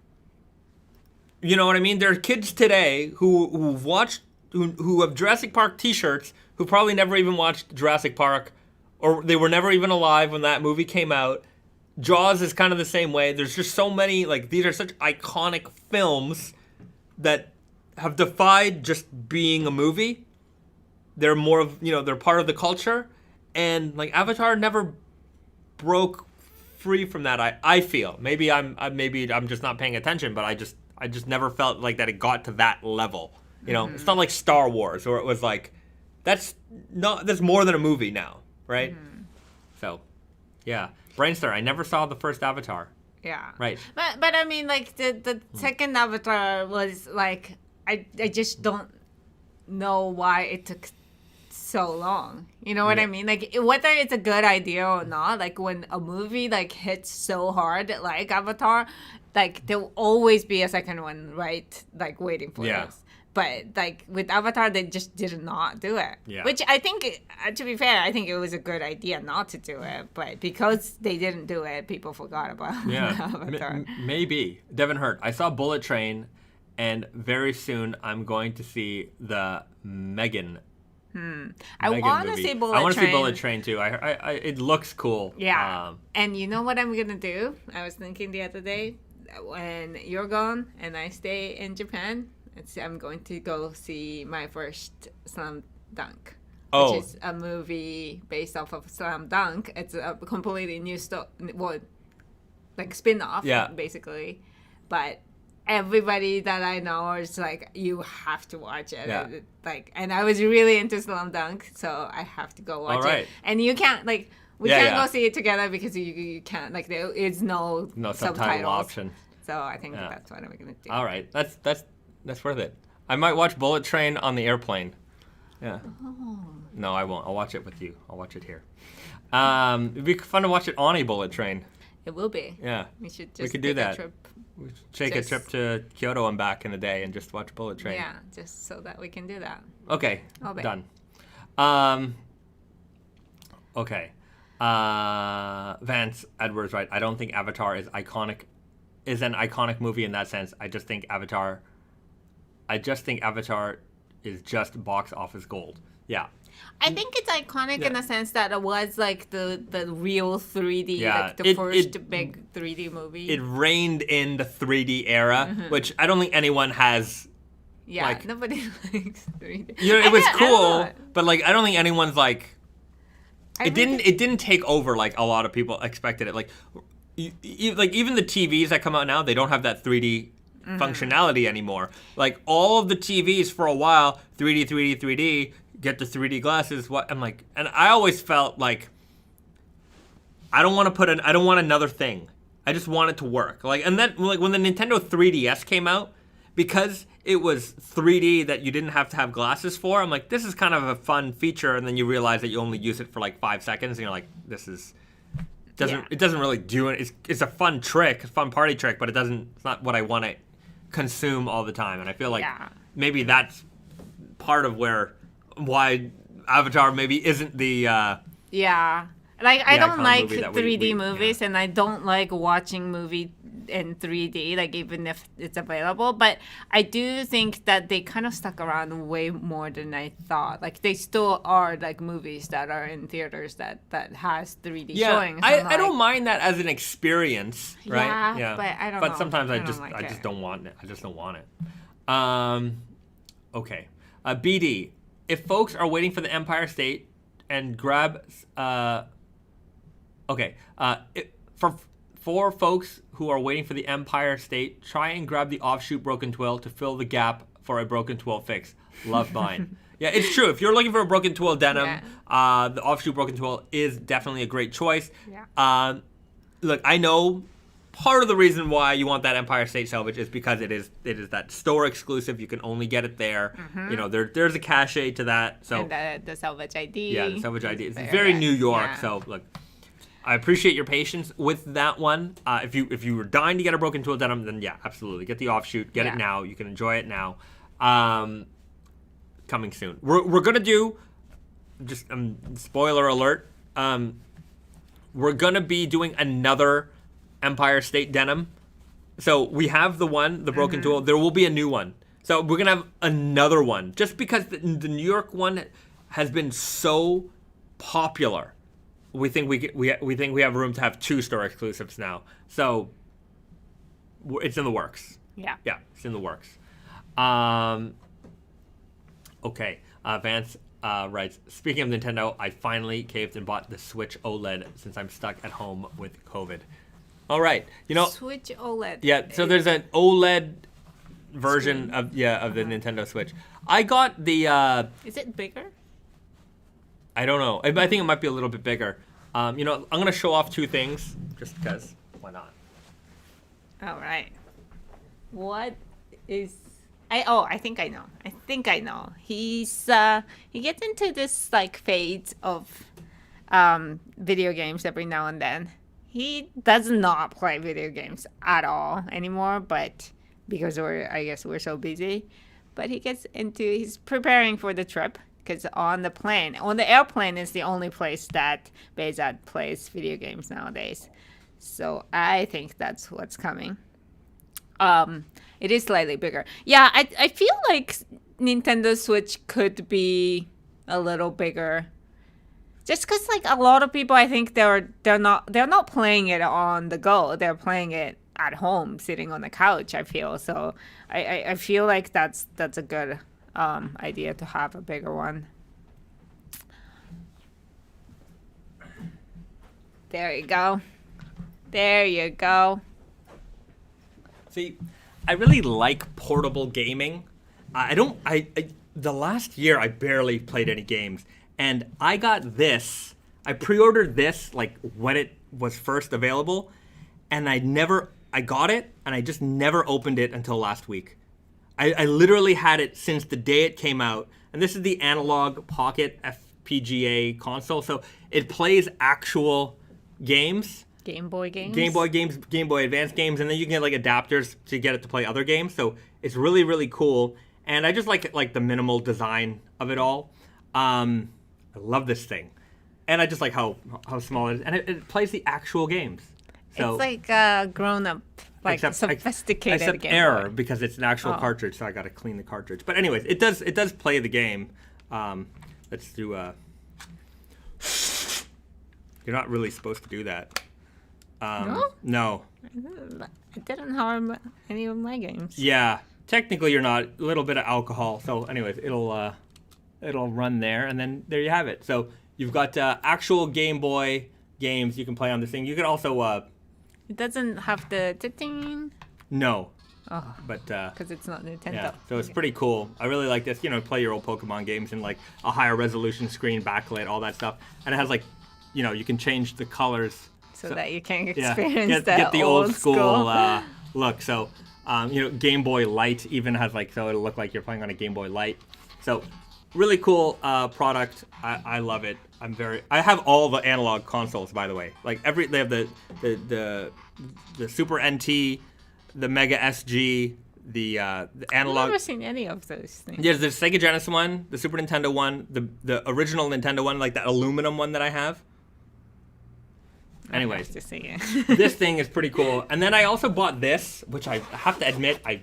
You know what I mean? There are kids today who have Jurassic Park T-shirts who probably never even watched Jurassic Park, or they were never even alive when that movie came out. Jaws is kind of the same way. There's just so many, like, these are such iconic films that have defied just being a movie. They're more of, they're part of the culture, and like Avatar never broke free from that. I feel maybe I'm just not paying attention, but I just never felt like that it got to that level. It's not like Star Wars, or it was like that's more than a movie now, right? So, yeah, Brainstar. I never saw the first Avatar. Yeah. Right. But I mean, like the second Avatar was like I just don't know why it took so long. You know what I mean? Like, whether it's a good idea or not, like when a movie like hits so hard like Avatar, like there will always be a second one, right? Like waiting for us. But like with Avatar, they just did not do it. Yeah. Which I think, to be fair, I think it was a good idea not to do it. But because they didn't do it, people forgot about Avatar. Maybe. Devin Hurt. I saw Bullet Train, and very soon I'm going to see the Megan. I want to see Bullet Train. I want to see Bullet Train too. It looks cool. Yeah. And you know what I'm gonna do? I was thinking the other day, when you're gone and I stay in Japan, I'm going to go see my first Slam Dunk, which is a movie based off of Slam Dunk. It's a completely new like spin-off, basically. But everybody that I know is like, you have to watch it. Yeah. And I was really into Slam Dunk, so I have to go watch it. And you can't, like, we can't go see it together because you can't, like, there is no subtitle option. So I think that's what I'm going to do. All right. That's worth it. I might watch Bullet Train on the airplane. Yeah. Oh. No, I won't. I'll watch it with you. I'll watch it here. It'd be fun to watch it on a bullet train. It will be. Yeah. We should just we could do take that. a trip. We should take a trip to Kyoto and back in a day and just watch Bullet Train. Yeah, just so that we can do that. Okay, Okay. done. Okay. Vance Edwards, right? I don't think Avatar is an iconic movie in that sense. I just think Avatar is just box office gold. Yeah. I think it's iconic in the sense that it was like the real 3D, like the first big 3D movie. It reigned in the 3D era, which I don't think anyone has. Yeah, like, nobody likes 3D. You know, it was cool, but like I don't think anyone's like. It didn't take over like a lot of people expected it. Like, like even the TVs that come out now, they don't have that 3D functionality anymore. Like all of the TVs for a while, 3D, 3D, 3D. Get the 3D glasses. What I'm like, and I always felt like I don't want another thing. I just want it to work. Like, and then like when the Nintendo 3DS came out, because it was 3D that you didn't have to have glasses for, I'm like, this is kind of a fun feature, and then you realize that you only use it for like 5 seconds, and you're like, it doesn't really do it. It's a fun trick, a fun party trick, but it's not what I want to consume all the time. And I feel like maybe that's part of why Avatar maybe isn't the like I don't like 3D movies, and I don't like watching movie in 3D, like even if it's available, but I do think that they kind of stuck around way more than I thought. Like they still are like movies that are in theaters that has 3D showings. I don't mind that as an experience, right? Yeah, but I don't know. But sometimes I like just don't want it. I just don't want it. Okay. BD, if folks are waiting for the Empire State and grab for folks who are waiting for the Empire State, try and grab the offshoot broken twill to fill the gap for a broken twill fix. Love mine. Yeah, it's true. If you're looking for a broken twill denim, the offshoot broken twill is definitely a great choice. Yeah. Look, I know part of the reason why you want that Empire State Selvedge is because it is that store exclusive. You can only get it there. You know, there's a cachet to that. So and the Selvedge ID. Yeah, the Selvedge ID. It's very New York. So look, I appreciate your patience with that one. If you were dying to get a broken twill denim, then yeah, absolutely get the offshoot. Get it now. You can enjoy it now. Coming soon. We're gonna do just spoiler alert. We're gonna be doing another Empire State denim. So we have the broken twill. There will be a new one. So we're gonna have another one just because the New York one has been so popular. We think we have room to have 2 store exclusives now. So it's in the works. Yeah, it's in the works. Okay, Vance writes, speaking of Nintendo, I finally caved and bought the Switch OLED since I'm stuck at home with COVID. All right, Switch OLED. Yeah, so there's an OLED version of the Nintendo Switch. I got the. Is it bigger? I don't know. I think it might be a little bit bigger. I'm gonna show off 2 things just because. Why not? All right. What is? I think I know. He gets into this like phase of video games every now and then. He does not play video games at all anymore, but because we're so busy. But he's preparing for the trip. Because on the airplane is the only place that Bezat plays video games nowadays. So I think that's what's coming. It is slightly bigger. Yeah, I feel like Nintendo Switch could be a little bigger. Just because like a lot of people, I think they're not playing it on the go. They're playing it at home, sitting on the couch. I feel so. I feel like that's a good idea to have a bigger one. There you go. See, I really like portable gaming. The last year I barely played any games, and I got this. I pre-ordered this like when it was first available, and I got it, and I just never opened it until last week. I literally had it since the day it came out, and this is the Analogue Pocket FPGA console, so it plays actual games. Game Boy games. Game Boy games, Game Boy Advance games, and then you can get like adapters to get it to play other games. So it's really, really cool. And I just like the minimal design of it all. I love this thing. And I just like how small it is. And it plays the actual games. So, it's like a grown-up, like sophisticated except Game error Boy. because it's an actual cartridge, so I got to clean the cartridge. But anyways, it does play the game. Let's do. You're not really supposed to do that. No. It didn't harm any of my games. Yeah, technically you're not. A little bit of alcohol. So anyways, it'll run there, and then there you have it. So you've got actual Game Boy games you can play on this thing. You can also. It doesn't have the ting. No. Oh, but because it's not Nintendo. Yeah, so it's pretty cool. I really like this. Play your old Pokemon games in like a higher resolution screen, backlit, all that stuff, and it has like, you can change the colors so that you can experience get the old school look. So, Game Boy Light even has like, so it'll look like you're playing on a Game Boy Light. So, really cool product. I love it. I have all the analog consoles, by the way. Like they have the Super NT, the Mega SG, the analog. I've never seen any of those things. There's the Sega Genesis one, the Super Nintendo one, the original Nintendo one, like that aluminum one that I have. Anyways, to see it. This thing is pretty cool. And then I also bought this, which I have to admit I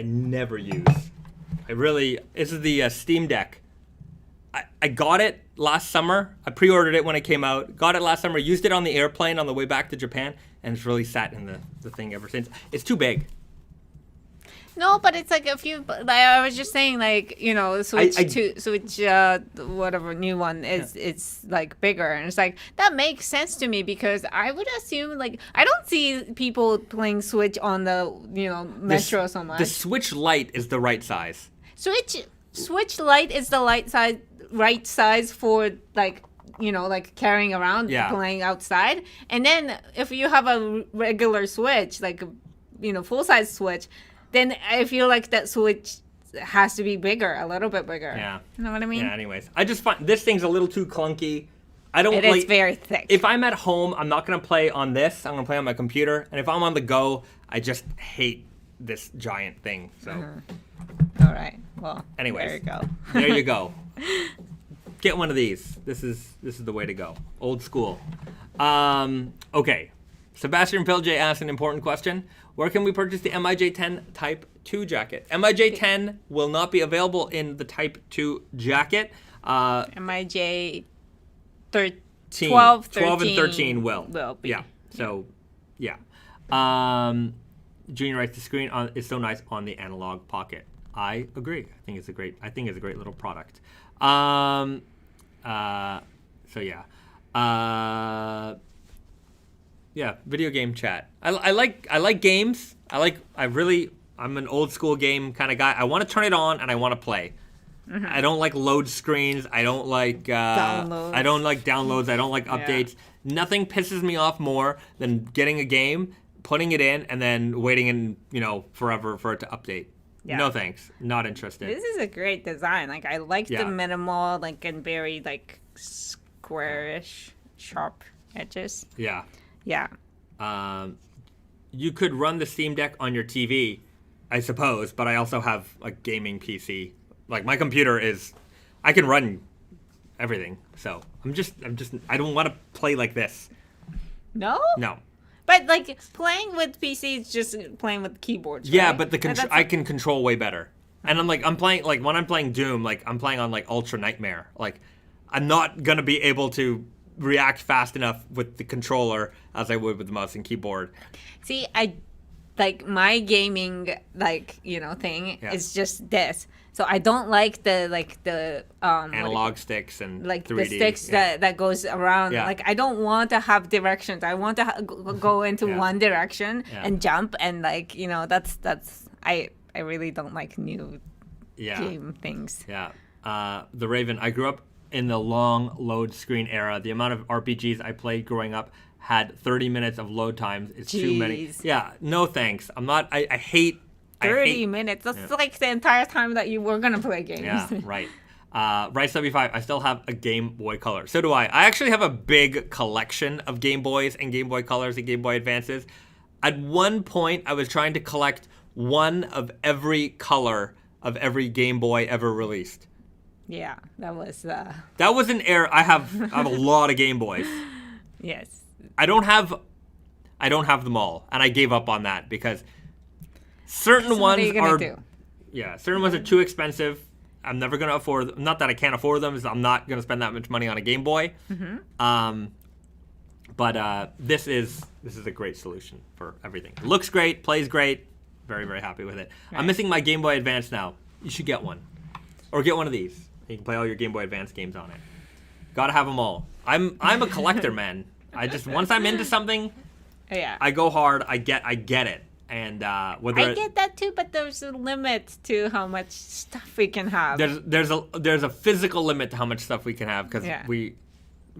never use. This is the Steam Deck. I got it last summer. I pre-ordered it when it came out. Got it last summer. Used it on the airplane on the way back to Japan, and it's really sat in the thing ever since. It's too big. No, but it's like I was just saying, like, Switch whatever new one is, it's like bigger, and it's like that makes sense to me because I would assume like I don't see people playing Switch on the Metro so much. The Switch Lite is the right size. Switch Lite is the right size for like carrying around, playing outside, and then if you have a regular Switch, like full size Switch, then I feel like that Switch has to be bigger, a little bit bigger. Yeah. You know what I mean? Yeah, anyways. I just find this thing's a little too clunky. It is very thick. If I'm at home, I'm not going to play on this. I'm going to play on my computer. And if I'm on the go, I just hate this giant thing. So. All right. Well, anyways. There you go. There you go. Get one of these. This is the way to go. Old school. Okay. Sebastian Pilje asked an important question. Where can we purchase the MIJ10 Type 2 jacket? MIJ10 will not be available in the Type 2 jacket. MIJ 12, 12 and 13 will. Be. Yeah. So, yeah. Junior writes, the screen is so nice on the Analogue Pocket. I agree. I think it's a great little product. So yeah. Yeah, video game chat. I like games. I'm an old school game kind of guy. I want to turn it on and I want to play. Mm-hmm. I don't like load screens. I don't like downloads. I don't like downloads. I don't like updates. Yeah. Nothing pisses me off more than getting a game, putting it in, and then waiting forever for it to update. Yeah. No thanks. Not interested. This is a great design. Like I like the minimal, like and very like squarish, sharp edges. Yeah. Yeah. You could run the Steam Deck on your TV, I suppose, but I also have a gaming PC. Like my computer I can run everything. So I don't want to play like this. No? No. But like playing with PC is just playing with keyboards. Yeah, right? but I can control way better. And I'm playing like when I'm playing Doom, like I'm playing on like Ultra Nightmare. Like I'm not gonna be able to react fast enough with the controller as I would with the mouse and keyboard. See, I like my gaming thing is just this. So I don't like the analog sticks and like 3D. The sticks that goes around. Yeah. Like I don't want to have directions. I want to go into one direction and jump and that's I really don't like new game things. Yeah. The Raven. I grew up in the long load screen era. The amount of RPGs I played growing up had 30 minutes of load times. It's too many. Yeah. No thanks. I'm not. I hate. 30 minutes. That's like the entire time that you were gonna play games. Yeah, right. Rice75, I still have a Game Boy Color. So do I. I actually have a big collection of Game Boys and Game Boy Colors and Game Boy Advances. At one point, I was trying to collect one of every color of every Game Boy ever released. Yeah, that was... That was an error. I have a lot of Game Boys. Yes. I don't have them all, and I gave up on that because certain ones are... Yeah, certain ones are too expensive. I'm never going to afford them. Not that I can't afford them, I'm not going to spend that much money on a Game Boy. But this is a great solution for everything. It looks great, plays great. Very, very happy with it. Right. I'm missing my Game Boy Advance now. You should get one. Or get one of these. You can play all your Game Boy Advance games on it. Gotta have them all. I'm a collector, man. Once I'm into something, I go hard. I get it. And whether I get that too, but there's a limit to how much stuff we can have. There's a physical limit to how much stuff we can have because we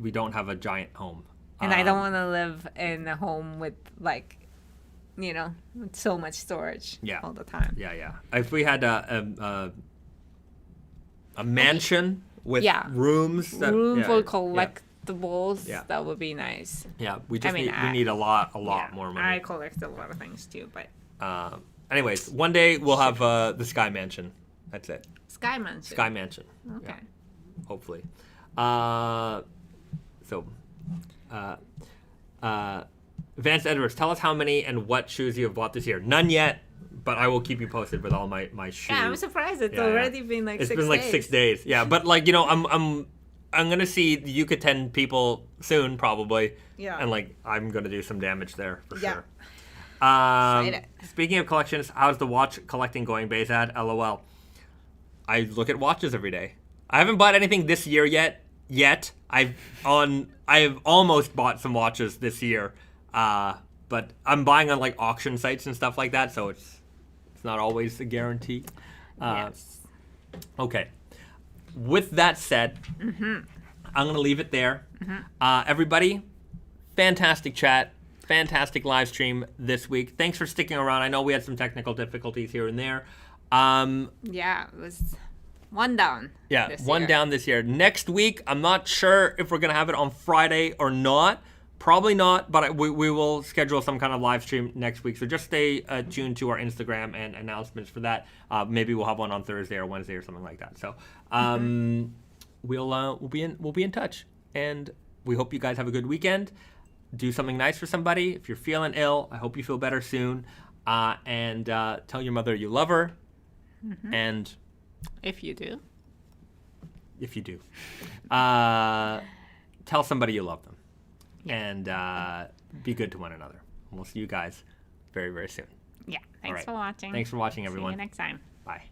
don't have a giant home. And I don't want to live in a home with with so much storage all the time. Yeah. If we had a mansion with rooms for collectibles, that would be nice. Yeah, we need a lot more money. I collect a lot of things too, but anyways, one day we'll have the Sky Mansion. That's it. Sky Mansion. Sky Mansion. Okay. Yeah, hopefully. Vance Edwards, tell us how many and what shoes you have bought this year. None yet, but I will keep you posted with all my shoes. Yeah, I'm surprised it's already been like 6 days. It's been like 6 days. Yeah, but I'm gonna see the Yucatan people soon probably. Yeah. And I'm gonna do some damage there for sure. Speaking of collections, how's the watch collecting going, Bezad? LOL. I look at watches every day. I haven't bought anything this year yet. I've almost bought some watches this year. But I'm buying on auction sites and stuff like that, so it's not always a guarantee. Yes. Okay. With that said, I'm gonna leave it there. Everybody, fantastic chat, fantastic live stream this week. Thanks for sticking around. I know we had some technical difficulties here and there. It was one down. Yeah, one down this year. Next week, I'm not sure if we're gonna have it on Friday or not. Probably not, but we will schedule some kind of live stream next week. So just stay tuned to our Instagram and announcements for that. Maybe we'll have one on Thursday or Wednesday or something like that. So we'll be in touch, and we hope you guys have a good weekend. Do something nice for somebody. If you're feeling ill, I hope you feel better soon. And tell your mother you love her. And if you do, tell somebody you love them. And be good to one another. We'll see you guys very, very soon. Yeah. Thanks for watching. Thanks for watching, everyone. See you next time. Bye.